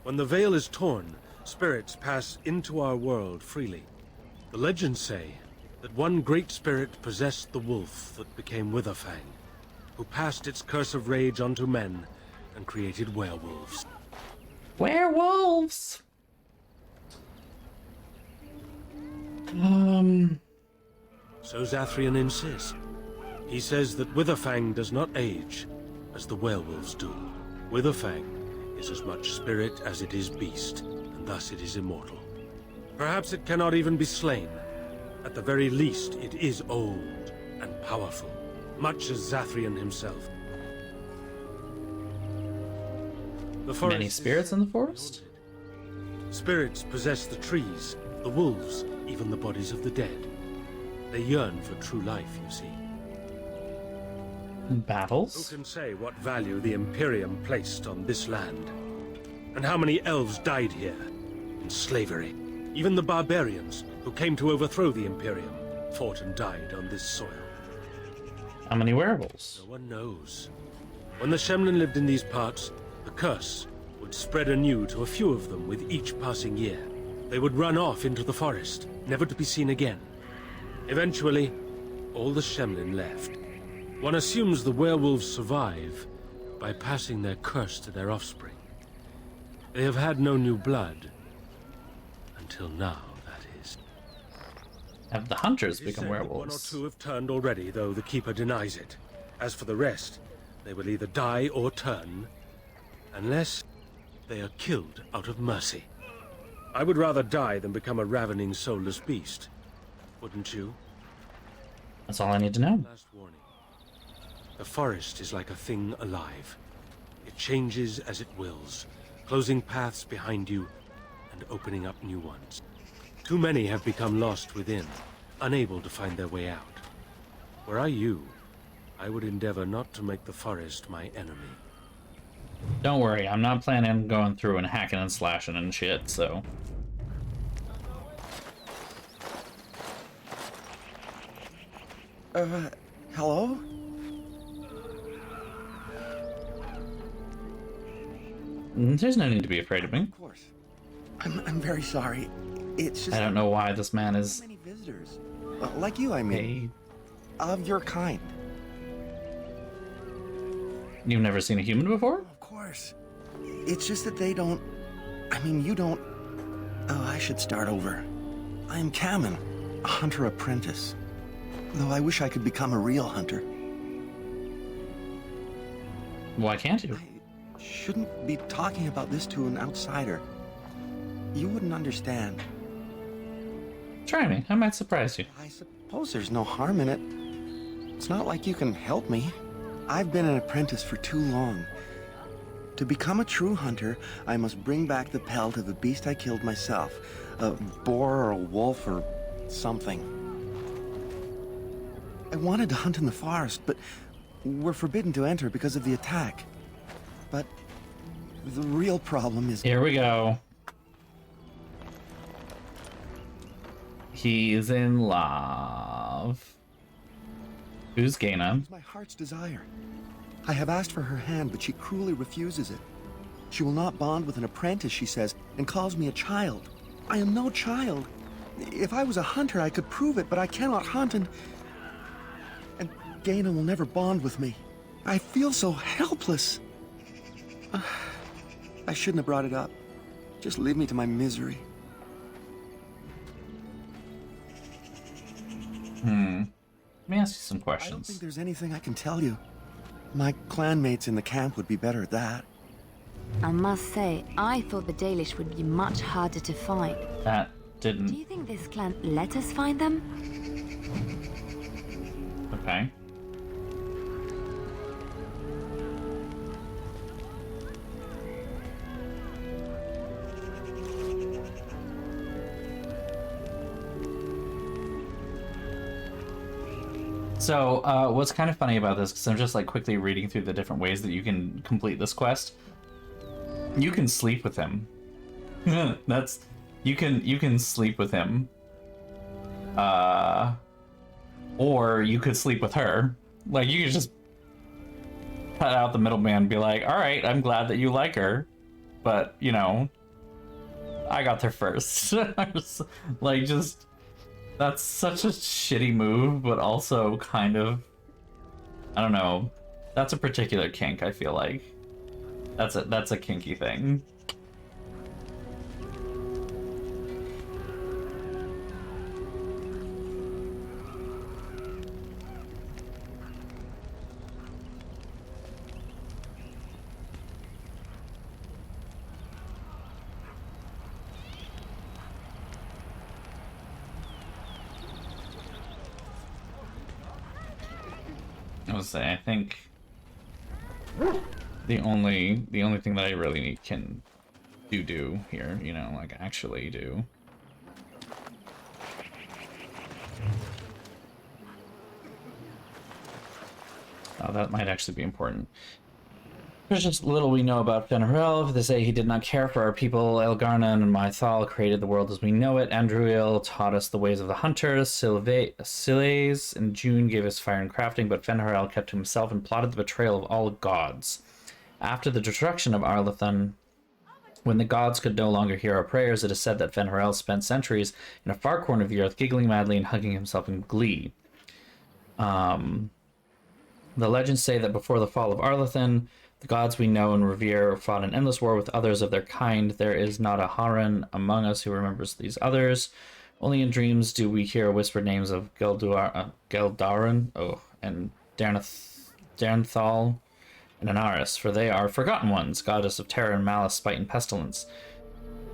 When the veil is torn, spirits pass into our world freely. The legends say that one great spirit possessed the wolf that became Witherfang, who passed its curse of rage onto men and created werewolves. Werewolves! So Zathrian insists. He says that Witherfang does not age, as the werewolves do. Witherfang is as much spirit as it is beast, and thus it is immortal. Perhaps it cannot even be slain. At the very least, it is old and powerful, much as Zathrian himself. Many spirits in the forest? Spirits possess the trees, the wolves, even the bodies of the dead. They yearn for true life, you see. Battles? Who can say what value the Imperium placed on this land? And how many elves died here in slavery? Even the barbarians who came to overthrow the Imperium fought and died on this soil. How many werewolves? No one knows. When the Shemlin lived in these parts, the curse would spread anew to a few of them with each passing year. They would run off into the forest, never to be seen again. Eventually, all the Shemlin left. One assumes the werewolves survive by passing their curse to their offspring. They have had no new blood. Until now, that is. Have the hunters It is become said that werewolves? One or two have turned already, though the Keeper denies it. As for the rest, they will either die or turn, unless they are killed out of mercy. I would rather die than become a ravening, soulless beast. Wouldn't you? That's all I need to know. Last warning. The forest is like a thing alive. It changes as it wills, closing paths behind you and opening up new ones. Too many have become lost within, unable to find their way out. Were I you, I would endeavor not to make the forest my enemy. Don't worry, I'm not planning on going through and hacking and slashing and shit, so... Hello? There's no need to be afraid of me. Of course. I'm very sorry. It's just... I don't know why this man is... many visitors. Like you, I mean. Of your kind. You've never seen a human before? Of course. It's just that they don't... I mean, you don't... Oh, I should start over. I'm Kamen, a hunter apprentice. Though I wish I could become a real hunter. Why can't you? I shouldn't be talking about this to an outsider. You wouldn't understand. Try me. I might surprise you. Suppose there's no harm in it. It's not like you can help me. I've been an apprentice for too long. To become a true hunter, I must bring back the pelt of a beast I killed myself. A boar or a wolf or something. I wanted to hunt in the forest, but we're forbidden to enter because of the attack. But the real problem is... Here we go. He's in love. Who's Gaina? It's my heart's desire. I have asked for her hand, but she cruelly refuses it. She will not bond with an apprentice, she says, and calls me a child. I am no child. If I was a hunter, I could prove it, but I cannot hunt, and Gaina will never bond with me. I feel so helpless. I shouldn't have brought it up. Just leave me to my misery. Let me ask you some I don't questions. think there's anything I can tell you. My clanmates in the camp would be better at that. I must say, I thought the Dalish would be much harder to find. That didn't... Do you think this clan let us find them? Okay. So, what's kind of funny about this, because I'm just like quickly reading through the different ways that you can complete this quest. You can sleep with him. You can sleep with him. Or you could sleep with her. Like, you could just cut out the middleman and be like, all right, I'm glad that you like her, but, you know, I got there first. Like, just... That's such a shitty move, but also kind of... I don't know. That's a particular kink, I feel like. That's a kinky thing. I think the only thing that I really can do here, you know, like actually do. Oh, that might actually be important. There's just little we know about Fereldan. They say he did not care for our people. Elgarnan and Mythal created the world as we know it. Andruil taught us the ways of the hunters. Siles in June gave us fire and crafting, but Fereldan kept to himself and plotted the betrayal of all gods. After the destruction of Arlathan, when the gods could no longer hear our prayers, it is said that Fereldan spent centuries in a far corner of the earth, giggling madly and hugging himself in glee. The legends say that before the fall of Arlathan, the gods we know and revere fought an endless war with others of their kind. There is not a Haran among us who remembers these others. Only in dreams do we hear whispered names of Geldarin, and Darnthal and Anaris, for they are forgotten ones, goddess of terror and malice, spite and pestilence.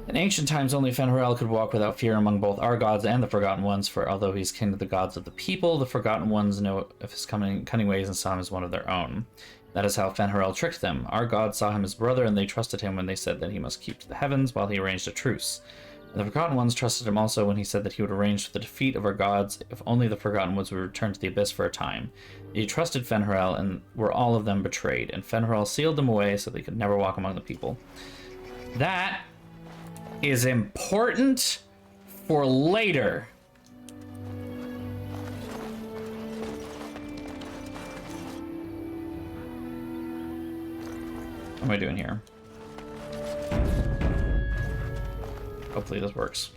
In ancient times, only Fereldan could walk without fear among both our gods and the Forgotten Ones, for although he's kin to the gods of the people, the Forgotten Ones know of his cunning ways and saw him as one of their own. That is how Fereldan tricked them. Our gods saw him as brother, and they trusted him when they said that he must keep to the heavens while he arranged a truce. And the Forgotten Ones trusted him also when he said that he would arrange for the defeat of our gods if only the Forgotten Ones would return to the Abyss for a time. He trusted Fereldan, and were all of them betrayed, and Fereldan sealed them away so they could never walk among the people. That is important for later. What am I doing here? Hopefully this works.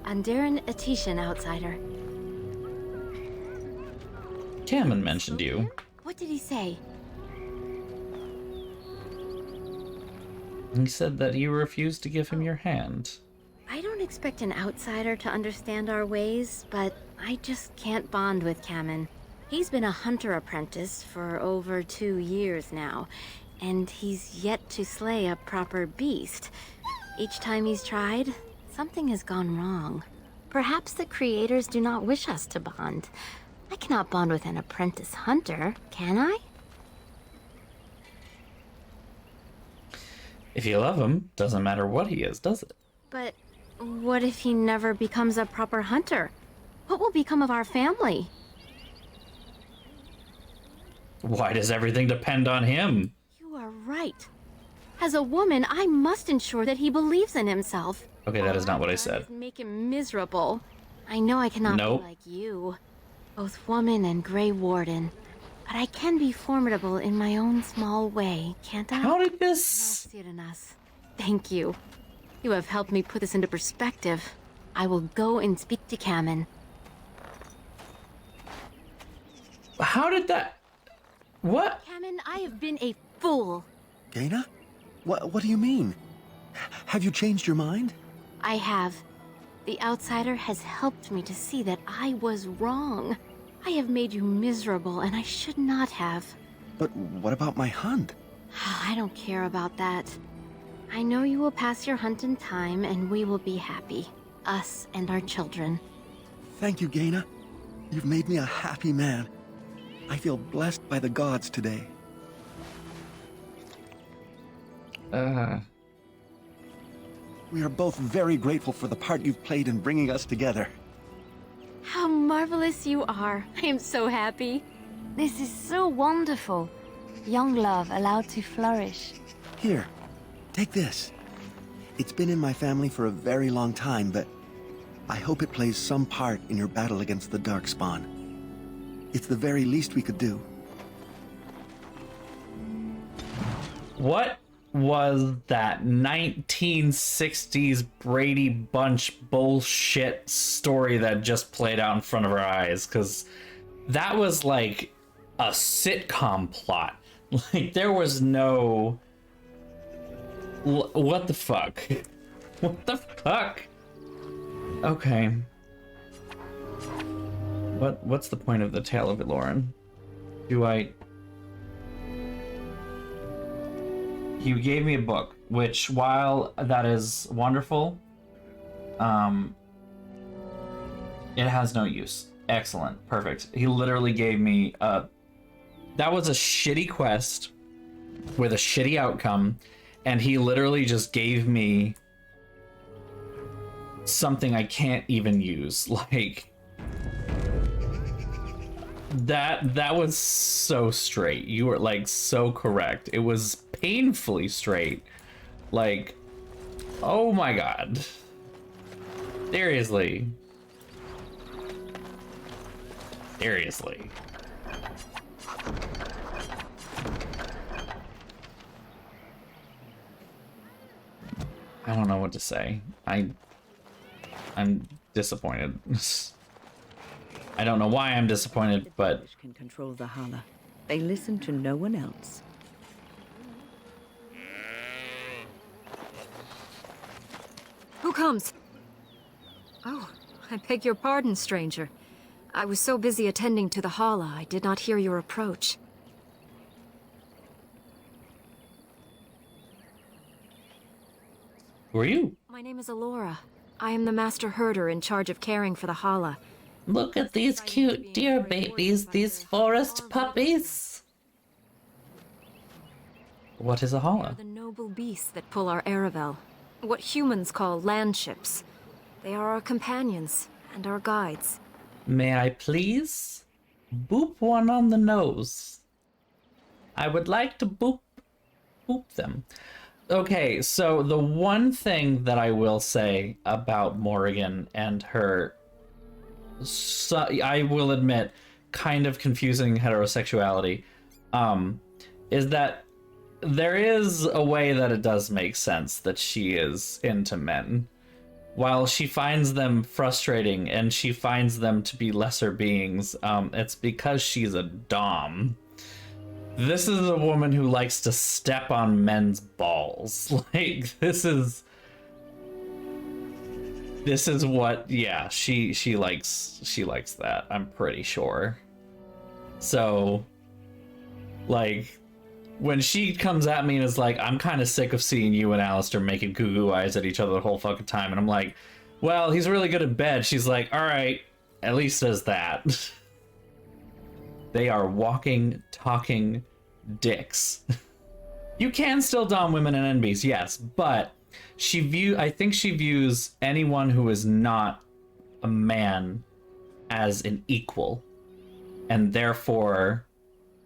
Andiran Atishan, outsider. Cameron mentioned you. What did he say? He said that you refused to give him your hand. I don't expect an outsider to understand our ways, but I just can't bond with Kamen. He's been a hunter apprentice for over 2 years now, and he's yet to slay a proper beast. Each time he's tried, Something has gone wrong. Perhaps the creators do not wish us to bond. I cannot bond with an apprentice hunter, can I? If you love him, doesn't matter what he is, does it? But what if he never becomes a proper hunter? What will become of our family? Why does everything depend on him? You are right. As a woman, I must ensure that he believes in himself. Okay, that is not what I said. Make him miserable. I know I cannot Nope. be like you, both woman and Grey Warden, but I can be formidable in my own small way, can't I? How did this? Thank you. You have helped me put this into perspective. I will go and speak to Kamen. How did that? What? Kamen, I have been a fool. Gaina? What do you mean? Have you changed your mind? I have. The outsider has helped me to see that I was wrong. I have made you miserable, and I should not have. But what about my hunt? I don't care about that. I know you will pass your hunt in time, and we will be happy. Us and our children. Thank you, Gaina. You've made me a happy man. I feel blessed by the gods today. We are both very grateful for the part you've played in bringing us together. How marvelous you are. I am so happy. This is so wonderful. Young love allowed to flourish. Here, take this. It's been in my family for a very long time, but I hope it plays some part in your battle against the Darkspawn. It's the very least we could do. What was that 1960s Brady Bunch bullshit story that just played out in front of our eyes? Because that was like a sitcom plot. Like, there was no... What the fuck? What the fuck? Okay. What's the point of the Tale of Eloran? You gave me a book, which, while that is wonderful, it has no use. Excellent. Perfect. He literally gave me that was a shitty quest with a shitty outcome, and he literally just gave me something I can't even use. Like, that was so straight. You were like so correct. It was painfully straight. Like, oh my god. Seriously. Seriously. I don't know what to say. I'm disappointed. I don't know why I'm disappointed, but can control the Hala. They listen to no one else. Who comes? Oh, I beg your pardon, stranger. I was so busy attending to the Hala, I did not hear your approach. who are you? My name is Alora. I am the master herder in charge of caring for the Hala. Look at these cute deer babies, these forest puppies. What is a Hala? The noble beasts that pull our Aravel. What humans call landships. They are our companions and our guides. May I please boop one on the nose? I would like to boop them. Okay, so the one thing that I will say about Morrigan and her, I will admit, kind of confusing heterosexuality, is that there is a way that it does make sense that she is into men. While she finds them frustrating and she finds them to be lesser beings, it's because she's a dom. This is a woman who likes to step on men's balls. Like, this is what, yeah, she likes that, I'm pretty sure. So, like, when she comes at me and is like, I'm kind of sick of seeing you and Alistair making goo-goo eyes at each other the whole fucking time. And I'm like, well, he's really good at bed. She's like, all right, at least says that. They are walking, talking dicks. You can still dom women and NBs, yes, but I think she views anyone who is not a man as an equal, and therefore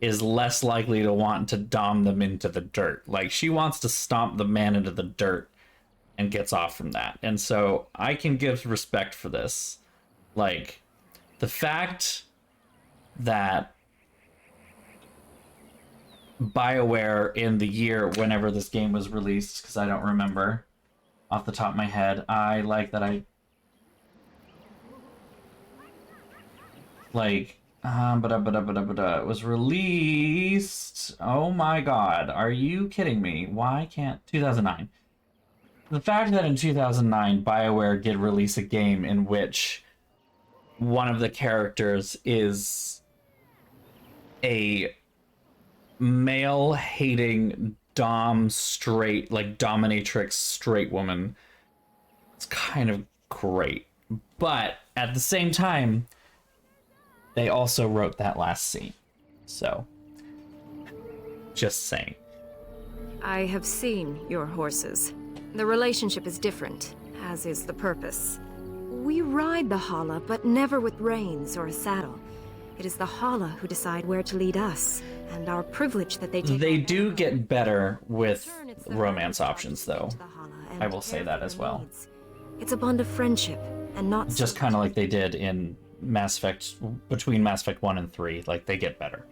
is less likely to want to dom them into the dirt. Like, she wants to stomp the man into the dirt and gets off from that. And so I can give respect for this. Like, the fact that BioWare, in the year whenever this game was released, because I don't remember off the top of my head, I like that it was released. Oh my god, are you kidding me? Why can't 2009? The fact that in 2009 BioWare did release a game in which one of the characters is a male-hating straight, like dominatrix straight woman, it's kind of great. But at the same time, they also wrote that last scene. So, just saying. I have seen your horses. The relationship is different, as is the purpose. We ride the Hala, but never with reins or a saddle. It is the Hala who decide where to lead us, and our privilege that they take. They do get better with romance options, though. I will say that as well. It's a bond of friendship, and not just kind of like they did in Mass Effect, between Mass Effect 1 and 3. Like, they get better.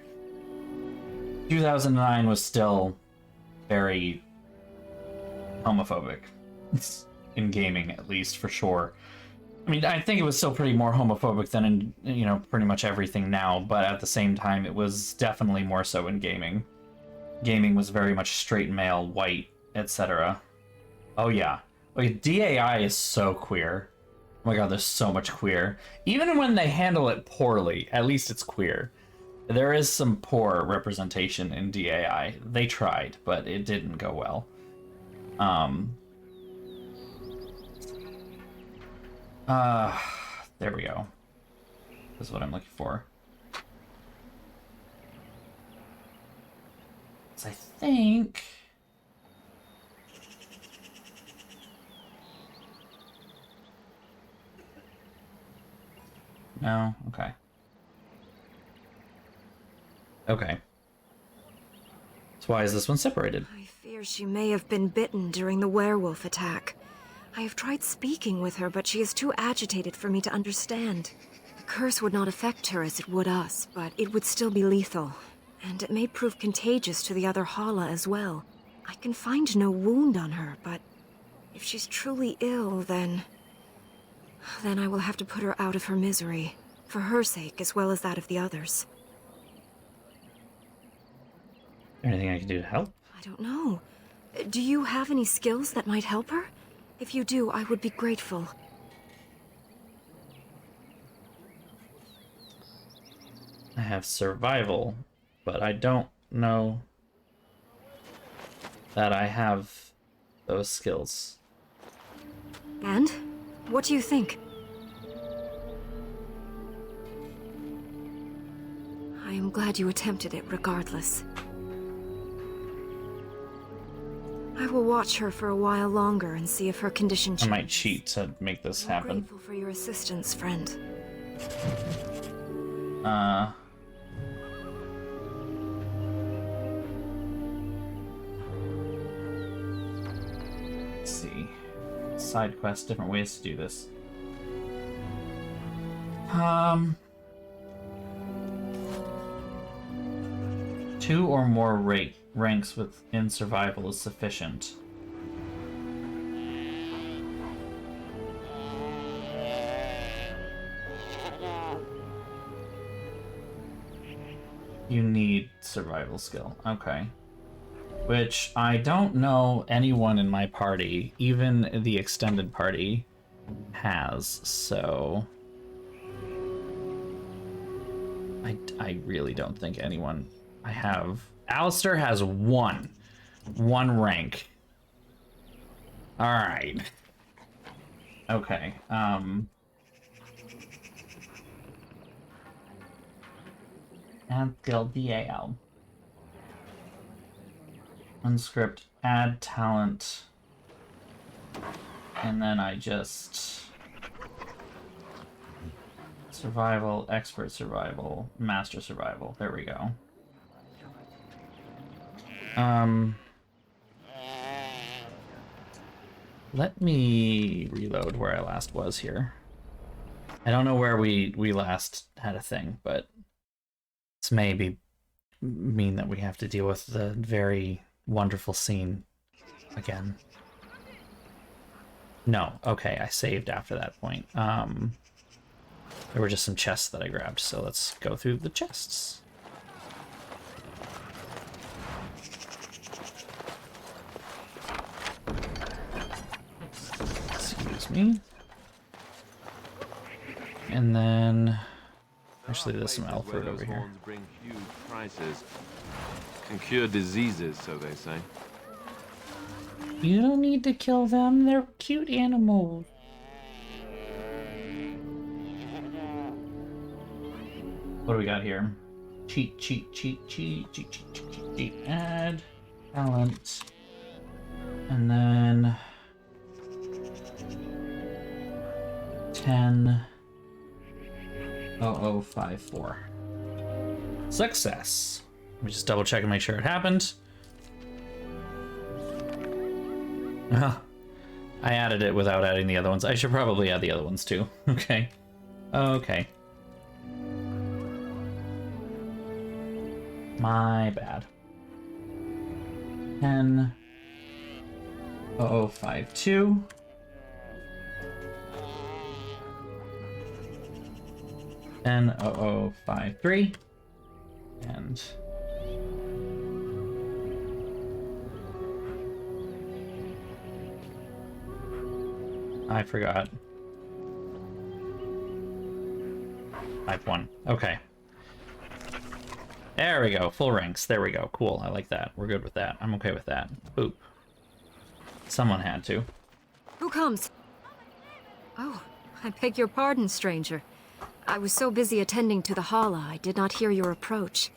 2009 was still very homophobic. In gaming, at least, for sure. I mean, I think it was still pretty more homophobic than in, you know, pretty much everything now, but at the same time, it was definitely more so in gaming. Gaming was very much straight male, white, etc. Oh yeah. Like, DAI is so queer. Oh my god, there's so much queer. Even when they handle it poorly, at least it's queer. There is some poor representation in DAI. They tried, but it didn't go well. There we go. This is what I'm looking for. So I think... No? Okay. Okay. So why is this one separated? I fear she may have been bitten during the werewolf attack. I have tried speaking with her, but she is too agitated for me to understand. The curse would not affect her as it would us, but it would still be lethal. And it may prove contagious to the other Hala as well. I can find no wound on her, but if she's truly ill, then I will have to put her out of her misery. For her sake, as well as that of the others. Anything I can do to help? I don't know. Do you have any skills that might help her? If you do, I would be grateful. I have survival, but I don't know that I have those skills. And? What do you think? I am glad you attempted it regardless. I will watch her for a while longer and see if her condition changes. I might cheat to make this happen. I'm grateful for your assistance, friend. Let's see. Side quest, different ways to do this. 2 or more ranks within survival is sufficient. You need survival skill. Okay. Which I don't know anyone in my party, even the extended party, has, so... I really don't think anyone I have Alistair has one rank. All right. Okay. And build the AL. Unscript, add talent. And then I just... Survival, expert survival, master survival. There we go. Let me reload where I last was here. I don't know where we last had a thing, but this may mean that we have to deal with the very wonderful scene again. No, okay, I saved after that point. There were just some chests that I grabbed, so let's go through the chests. Excuse me. And then... Actually, there's some elf fruit over here. Bring huge prices. Can cure diseases, so they say. You don't need to kill them, they're cute animals. What do we got here? Cheat. Add talent. And then 10.0054. Success. Let me just double check and make sure it happened. I added it without adding the other ones. I should probably add the other ones too. Okay. Okay. My bad. 10.0052. And 0053. And I forgot. 5-1. Okay. There we go. Full ranks. There we go. Cool. I like that. We're good with that. I'm okay with that. Boop. Someone had to. Who comes? Oh, I beg your pardon, stranger. I was so busy attending to the Hala, I did not hear your approach.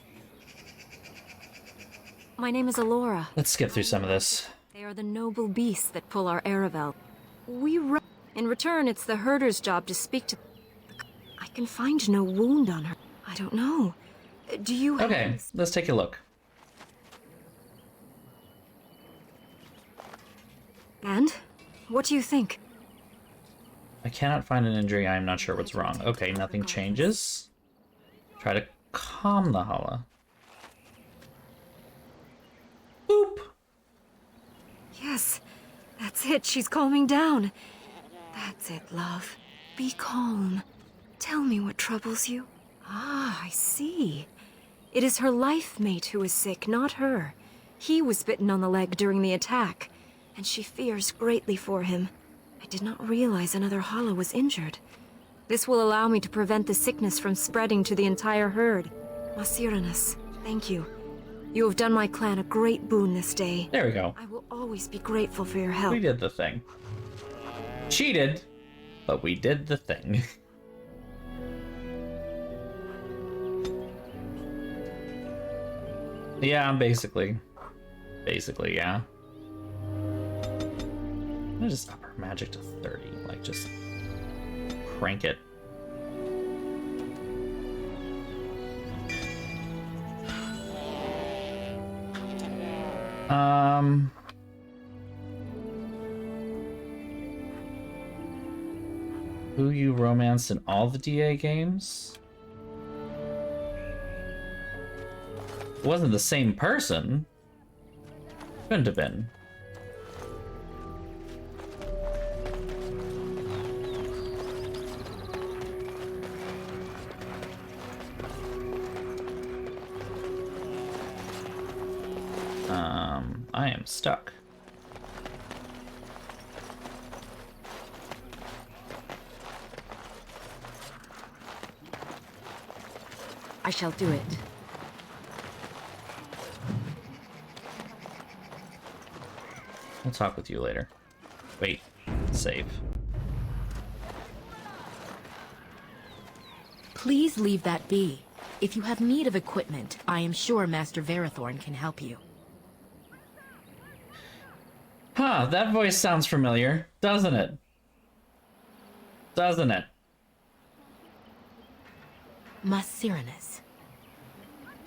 My name is Alora. Let's skip through some of this. They are the noble beasts that pull our Aravel. In return, it's the herder's job to speak to... I can find no wound on her. I don't know. Do you... Okay, let's take a look. And? What do you think? I cannot find an injury. I am not sure what's wrong. Okay, nothing changes. Try to calm the Hala. Boop! Yes, that's it. She's calming down. That's it, love. Be calm. Tell me what troubles you. Ah, I see. It is her life mate who is sick, not her. He was bitten on the leg during the attack, and she fears greatly for him. I did not realize another Hala was injured. This will allow me to prevent the sickness from spreading to the entire herd. Masiranus, thank you. You have done my clan a great boon this day. There we go. I will always be grateful for your help. We did the thing. Cheated, but we did the thing. Yeah, basically, yeah. I'm gonna just up her magic to 30, like just crank it. Who you romanced in all the DA games? It wasn't the same person. Couldn't have been. I am stuck. I shall do it. We'll talk with you later. Wait. Save. Please leave that be. If you have need of equipment, I am sure Master Verathorn can help you. Huh, that voice sounds familiar, doesn't it? Doesn't it? Masiranis.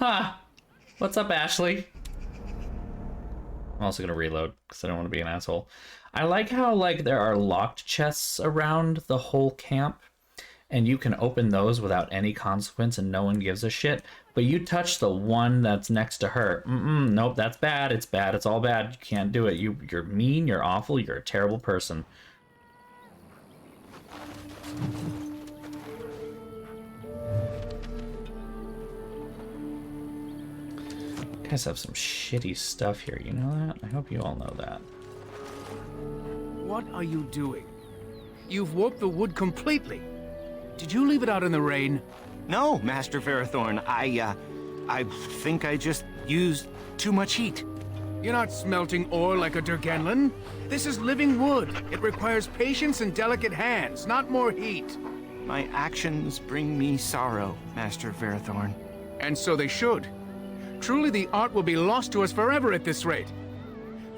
Huh. What's up, Ashley? I'm also gonna reload, because I don't want to be an asshole. I like how, like, there are locked chests around the whole camp, and you can open those without any consequence and no one gives a shit. But you touch the one that's next to her. Nope, that's bad. It's bad. It's all bad. You can't do it. You're mean. You're awful. You're a terrible person. You guys have some shitty stuff here. You know that? I hope you all know that. What are you doing? You've warped the wood completely. Did you leave it out in the rain? No, Master Verathorn. I think I just used too much heat. You're not smelting ore like a Durgenlin. This is living wood. It requires patience and delicate hands, not more heat. My actions bring me sorrow, Master Verathorn. And so they should. Truly, the art will be lost to us forever at this rate.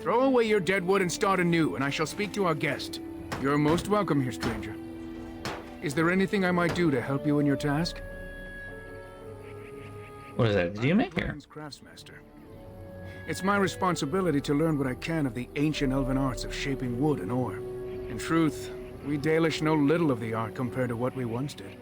Throw away your dead wood and start anew, and I shall speak to our guest. You're most welcome here, stranger. Is there anything I might do to help you in your task? What is that? Did you make here? Craftsmaster. It's my responsibility to learn what I can of the ancient elven arts of shaping wood and ore. In truth, we Dalish know little of the art compared to what we once did.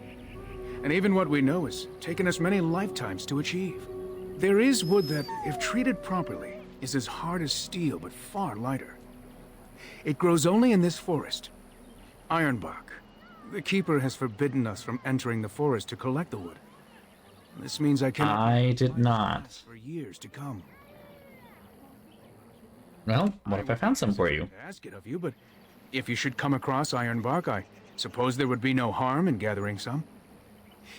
And even what we know has taken us many lifetimes to achieve. There is wood that, if treated properly, is as hard as steel but far lighter. It grows only in this forest. Ironbark. The Keeper has forbidden us from entering the forest to collect the wood. This means I cannot... I did not. ...for years to come. Well, what if I found some for you? To ask it of you, but if you should come across Ironbark, I suppose there would be no harm in gathering some.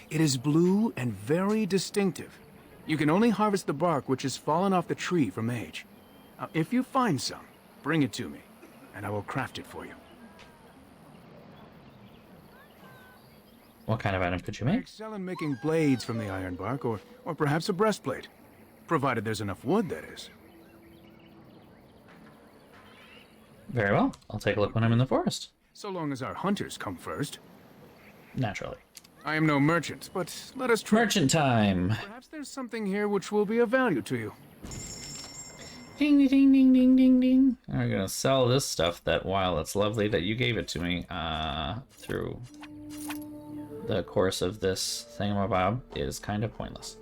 It is blue and very distinctive. You can only harvest the bark which has fallen off the tree from age. Now, if you find some, bring it to me, and I will craft it for you. What kind of item could you I make? excel in making blades from the ironbark, or perhaps a breastplate. Provided there's enough wood, that is. Very well. I'll take a look when I'm in the forest. So long as our hunters come first. Naturally. I am no merchant, but let us try. Merchant time. Perhaps there's something here which will be of value to you. Ding, ding, ding, ding, ding, ding. I'm gonna sell this stuff that, while it's lovely that you gave it to me, through the course of this thingamabob, is kind of pointless.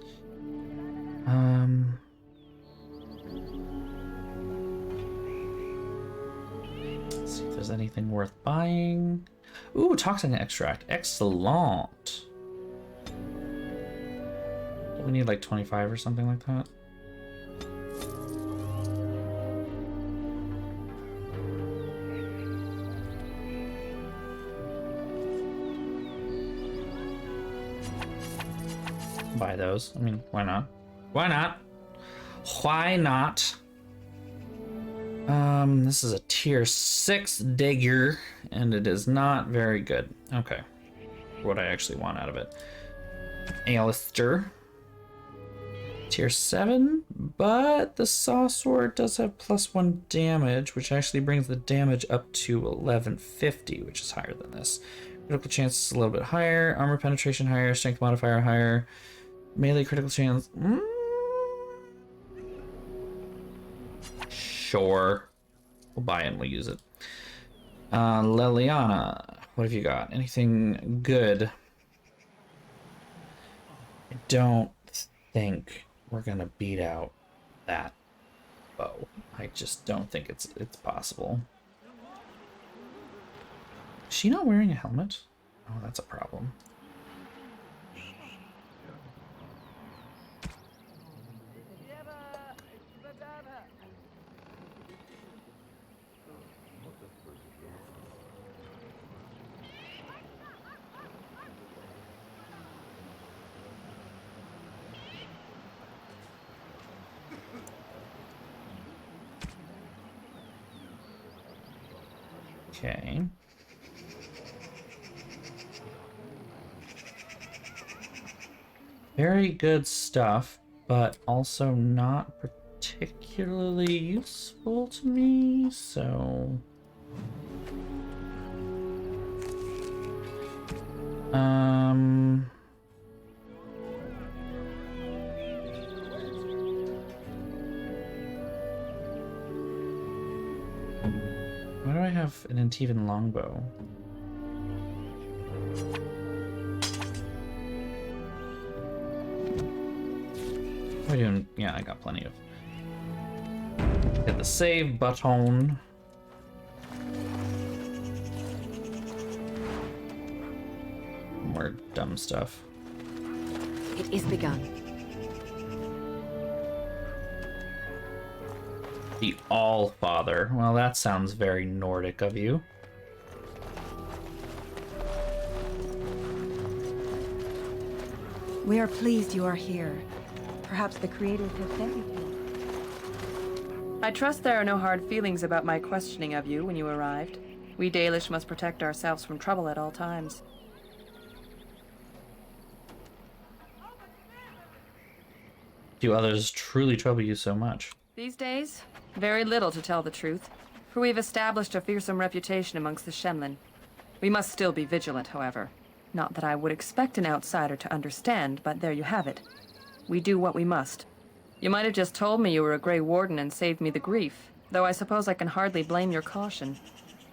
Let's see if there's anything worth buying. Ooh, toxin extract. Excellent. Do we need like 25 or something like that? Buy those. I mean, why not? Why not? Why not? This is a tier 6 digger, and it is not very good. Okay. What I actually want out of it. Alistair. Tier 7, but the saw sword does have +1 damage, which actually brings the damage up to 1150, which is higher than this. Critical chance is a little bit higher, armor penetration higher, strength modifier higher, melee critical chance. Sure. We'll buy it and we'll use it. Leliana, what have you got? Anything good? I don't think we're gonna beat out that bow. I just don't think it's possible. Is she not wearing a helmet? Oh, that's a problem. Okay. Very good stuff, but also not particularly useful to me, so... Why do I have an Antivan longbow? What are we doing? Yeah, I got plenty of. Hit the save button. More dumb stuff. It is begun. The All-Father. Well, that sounds very Nordic of you. We are pleased you are here. Perhaps the creators have sent you here. I trust there are no hard feelings about my questioning of you when you arrived. We Dalish must protect ourselves from trouble at all times. Do others truly trouble you so much? These days, very little to tell the truth, for we've established a fearsome reputation amongst the Shemlin. We must still be vigilant, however. Not that I would expect an outsider to understand, but there you have it. We do what we must. You might have just told me you were a Grey Warden and saved me the grief, though I suppose I can hardly blame your caution.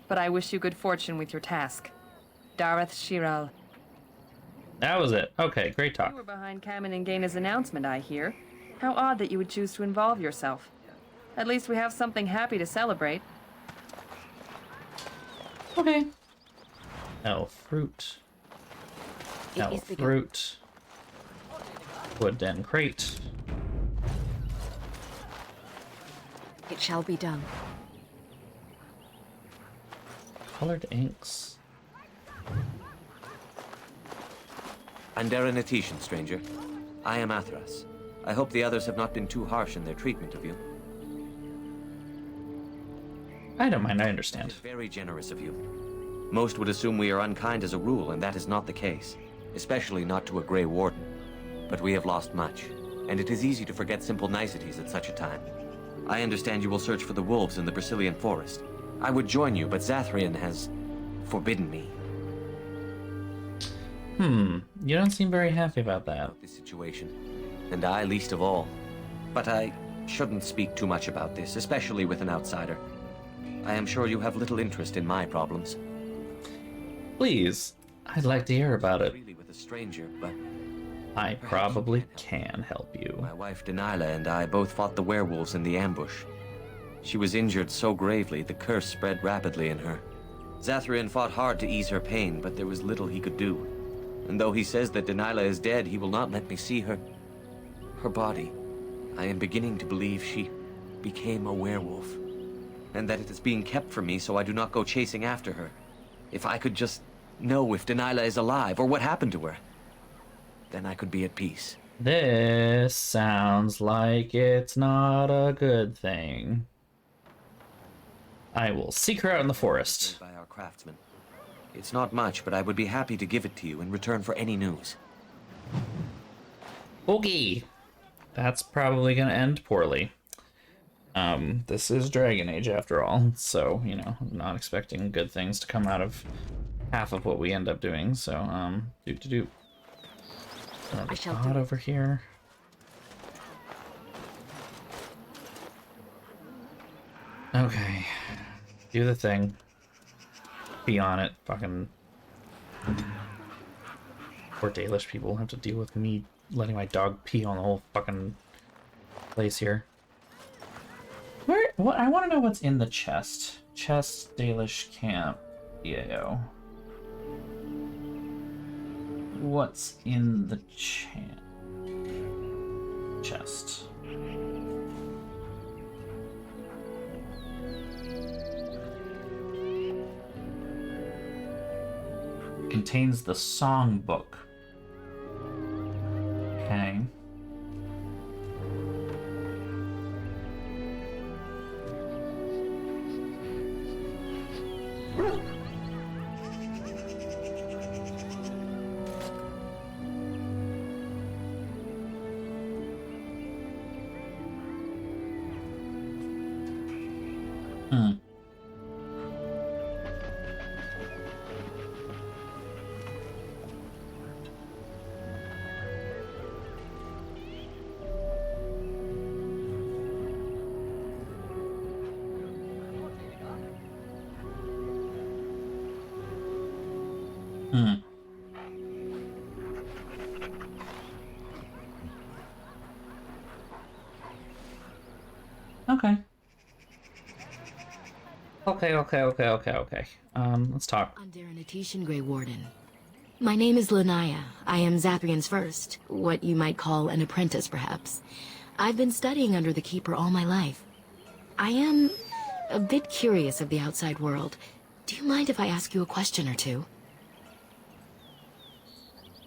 But I wish you good fortune with your task. Dareth Shiral. That was it. Okay, great talk. You were behind Kamen and Gaina's announcement, I hear. How odd that you would choose to involve yourself. At least we have something happy to celebrate. Okay. Elf fruit. Elf fruit. Wooden crate. It shall be done. Colored inks. Andera Natishan, stranger. I am Athras. I hope the others have not been too harsh in their treatment of you. I don't mind, I understand. Very generous of you. Most would assume we are unkind as a rule, and that is not the case. Especially not to a Grey Warden. But we have lost much, and it is easy to forget simple niceties at such a time. I understand you will search for the wolves in the Brazilian forest. I would join you, but Zathrian has forbidden me. You don't seem very happy about that. This situation, and I least of all. But I shouldn't speak too much about this, especially with an outsider. I am sure you have little interest in my problems. Please, I'd like to hear about it. Really with a stranger, but I probably can help you. My wife Denilah and I both fought the werewolves in the ambush. She was injured so gravely, the curse spread rapidly in her. Zathrian fought hard to ease her pain, but there was little he could do. And though he says that Denilah is dead, he will not let me see her body. I am beginning to believe she became a werewolf. And that it is being kept from me so I do not go chasing after her. If I could just know if Denilah is alive or what happened to her, then I could be at peace. This sounds like it's not a good thing. I will seek her out in the forest. By our craftsman. It's not much, but I would be happy to give it to you in return for any news. Okay. That's probably gonna end poorly. This is Dragon Age after all, so, you know, I'm not expecting good things to come out of half of what we end up doing, so, I shall pot over here. Okay. Do the thing. Be on it. Fucking... Poor Dalish people have to deal with me letting my dog pee on the whole fucking place here. What? I want to know what's in the chest. Chest, Dalish camp, EAO. What's in the chest? Contains the songbook. Okay. Hmm. Hmm. Okay. Okay. Let's talk. Underanitation, Grey Warden. My name is Lanaya. I am Zathrian's first, what you might call an apprentice, perhaps. I've been studying under the Keeper all my life. I am a bit curious of the outside world. Do you mind if I ask you a question or two?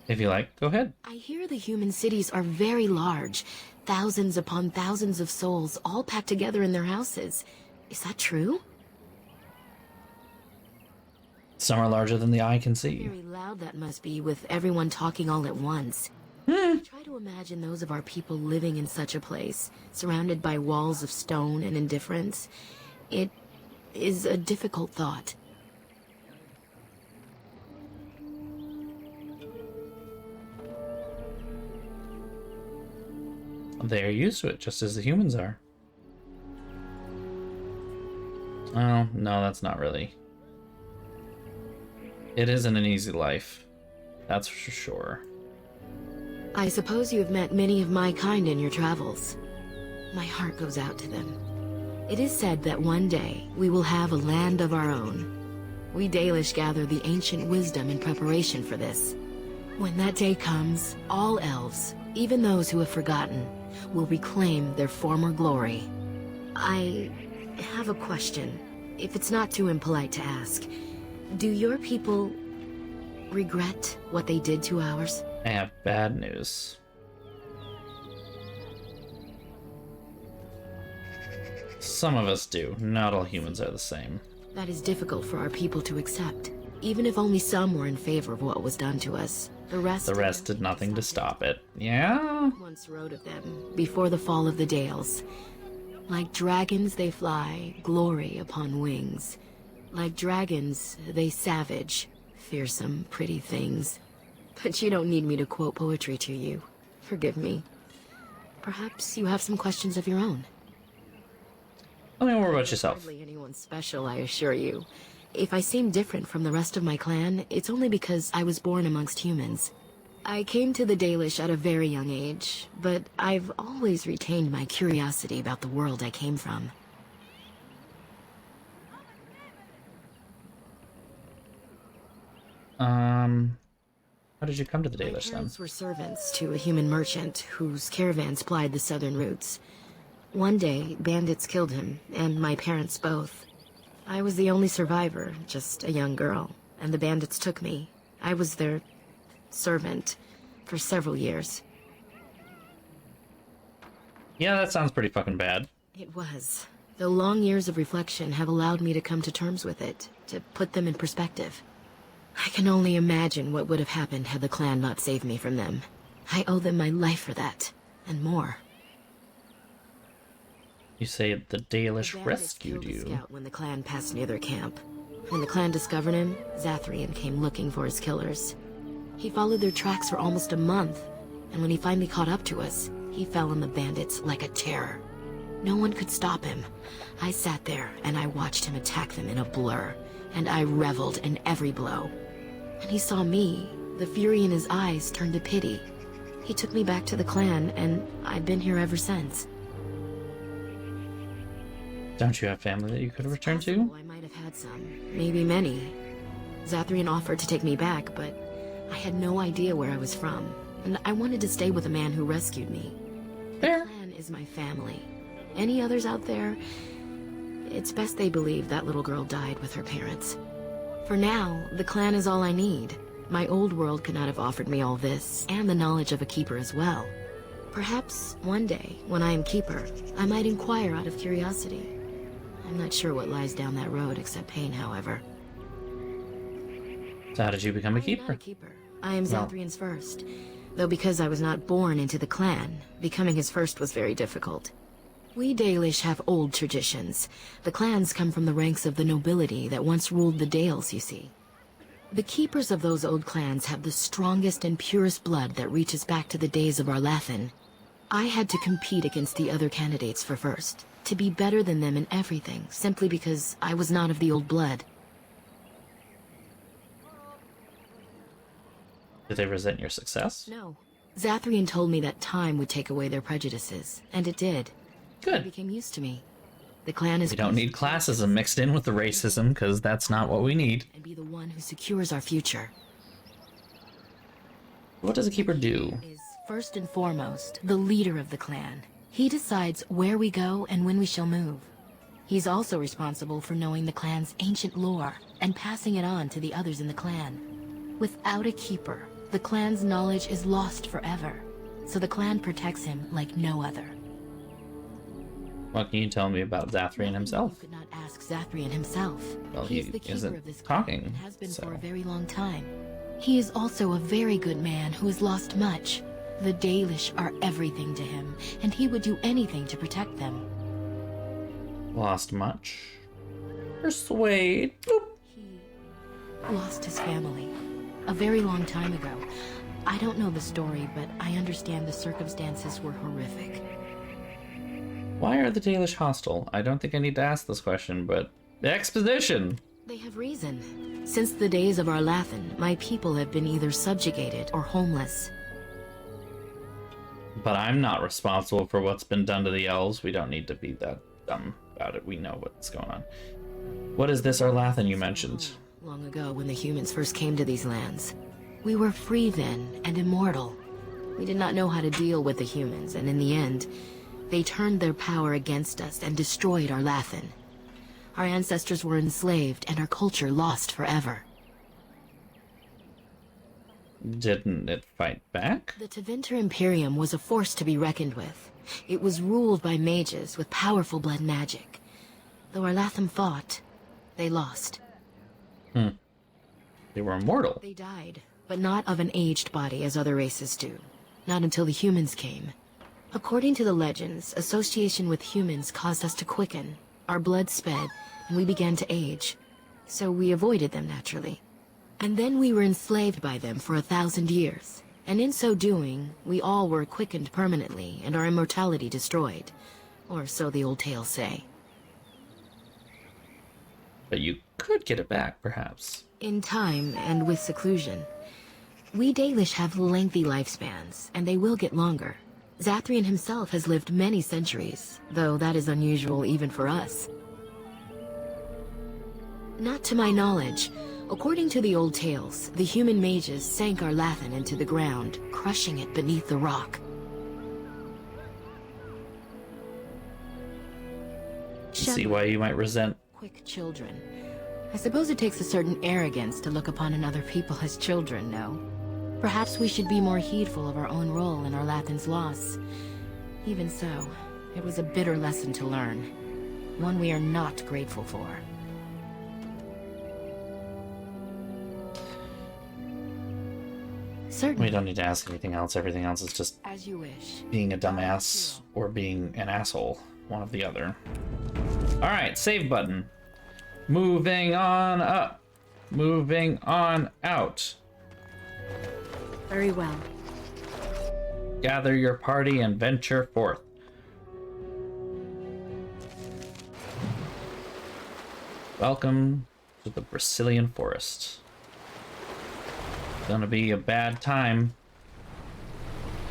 If you like, go ahead. I hear the human cities are very large. Thousands upon thousands of souls, all packed together in their houses. Is that true? Some are larger than the eye can see. Very loud that must be, with everyone talking all at once. I try to imagine those of our people living in such a place, surrounded by walls of stone and indifference. It is a difficult thought. They are used to it, just as the humans are. Oh, no, that's not really. It isn't an easy life. That's for sure. I suppose you have met many of my kind in your travels. My heart goes out to them. It is said that one day we will have a land of our own. We Dalish gather the ancient wisdom in preparation for this. When that day comes, all elves, even those who have forgotten, will reclaim their former glory. I have a question, if it's not too impolite to ask. Do your people regret what they did to ours? I have bad news. Some of us do. Not all humans are the same. That is difficult for our people to accept. Even if only some were in favor of what was done to us. The rest did nothing to stop it. Yeah? Once wrote of them, before the fall of the Dales. Like dragons they fly, glory upon wings. Like dragons, they savage, fearsome, pretty things. But you don't need me to quote poetry to you. Forgive me. Perhaps you have some questions of your own. Tell me more about yourself. Hardly anyone special, I assure you. If I seem different from the rest of my clan, it's only because I was born amongst humans. I came to the Dalish at a very young age, but I've always retained my curiosity about the world I came from. How did you come to the Dalish then? My parents were servants to a human merchant whose caravans plied the southern routes. One day, bandits killed him, and my parents both. I was the only survivor, just a young girl, and the bandits took me. I was their servant for several years. Yeah, that sounds pretty fucking bad. It was. Though long years of reflection have allowed me to come to terms with it, to put them in perspective. I can only imagine what would have happened had the clan not saved me from them. I owe them my life for that, and more. You say the Dalish The bandits rescued killed a you. scout when the clan passed near their camp. When the clan discovered him, Zathrian came looking for his killers. He followed their tracks for almost a month, and when he finally caught up to us, he fell on the bandits like a terror. No one could stop him. I sat there and I watched him attack them in a blur, and I reveled in every blow. When he saw me, the fury in his eyes turned to pity. He took me back to the clan, and I've been here ever since. Don't you have family that you could have returned to? I might have had some, maybe many. Zathrian offered to take me back, but I had no idea where I was from, and I wanted to stay with the man who rescued me. The clan is my family. Any others out there? It's best they believe that little girl died with her parents. For now, the clan is all I need. My old world could not have offered me all this, and the knowledge of a keeper as well. Perhaps one day, when I am keeper, I might inquire out of curiosity. I'm not sure what lies down that road except pain, however. So how did you become a I'm keeper? not a keeper. I am Well. Zathrian's first. Though because I was not born into the clan, becoming his first was very difficult. We Dalish have old traditions. The clans come from the ranks of the nobility that once ruled the Dales, you see. The keepers of those old clans have the strongest and purest blood that reaches back to the days of Arlathan. I had to compete against the other candidates for first, to be better than them in everything, simply because I was not of the old blood. Did they resent your success? No. Zathrian told me that time would take away their prejudices, and it did. Good. They became used to me. The clan is... We don't need classism mixed in with the racism, because that's not what we need. ...and be the one who secures our future. What does a keeper do? Is first and foremost the leader of the clan. He decides where we go and when we shall move. He's also responsible for knowing the clan's ancient lore and passing it on to the others in the clan. Without a keeper, the clan's knowledge is lost forever, so the clan protects him like no other. What can you tell me about Zathrian himself? You could not ask Zathrian himself. Well, He's he the keeper isn't of this clan talking, and has been so... for a very long time. He is also a very good man who has lost much. The Dalish are everything to him, and he would do anything to protect them. Lost much? Persuade. Boop. He lost his family a very long time ago. I don't know the story, but I understand the circumstances were horrific. Why are the Dalish hostile? I don't think I need to ask this question, but... Exposition! They have reason. Since the days of Arlathan, my people have been either subjugated or homeless. But I'm not responsible for what's been done to the elves. We don't need to be that dumb about it. We know what's going on. What is this Arlathan you mentioned? Long ago, when the humans first came to these lands. We were free then, and immortal. We did not know how to deal with the humans, and in the end, they turned their power against us and destroyed Arlathan. Our ancestors were enslaved, and our culture lost forever. Didn't it fight back? The Tevinter Imperium was a force to be reckoned with. It was ruled by mages with powerful blood magic. Though Arlathan fought, they lost. They were immortal. They died, but not of an aged body as other races do. Not until the humans came. According to the legends, association with humans caused us to quicken. Our blood sped, and we began to age. So we avoided them naturally. And then we were enslaved by them for 1,000 years. And in so doing, we all were quickened permanently and our immortality destroyed. Or so the old tales say. But you could get it back, perhaps. In time and with seclusion. We Dalish have lengthy lifespans, and they will get longer. Zathrian himself has lived many centuries, though that is unusual even for us. Not to my knowledge. According to the old tales, the human mages sank Arlathan into the ground, crushing it beneath the rock. See why you might resent Quick children. I suppose it takes a certain arrogance to look upon another people as children, no? Perhaps we should be more heedful of our own role in Arlathan's loss. Even so, it was a bitter lesson to learn. One we are not grateful for. Certainly. We don't need to ask anything else. Everything else is just as you wish. Being a dumbass or being an asshole. One or the other. Alright, save button. Moving on up. Moving on out. Very well. Gather your party and venture forth. Welcome to the Brazilian forest. Gonna be a bad time.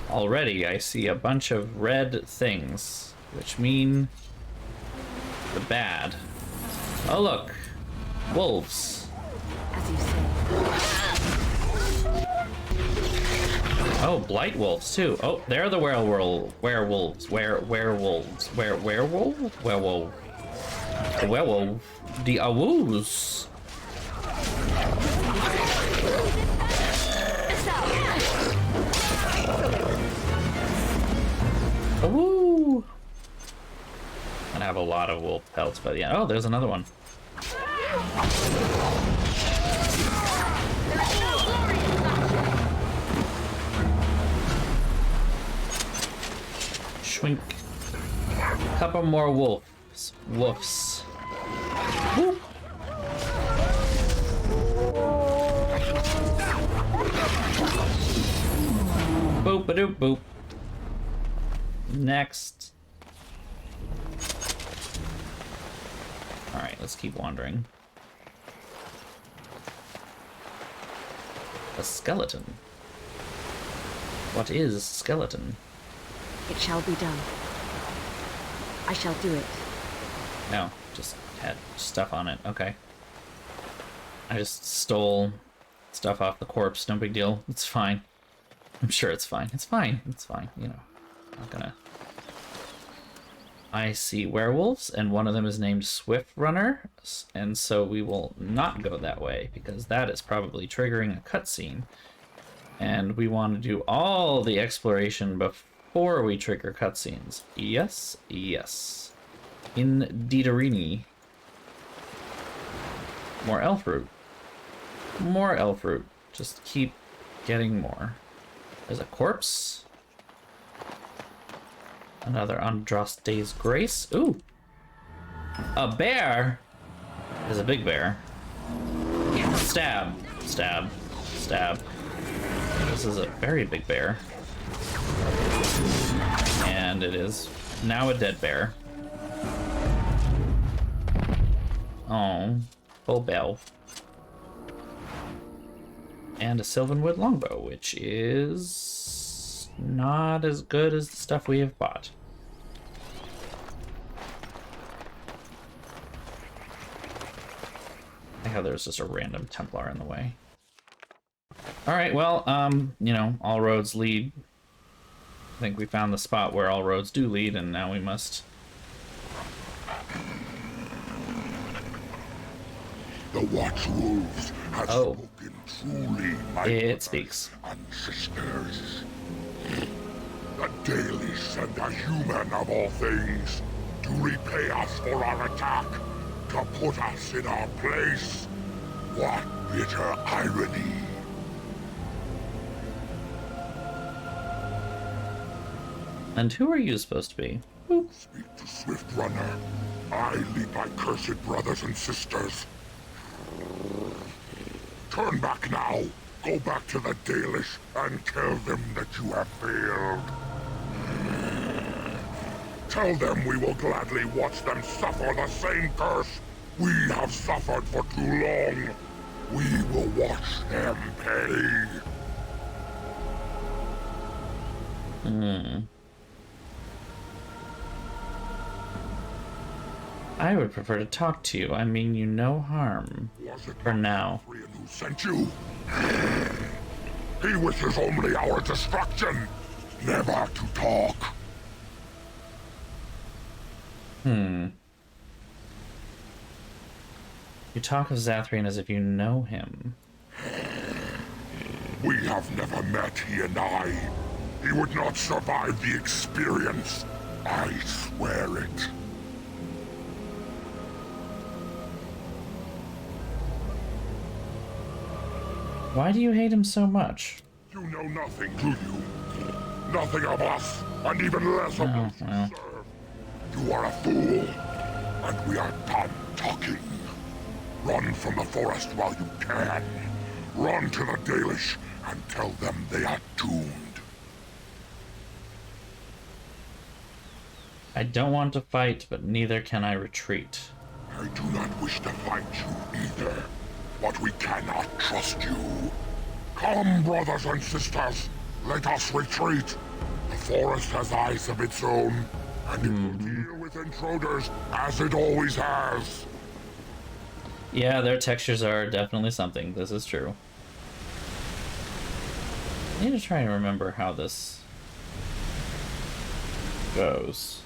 Already I see a bunch of red things, which mean the bad. Oh look, wolves. As you say. Oh, blight wolves too. Oh, they're the werewolves. Werewolf. The werewolf. The awoos. Awoo! And I have a lot of wolf pelts by the end. Oh, there's another one. Schwink. couple more wolves. Woofs. Whoop. Boop a doop boop. Next. Alright, let's keep wandering. A skeleton. What is a skeleton? It shall be done. I shall do it. No, just had stuff on it. Okay. I just stole stuff off the corpse. No big deal. It's fine. I'm sure it's fine. It's fine. It's fine. You know, I'm not gonna... I see werewolves, and one of them is named Swift Runner, and so we will not go that way, because that is probably triggering a cutscene. And we want to do all the exploration before we trigger cutscenes. Yes, yes. Indeederini. More elf root. More elf root. Just keep getting more. There's a corpse. Another Andros Day's Grace. Ooh! A bear! There's a big bear. Stab. Stab. Stab. This is a very big bear. And it is now a dead bear. Oh. Full bell. And a Sylvanwood longbow, which is not as good as the stuff we have bought. I think how there's just a random Templar in the way. Alright, well, you know, all roads lead. I think we found the spot where all roads do lead, and now we must... The Watchwolves have spoken truly, my it speaks. And sisters. The Dalish sent a human of all things to repay us for our attack, to put us in our place. What bitter irony. And who are you supposed to be? Speak to Swift Runner. I lead my cursed brothers and sisters. Turn back now. Go back to the Dalish and tell them that you have failed. Tell them we will gladly watch them suffer the same curse we have suffered for too long. We will watch them pay. I would prefer to talk to you. I mean you no harm. For now. Who sent you? He wishes only our destruction, never to talk. You talk of Zathrian as if you know him. We have never met, he and I. He would not survive the experience. I swear it. Why do you hate him so much? You know nothing, do you? Nothing of us, and even less of those you serve. You are a fool, and we are done talking. Run from the forest while you can. Run to the Dalish and tell them they are doomed. I don't want to fight, but neither can I retreat. I do not wish to fight you either, but we cannot trust you. Come, brothers and sisters, let us retreat. The forest has eyes of its own, and it will deal with intruders as it always has. Yeah, their textures are definitely something. This is true. I need to try and remember how this goes.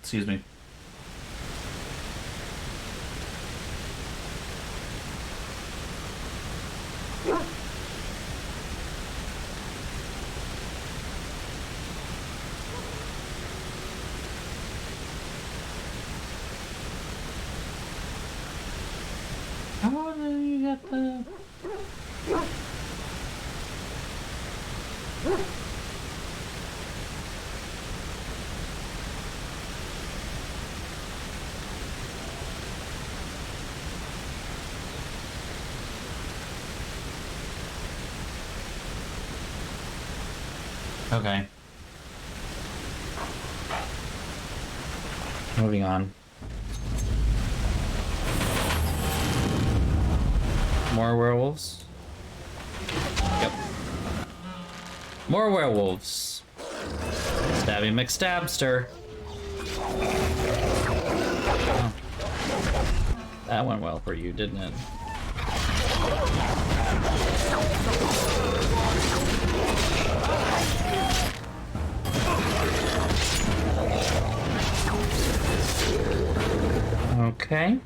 Excuse me. Okay. Moving on. More werewolves? Yep. More werewolves. Stabby McStabster. Oh. That went well for you, didn't it? Okay.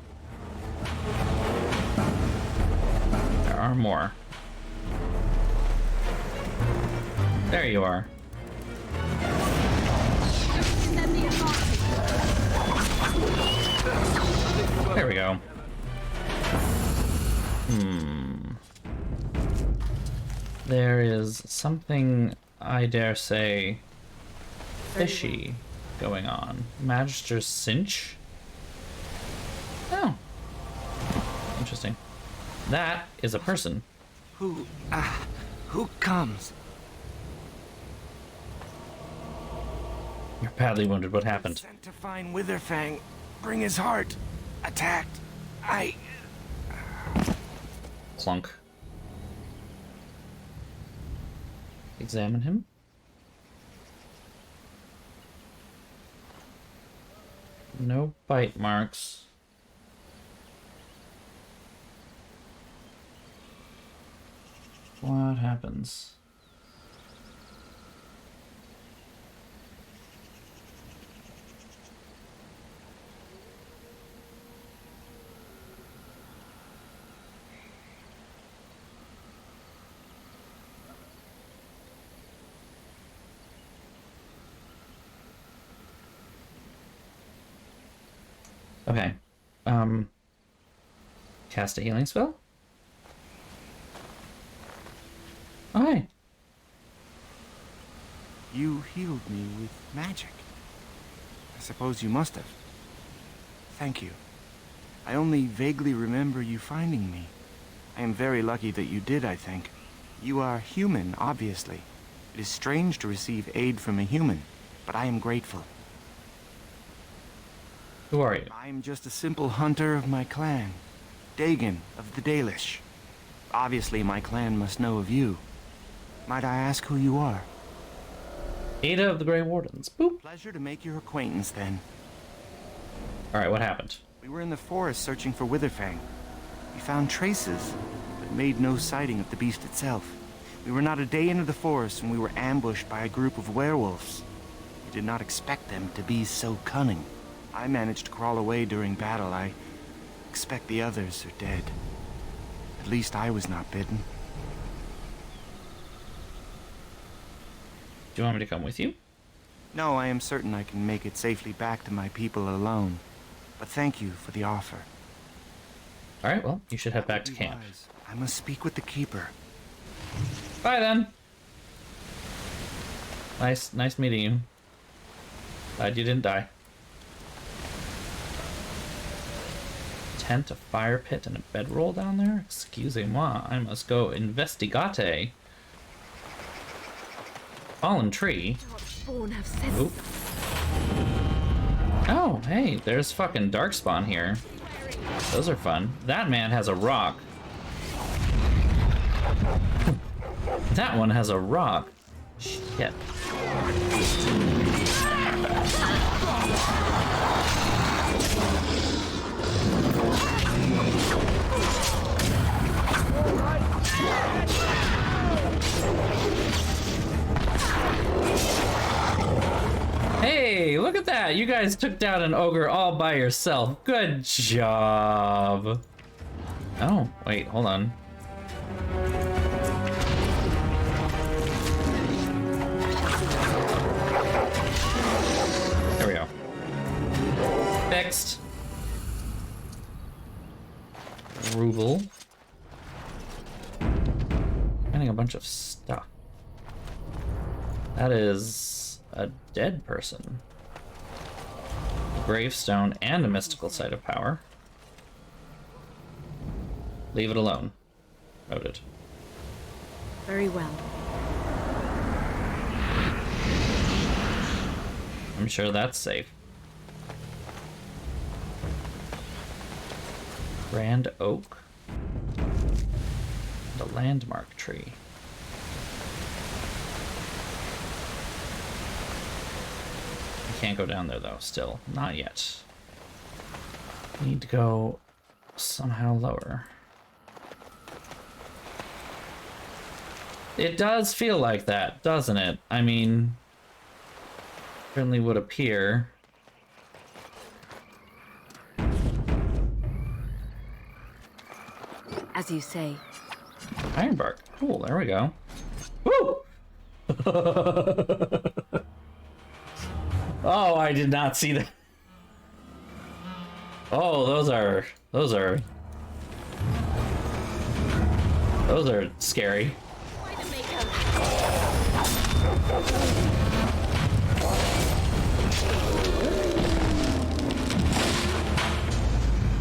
There are more. There you are. There we go. There is something, I dare say, fishy going on. Magister Cinch? Oh. Interesting. That is a person. Who comes? You're badly wounded. What happened? Sent to find Witherfang. Bring his heart. Attacked. Clunk. Examine him. No bite marks. What happens? Okay. Cast a healing spell? Oh, hi. You healed me with magic. I suppose you must have. Thank you. I only vaguely remember you finding me. I am very lucky that you did, I think. You are human, obviously. It is strange to receive aid from a human, but I am grateful. Who are you? I am just a simple hunter of my clan. Dagon of the Dalish. Obviously, my clan must know of you. Might I ask who you are? Ada of the Grey Wardens. Boop. Pleasure to make your acquaintance, then. Alright, what happened? We were in the forest searching for Witherfang. We found traces, but made no sighting of the beast itself. We were not a day into the forest when we were ambushed by a group of werewolves. We did not expect them to be so cunning. I managed to crawl away during battle. I expect the others are dead. At least I was not bitten. Do you want me to come with you? No, I am certain I can make it safely back to my people alone. But thank you for the offer. Alright, well, you should head back to camp. I must speak with the Keeper. Bye then. Nice meeting you. Glad you didn't die. Tent, a fire pit, and a bedroll down there? Excusez-moi, I must go investigate. Fallen tree. Oop. Oh, hey, there's fucking Darkspawn here. Those are fun. That man has a rock. That one has a rock. Shit. Hey, look at that! You guys took down an ogre all by yourself. Good job. Oh, wait, hold on. There we go. Fixed. Ruble. Finding a bunch of stuff. That is a dead person. A gravestone and a mystical site of power. Leave it alone. Noted. Very well. I'm sure that's safe. Grand oak. The landmark tree. I can't go down there though, still. Not yet. Need to go somehow lower. It does feel like that, doesn't it? I mean, certainly would appear. As you say. Ironbark. Cool, there we go. Woo! Oh, I did not see that. Oh, those are scary.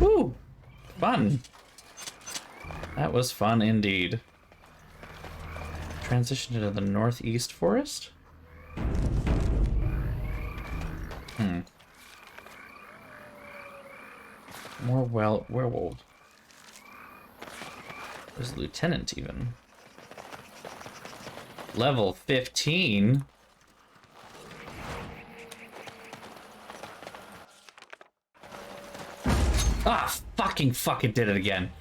Woo! Fun. That was fun indeed. Transition to the northeast forest? More werewolf. There's a lieutenant even. Level 15? Ah, fucking did it again.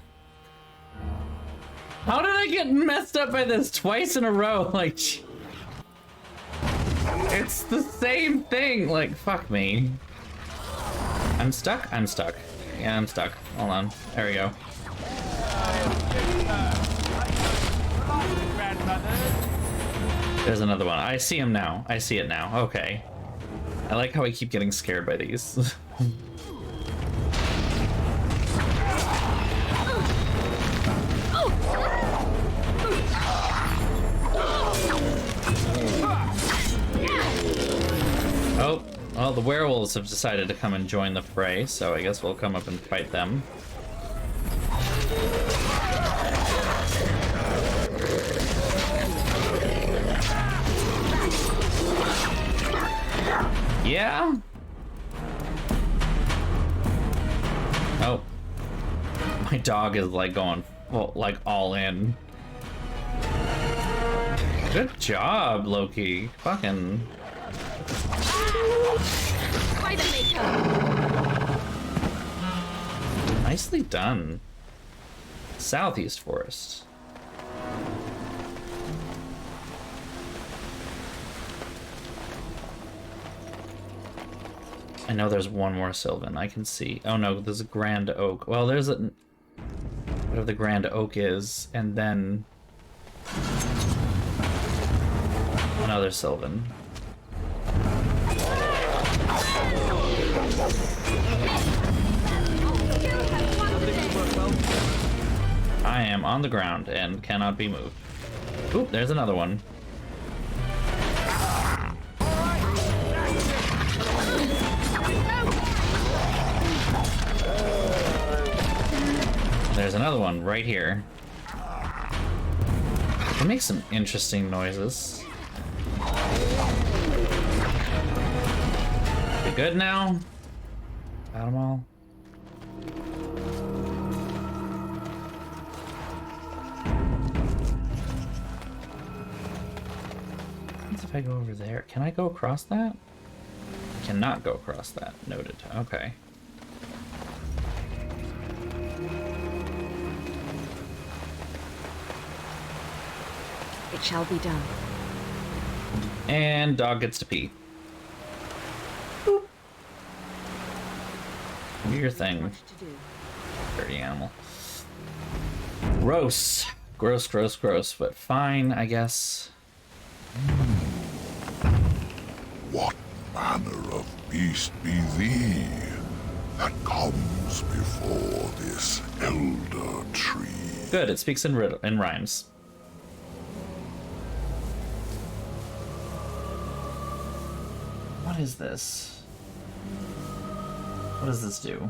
How did I get messed up by this twice in a row? Like, it's the same thing. Like, fuck me. I'm stuck? I'm stuck. Yeah, I'm stuck. Hold on. There we go. There's another one. I see him now. I see it now. Okay. I like how I keep getting scared by these. Oh, well, the werewolves have decided to come and join the fray, so I guess we'll come up and fight them. Yeah? Oh. My dog is like going, well, like all in. Good job, Loki. Fucking... Nicely done. Southeast forest. I know there's one more Sylvan I can see. Oh no, there's a Grand Oak. Well, there's a... whatever the Grand Oak is, and then... another Sylvan. I am on the ground and cannot be moved. Oop, there's another one. There's another one right here. It makes some interesting noises. We good now? Got them all? What if I go over there? Can I go across that? Cannot go across that. Noted. Okay. It shall be done. And dog gets to pee. Boop. Do your thing. Dirty animal. Gross. Gross, gross, gross. But fine, I guess. What manner of beast be thee that comes before this elder tree? Good, it speaks in rhymes. What is this? What does this do?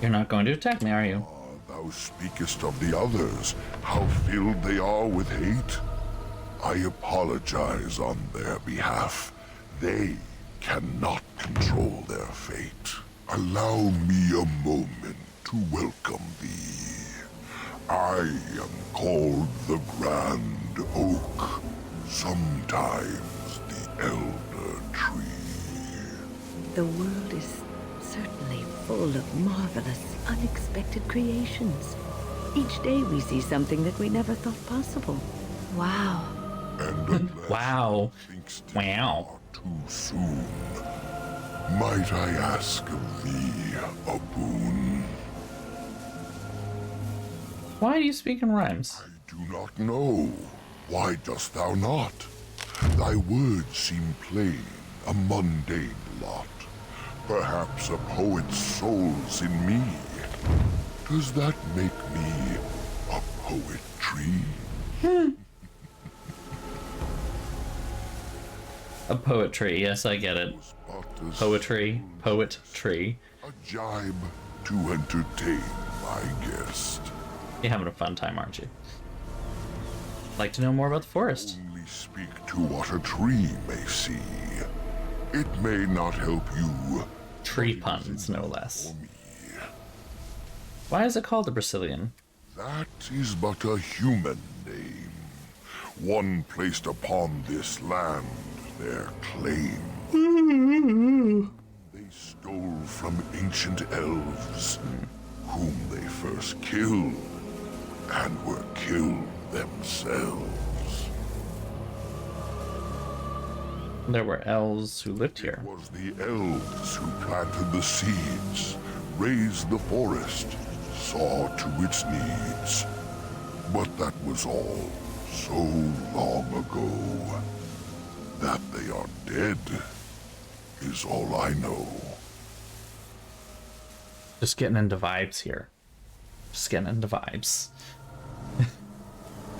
You're not going to attack me, are you? Thou speakest of the others, how filled they are with hate. I apologize on their behalf. They cannot control their fate. Allow me a moment to welcome thee. I am called the Grand Oak, sometimes the Elder Tree. The world is certainly full of marvelous, unexpected creations. Each day we see something that we never thought possible. Wow. And wow. Wow. Too soon. Might I ask of thee a boon? Why do you speak in rhymes? I do not know. Why dost thou not? Thy words seem plain, a mundane lot. Perhaps a poet's soul's in me. Does that make me a poetry? A poetry, yes, I get it. Poetry, poetry. A jibe to entertain my guest. You're having a fun time, aren't you? Like to know more about the forest? Only speak to what a tree may see. It may not help you. Tree puns, no less. Why is it called the Brazilian? That is but a human name. One placed upon this land their claim. They stole from ancient elves, whom they first killed, and were killed themselves. There were elves who lived here. It was the elves who planted the seeds, raised the forest, saw to its needs. But that was all so long ago. That they are dead is all I know. Just getting into vibes here. Just getting into vibes.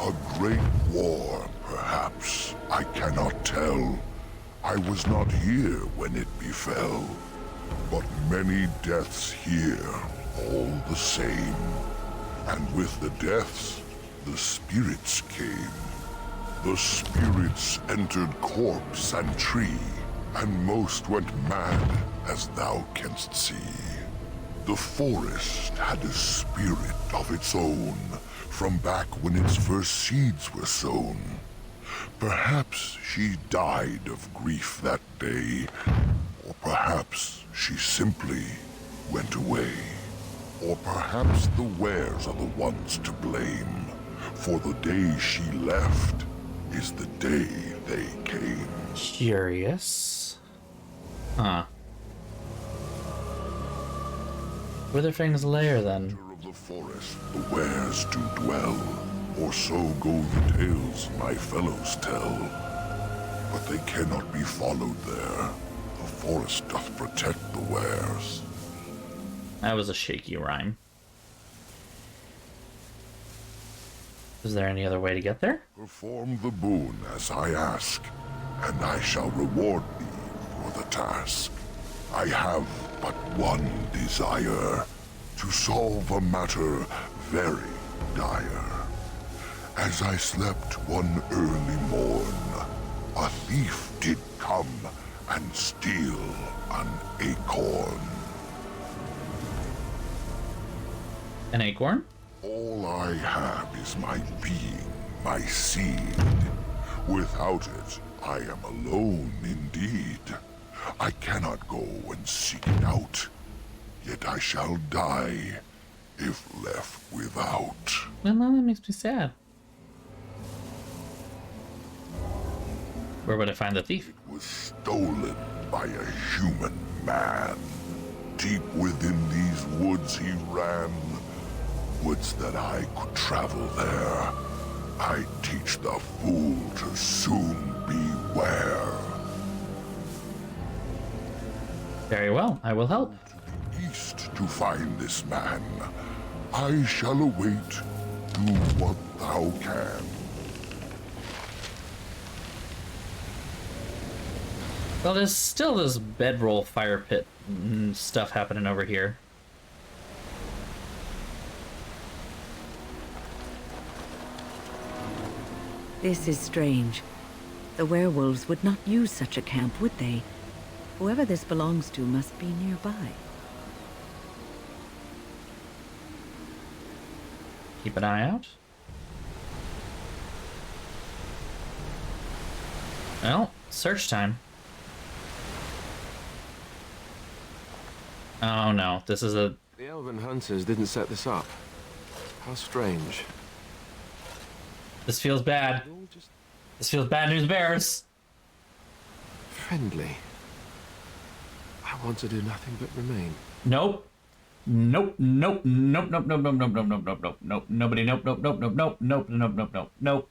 A great war, perhaps. I cannot tell. I was not here when it befell. But many deaths here, all the same. And with the deaths, the spirits came. The spirits entered corpse and tree, and most went mad, as thou canst see. The forest had a spirit of its own, from back when its first seeds were sown. Perhaps she died of grief that day, or perhaps she simply went away. Or perhaps the wares are the ones to blame, for the day she left is the day they came. Curious. Huh. Witherfang's lair, then. Of the forest, the wares do dwell, or so go the tales my fellows tell. But they cannot be followed there. The forest doth protect the wares. That was a shaky rhyme. Is there any other way to get there? Perform the boon as I ask, and I shall reward thee for the task. I have but one desire, to solve a matter very dire. As I slept one early morn, a thief did come and steal an acorn. An acorn? All I have is my being, my seed. Without it, I am alone indeed. I cannot go and seek it out. Yet I shall die if left without. Well, now that makes me sad. Where would I find the thief? It was stolen by a human man. Deep within these woods he ran. Woods that I could travel there. I teach the fool to soon beware. Very well, I will help. East to find this man. I shall await. Do what thou can. Well, there's still this bedroll fire pit stuff happening over here. This is strange. The werewolves would not use such a camp, would they? Whoever this belongs to must be nearby. Keep an eye out. Well, search time. Oh no, this is a... The elven hunters didn't set this up. How strange. This feels bad. This feels bad news bears. Friendly. I want to do nothing but remain. Nope. Nope, nope, nope, nope, nope, nope, nope, nope, nope, nope, nope, nope, nobody, nope, nope, nope, nope, nope, nope, nope, nope, nope, nope.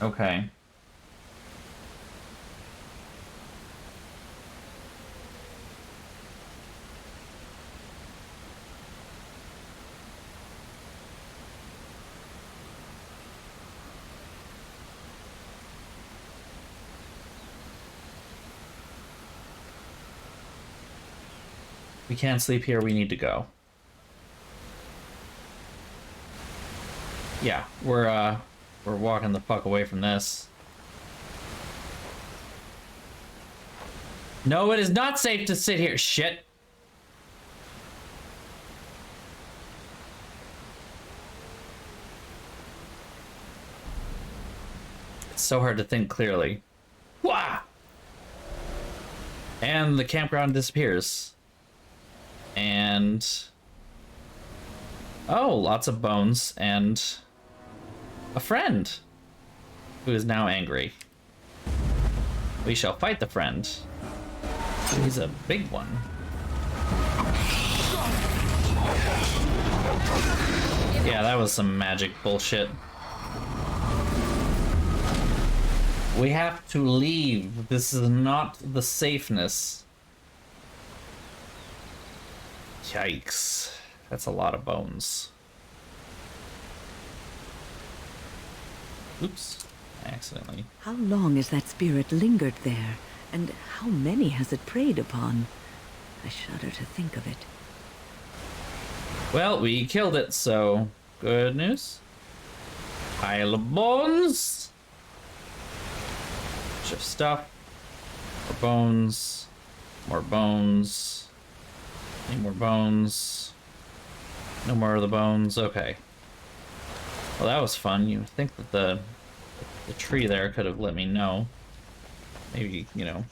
Okay. We can't sleep here, we need to go. Yeah, we're walking the fuck away from this. No, it is not safe to sit here. Shit. It's so hard to think clearly. Wah! And the campground disappears. And... oh, lots of bones and a friend who is now angry. We shall fight the friend. He's a big one. Yeah, that was some magic bullshit. We have to leave. This is not the safeness. Yikes. That's a lot of bones. Oops. Accidentally. How long has that spirit lingered there? And how many has it preyed upon? I shudder to think of it. Well, we killed it, so good news. Pile of bones. Bunch of stuff. More bones. More bones. Any more bones? No more of the bones. Okay. Well, that was fun. You would think that the tree there could have let me know. Maybe, you know,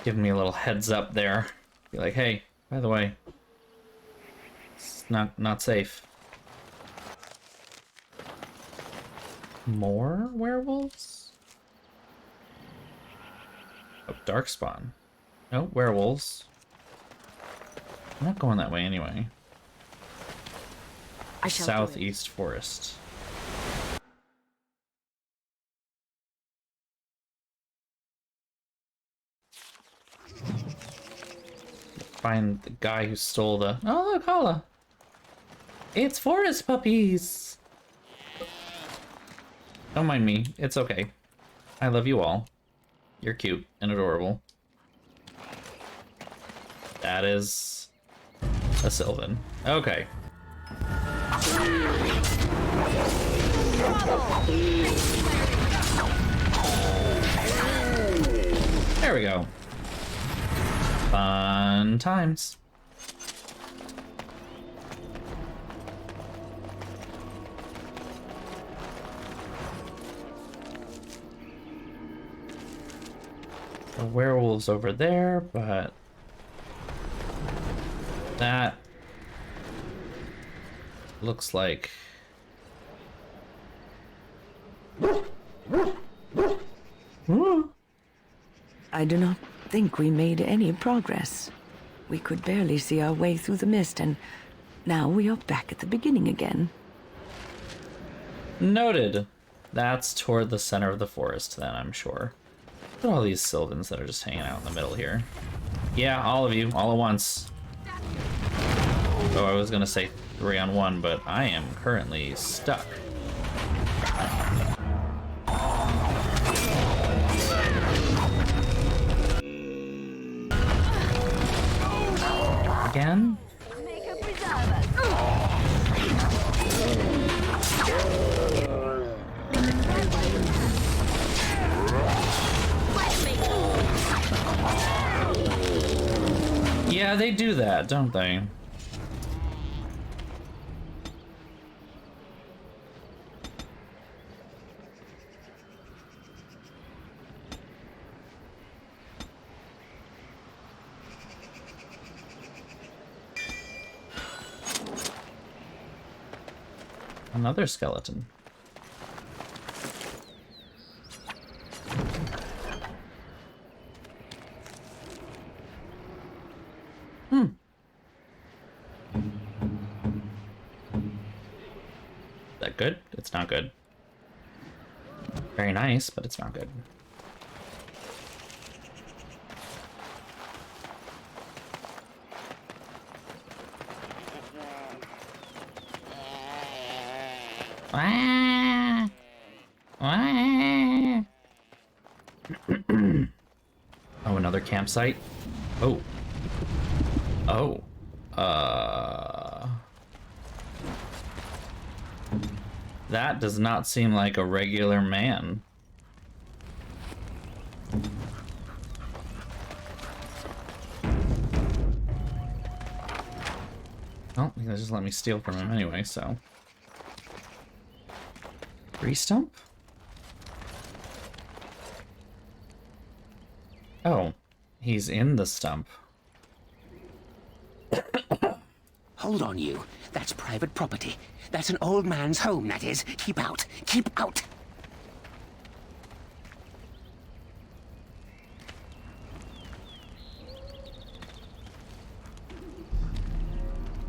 give me a little heads up there. Be like, hey, by the way, it's not safe. More werewolves? Oh, darkspawn. No, werewolves. I'm not going that way anyway. I shall Southeast forest. Find the guy who stole the... oh, look, holla. It's forest puppies. Don't mind me. It's okay. I love you all. You're cute and adorable. That is a Sylvan. Okay. There we go. Fun times. The werewolves over there, but that looks like I do not think we made any progress. We could barely see our way through the mist, and now we are back at the beginning again. noted. That's toward the center of the forest then, I'm sure. Look at all these Sylvans that are just hanging out in the middle here. Yeah, all of you, all at once. Oh, I was gonna say 3-on-1, but I am currently stuck. Again? Yeah, they do that, don't they? Another skeleton. Is that good? It's not good. Very nice, but it's not good. Oh, another campsite? Oh. Oh. That does not seem like a regular man. Oh, he just let me steal from him anyway, so. Tree stump? Oh, he's in the stump. Hold on, you. That's private property. That's an old man's home, that is. Keep out. Keep out.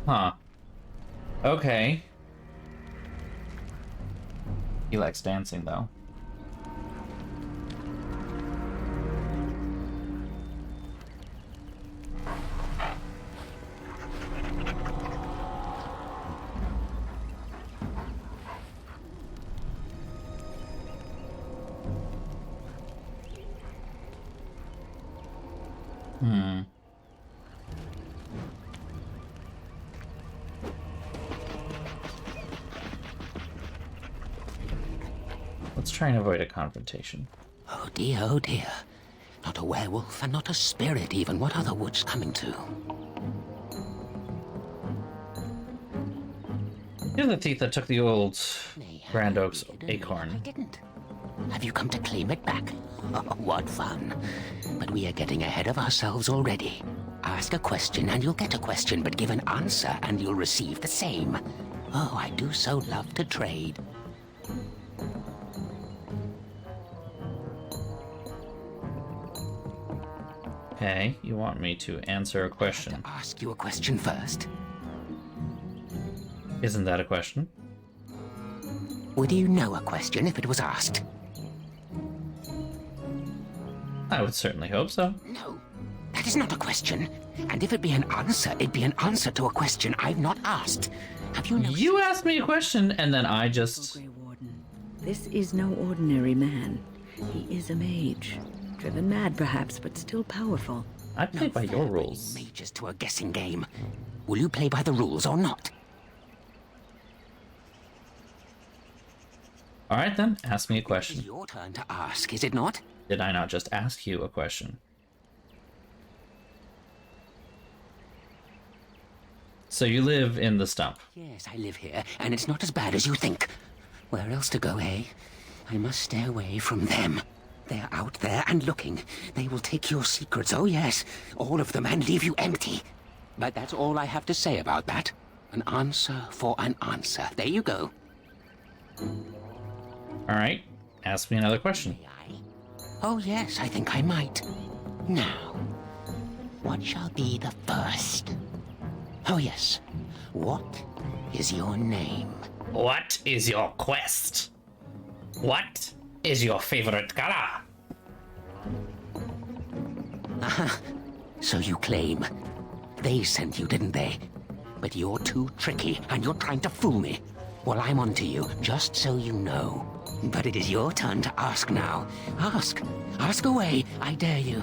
Huh. Okay. He likes dancing, though. Let's try and avoid a confrontation. Oh dear, oh dear. Not a werewolf and not a spirit even. What are the woods coming to? You're the thief that took the old Grand Oak's acorn. I didn't. Have you come to claim it back? Oh, what fun. But we are getting ahead of ourselves already. Ask a question and you'll get a question, but give an answer and you'll receive the same. Oh, I do so love to trade. Okay, you want me to answer a question. I have to ask you a question first. Isn't that a question? Would you know a question if it was asked? I would certainly hope so. No, that is not a question. And if it be an answer, it'd be an answer to a question I've not asked. Have you noticed? You asked me a question, and then I just... Grey Warden, this is no ordinary man. He is a mage. Driven mad, perhaps, but still powerful. I play by your rules. Mages to a guessing game. Will you play by the rules or not? All right then, ask me a It's question. your turn to ask, is it not? Did I not just ask you a question? So you live in the stump. Yes, I live here, and it's not as bad as you think. Where else to go, eh? I must stay away from them. They're out there and looking. They will take your secrets, oh yes, all of them, and leave you empty. But that's all I have to say about that. An answer for an answer. There you go. All right, ask me another question. Oh yes, I think I might. Now, what shall be the first? Oh yes, what is your name? What is your quest? What is your favorite color? Aha, so you claim. They sent you, didn't they? But you're too tricky, and you're trying to fool me. Well, I'm on to you, just so you know. But it is your turn to ask now. Ask. Ask away, I dare you.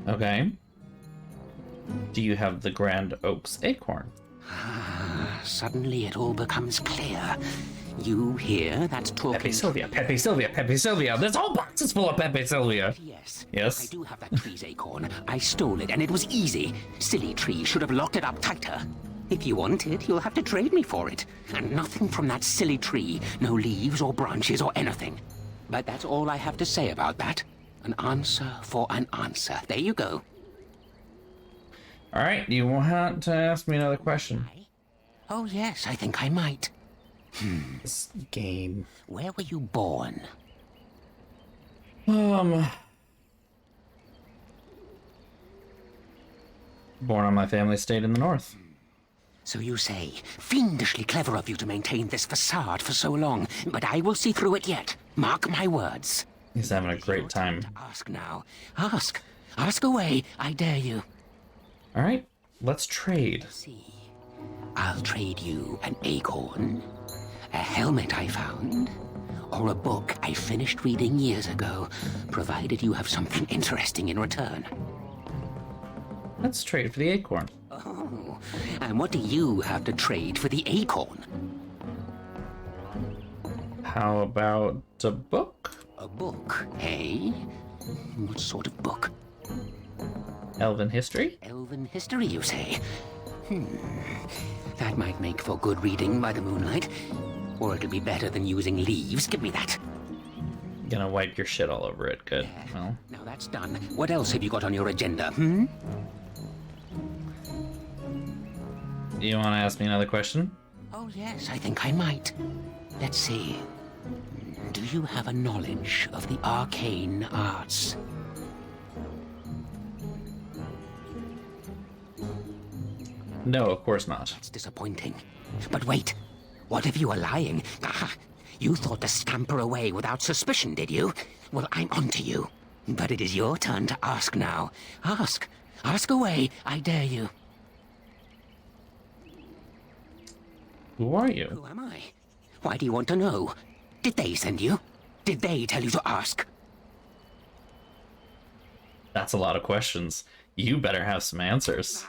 Okay. Do you have the Grand Oaks acorn? Suddenly it all becomes clear. You here, that's talking... Pepe Sylvia, Pepe Sylvia, Pepe Sylvia. There's whole boxes full of Pepe Sylvia. Yes. Yes? I do have that tree's acorn. I stole it, and it was easy. Silly tree should have locked it up tighter. If you want it, you'll have to trade me for it. And nothing from that silly tree. No leaves or branches or anything. But that's all I have to say about that. An answer for an answer. There you go. All right, you want to ask me another question? Oh yes, I think I might. This game. Where were you born? Born on my family estate in the north. So you say, fiendishly clever of you to maintain this facade for so long, but I will see through it yet. Mark my words. He's having a great time. Ask now. Ask. Ask away, I dare you. All right, let's trade. I'll trade you an acorn, a helmet I found, or a book I finished reading years ago, provided you have something interesting in return. Let's trade for the acorn. Oh, and what do you have to trade for the acorn? How about a book? A book, eh? What sort of book? Elven history? Elven history, you say? That might make for good reading by the moonlight. Or it'll be better than using leaves. Give me that. Gonna wipe your shit all over it. Good. Well. Now that's done. What else have you got on your agenda, Do you want to ask me another question? Oh yes, I think I might. Let's see. Do you have a knowledge of the arcane arts? No, of course not. It's disappointing. But wait, what if you were lying? Aha! You thought to scamper away without suspicion, did you? Well, I'm onto you. But it is your turn to ask now. Ask. Ask away, I dare you. Who are you? Who am I? Why do you want to know? Did they send you? Did they tell you to ask? That's a lot of questions. You better have some answers.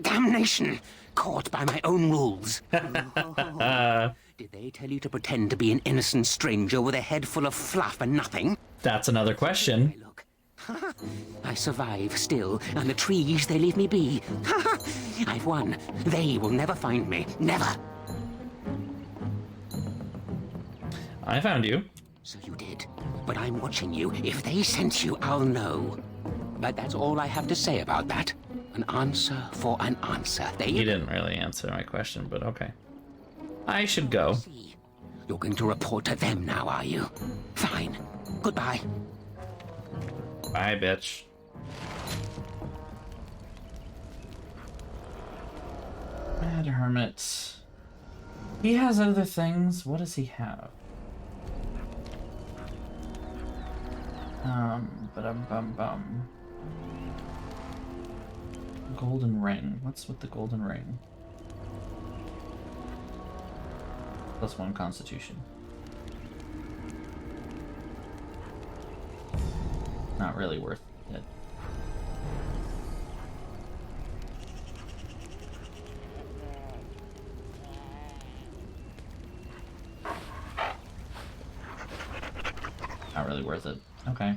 Damnation! Caught by my own rules. Did they tell you to pretend to be an innocent stranger with a head full of fluff and nothing? That's another question. I survive still, and the trees, they leave me be. I've won. They will never find me. Never. I found you. So you did. But I'm watching you. If they sent you, I'll know. But that's all I have to say about that. An answer for an answer. There you didn't really answer my question, but okay. I should go. You're going to report to them now, are you? Fine. Goodbye. Bye, bitch. Mad Hermit. He has other things. What does he have? Ba-dum-bum-bum. Golden ring. What's with the golden ring? +1 constitution. Not really worth it. Not really worth it. Okay.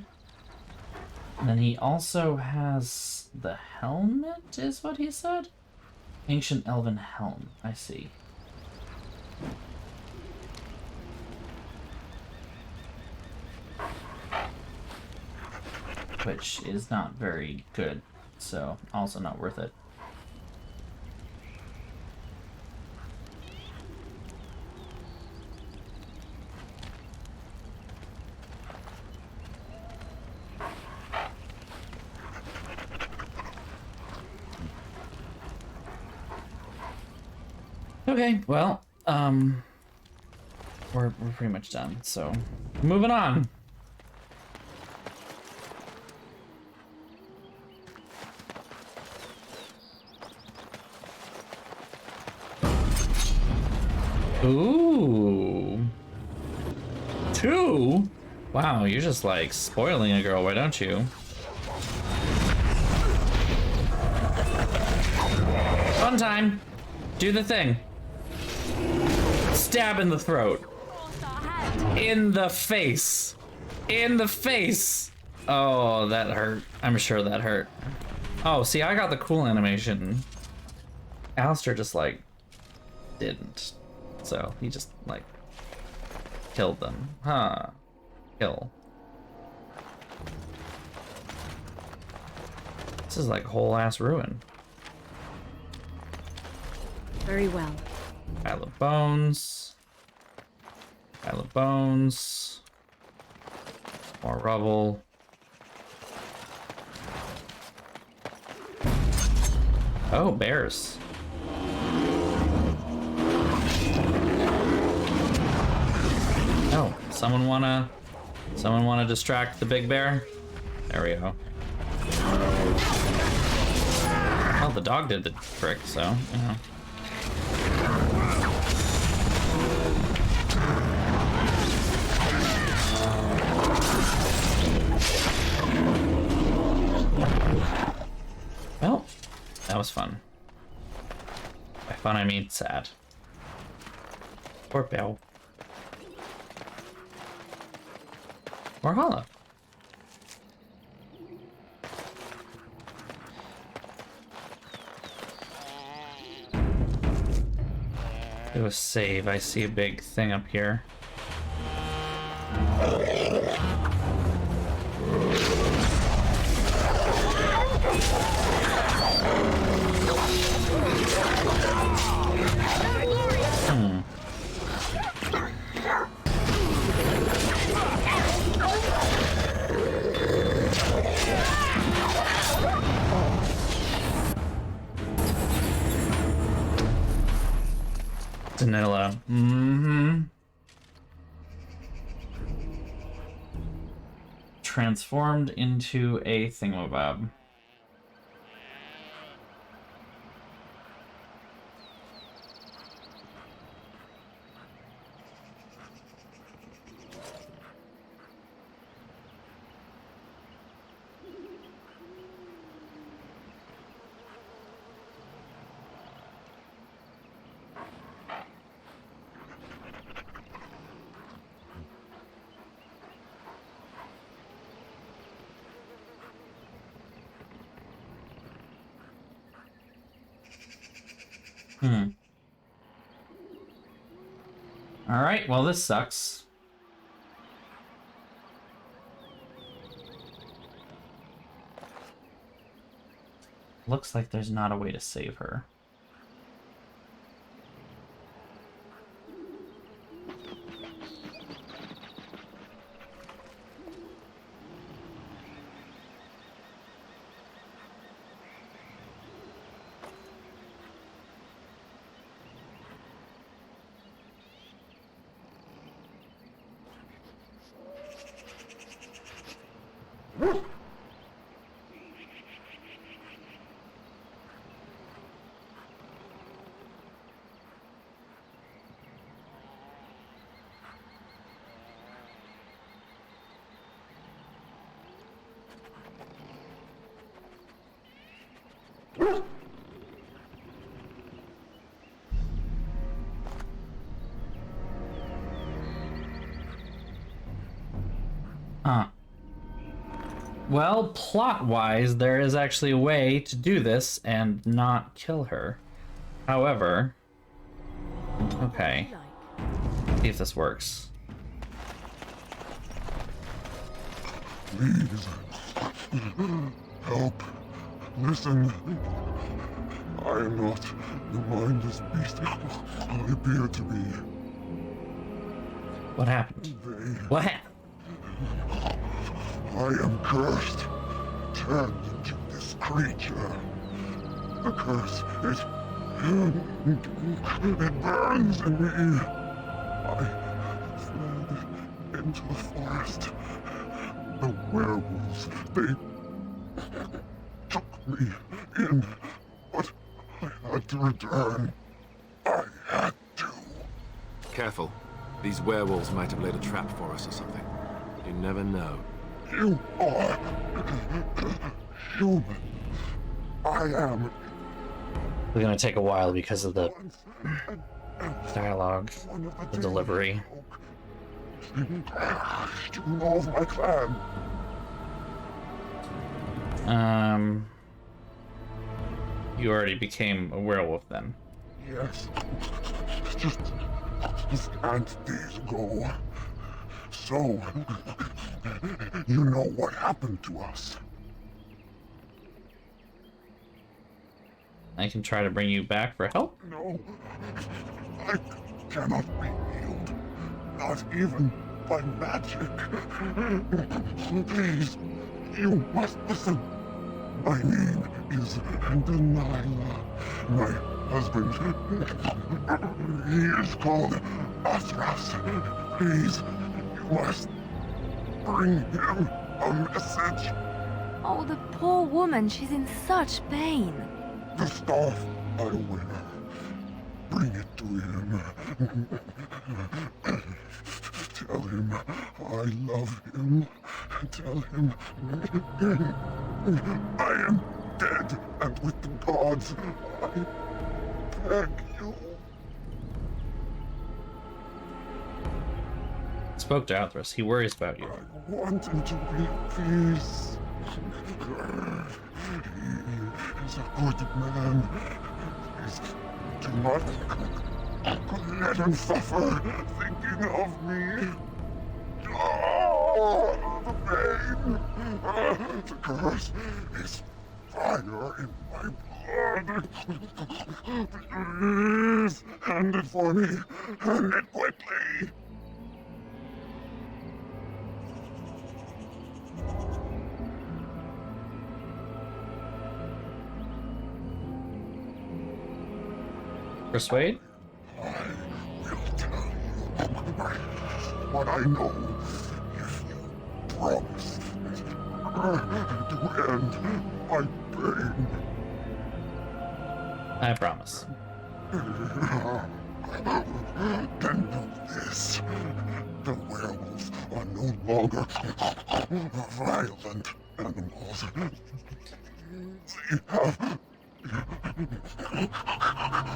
And then he also has the helmet, is what he said? Ancient Elven Helm. I see. Which is not very good, so also not worth it. Okay, well, we're pretty much done, so moving on. Ooh. 2? Wow, you're just like spoiling a girl, why don't you? Fun time. Do the thing. Stab in the throat. In the face. In the face. Oh, that hurt. I'm sure that hurt. Oh, see, I got the cool animation. Alistair just like didn't. So he just like killed them. Huh. Kill. This is like whole ass ruin. Very well. Pile of bones. Pile of bones. More rubble. Oh, bears. Oh, someone wanna distract the big bear? There we go. Well, the dog did the trick, so, you know. Well, that was fun. By fun, I mean sad. Poor Belle. Or Hollow. Do a save. I see a big thing up here. Vanilla. Transformed into a thingamabob. Alright, well this sucks. Looks like there's not a way to save her. Huh. Well, plot-wise, there is actually a way to do this and not kill her. However... Okay. See if this works. Please. Help. Listen. I am not the mindless beast I appear to be. What happened? What happened? I am cursed, turned into this creature. The curse, it burns in me. I fled into the forest. The werewolves, they took me in, but I had to return. I had to. Careful. These werewolves might have laid a trap for us or something. You never know. You are human. I am. It's gonna take a while because of the dialogue, the delivery. You know of my clan. You already became a werewolf then. Yes. Just days ago. So, you know what happened to us. I can try to bring you back for help? No. I cannot be healed. Not even by magic. Please, you must listen. My name is Delilah. My husband, he is called Asras. Please, you must bring him a message. Oh, the poor woman, she's in such pain. The staff I wear. Bring it to him. Tell him I love him. Tell him I am dead and with the gods. I beg you. Spoke to Althras. He worries about you. I want him to be at peace. He is a good man. Please do not let him suffer thinking of me. Oh, the pain. The curse is fire in my blood. Please, hand it for me. Hand it quickly. Persuade? I will tell you what I know if you promise to end my pain. I promise. Then know this. The werewolves are no longer violent animals. They have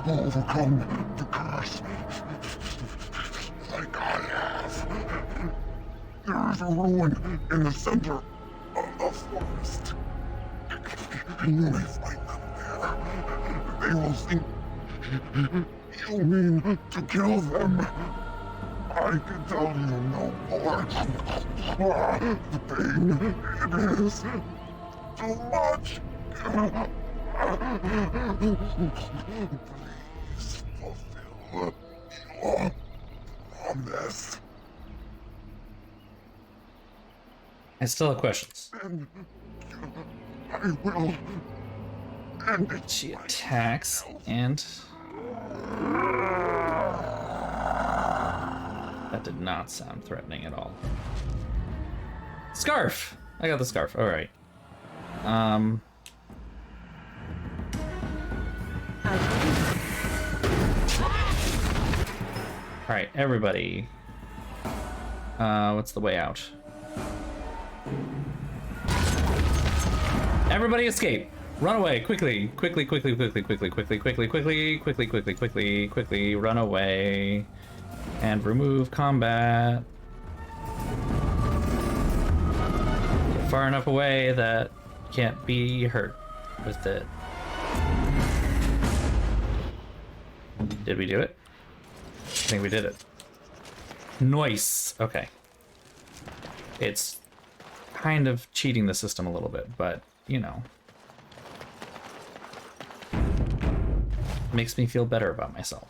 overcome the curse like I have. There is a ruin in the center of the forest. You may find them there. They will think you mean to kill them. I can tell you no more. The pain, it is too much. Please fulfill your promise. I still have questions. And I will end it. She attacks and... That did not sound threatening at all. Scarf! I got the scarf, alright. Alright, everybody. What's the way out? Everybody escape! Run away, quickly! Quickly, quickly, quickly, quickly, quickly, quickly, quickly, quickly, quickly, quickly, quickly, run away. And remove combat. far enough away that you can't be hurt with it. Did we do it? I think we did it. Nice. Okay. It's kind of cheating the system a little bit, but, you know. Makes me feel better about myself.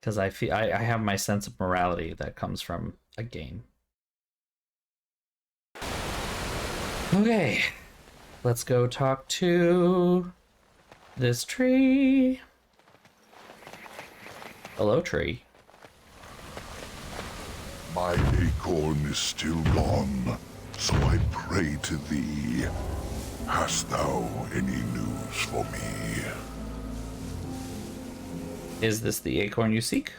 Because I feel I have my sense of morality that comes from a game. Okay. Let's go talk to this tree. Hello, tree. My acorn is still gone, so I pray to thee. Hast thou any news for me? Is this the acorn you seek?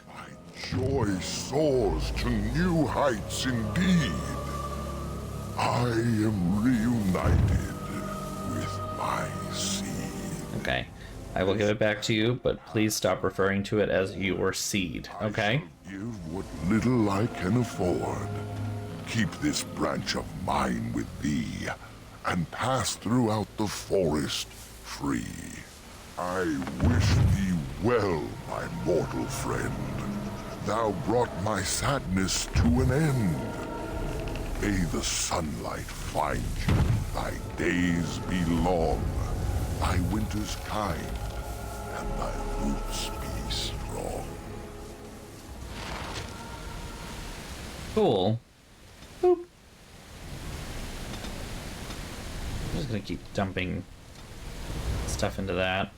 Joy soars to new heights indeed. I am reunited with my seed. Okay. I will give it back to you, but please stop referring to it as your seed, okay? Give what little I can afford. Keep this branch of mine with thee, and pass throughout the forest free. I wish thee well, my mortal friend. Thou brought my sadness to an end. May the sunlight find you, thy days be long, thy winters kind, and thy roots be strong. Cool. Boop. I'm just gonna keep dumping stuff into that.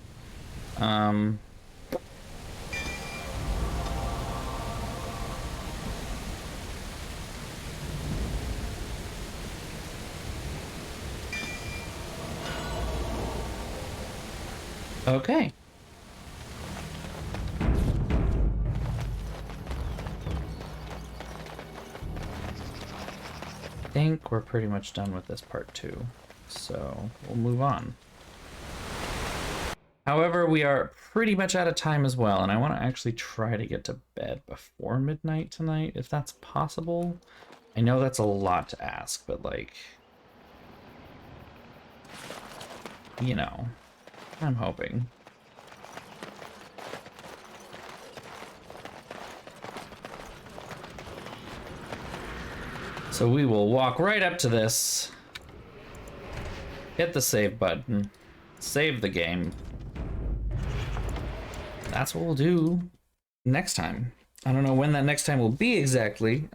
Okay. I think we're pretty much done with this part too, so we'll move on. However, we are pretty much out of time as well, and I want to actually try to get to bed before midnight tonight, if that's possible. I know that's a lot to ask, but like, you know, I'm hoping. So we will walk right up to this, hit the save button, save the game. That's what we'll do next time. I don't know when that next time will be exactly.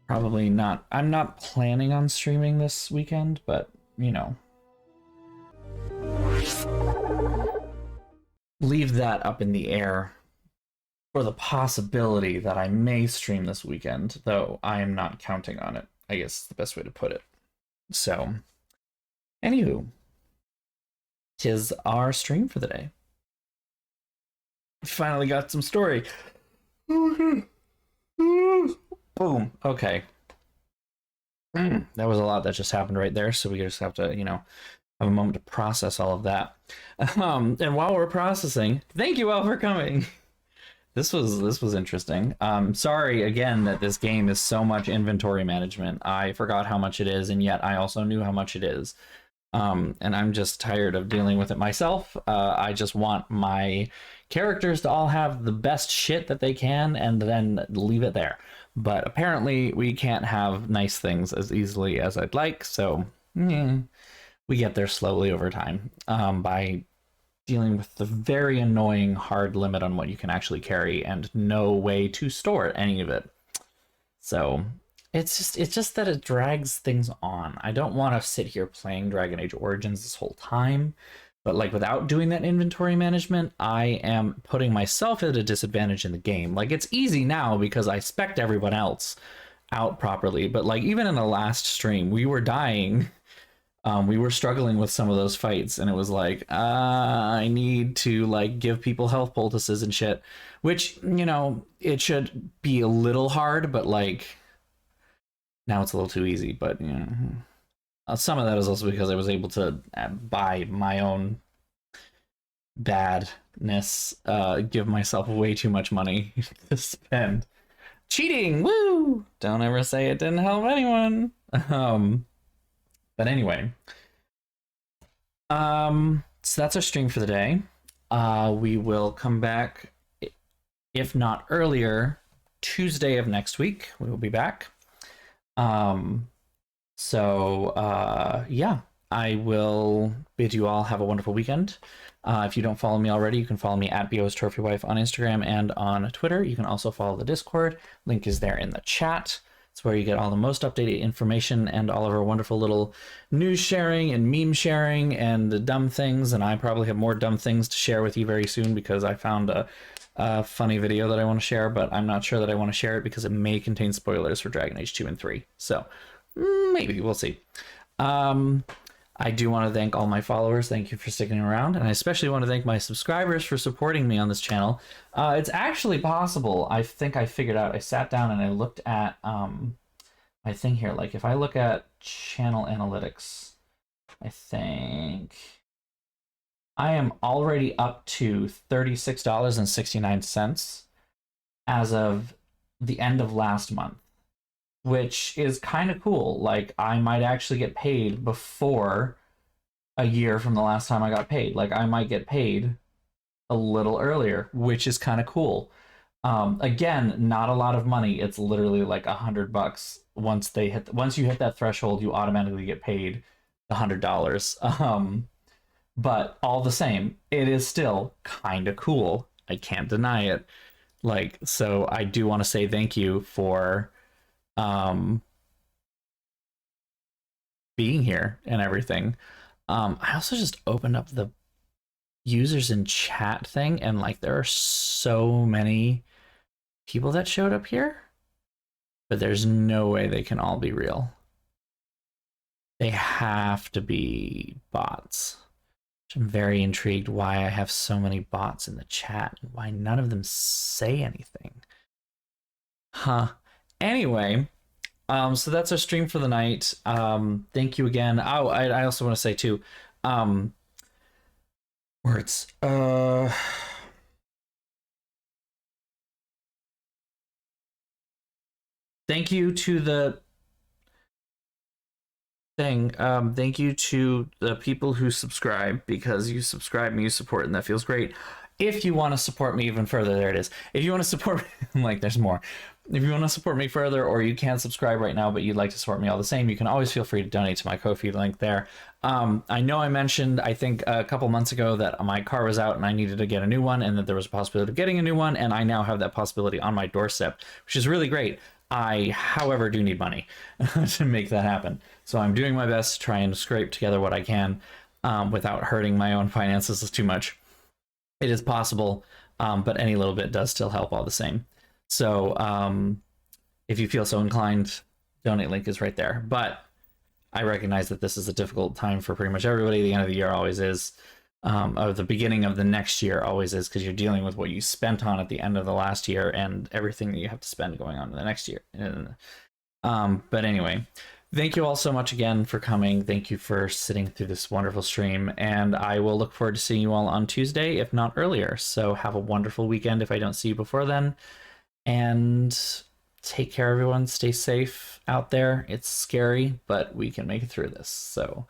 Probably not. I'm not planning on streaming this weekend, but, you know. Leave that up in the air for the possibility that I may stream this weekend, though I am not counting on it, I guess is the best way to put it. So, anywho, 'tis our stream for the day. Finally got some story. Boom. Okay. That was a lot that just happened right there, so we just have to, you know, have a moment to process all of that. And while we're processing, thank you all for coming. This was interesting. Sorry again that this game is so much inventory management. I forgot how much it is, and yet I also knew how much it is. And I'm just tired of dealing with it myself. I just want my characters to all have the best shit that they can and then leave it there. But apparently we can't have nice things as easily as I'd like, so we get there slowly over time by dealing with the very annoying hard limit on what you can actually carry and no way to store any of it. So it's just that it drags things on. I don't want to sit here playing Dragon Age Origins this whole time, but like without doing that inventory management, I am putting myself at a disadvantage in the game. Like it's easy now because I spec'd everyone else out properly, but like even in the last stream, we were dying. We were struggling with some of those fights, and it was like, I need to like give people health poultices and shit, which, you know, it should be a little hard, but like now it's a little too easy. But you know, some of that is also because I was able to buy my own badness, give myself way too much money to spend cheating, woo! Don't ever say it didn't help anyone. But anyway, so that's our stream for the day. We will come back, if not earlier, Tuesday of next week. We will be back. Yeah, I will bid you all have a wonderful weekend. If you don't follow me already, you can follow me at BOSTrophyWife on Instagram and on Twitter. You can also follow the Discord. Link is there in the chat. It's where you get all the most updated information and all of our wonderful little news sharing and meme sharing and the dumb things. And I probably have more dumb things to share with you very soon because I found a funny video that I want to share, but I'm not sure that I want to share it because it may contain spoilers for Dragon Age 2 and 3. So maybe, we'll see. I do want to thank all my followers. Thank you for sticking around. And I especially want to thank my subscribers for supporting me on this channel. It's actually possible. I think I figured out. I sat down and I looked at my thing here. Like if I look at channel analytics, I think I am already up to $36.69 as of the end of last month, which is kind of cool. Like I might actually get paid before a year from the last time I got paid. Like I might get paid a little earlier, which is kind of cool. Again, not a lot of money. It's literally like $100. Once you hit that threshold, you automatically get paid $100. But all the same, it is still kind of cool. I can't deny it. Like, so I do want to say thank you for being here and everything. I also just opened up the users in chat thing, and like there are so many people that showed up here, but there's no way they can all be real. They have to be bots. I'm very intrigued why I have so many bots in the chat and why none of them say anything. Huh. Anyway, so that's our stream for the night. Thank you again. Oh, I also want to say too, words. Thank you to the thing. Thank you to the people who subscribe, because you subscribe and you support, and that feels great. If you want to support me even further, there it is. If you want to support me, like there's more. If you want to support me further, or you can't subscribe right now, but you'd like to support me all the same, you can always feel free to donate to my Ko-fi link there. I know I mentioned, I think a couple months ago, that my car was out and I needed to get a new one, and that there was a possibility of getting a new one, and I now have that possibility on my doorstep, which is really great. I, however, do need money to make that happen. So I'm doing my best to try and scrape together what I can without hurting my own finances too much. It is possible, but any little bit does still help all the same. So if you feel so inclined, donate link is right there. But I recognize that this is a difficult time for pretty much everybody. The end of the year always is, or the beginning of the next year always is, because you're dealing with what you spent on at the end of the last year and everything that you have to spend going on in the next year. But anyway, thank you all so much again for coming. Thank you for sitting through this wonderful stream, and I will look forward to seeing you all on Tuesday, if not earlier. So have a wonderful weekend if I don't see you before then, and take care, everyone. Stay safe out there. It's scary, but we can make it through this. So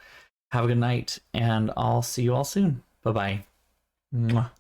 have a good night, and I'll see you all soon. Bye-bye. Mwah.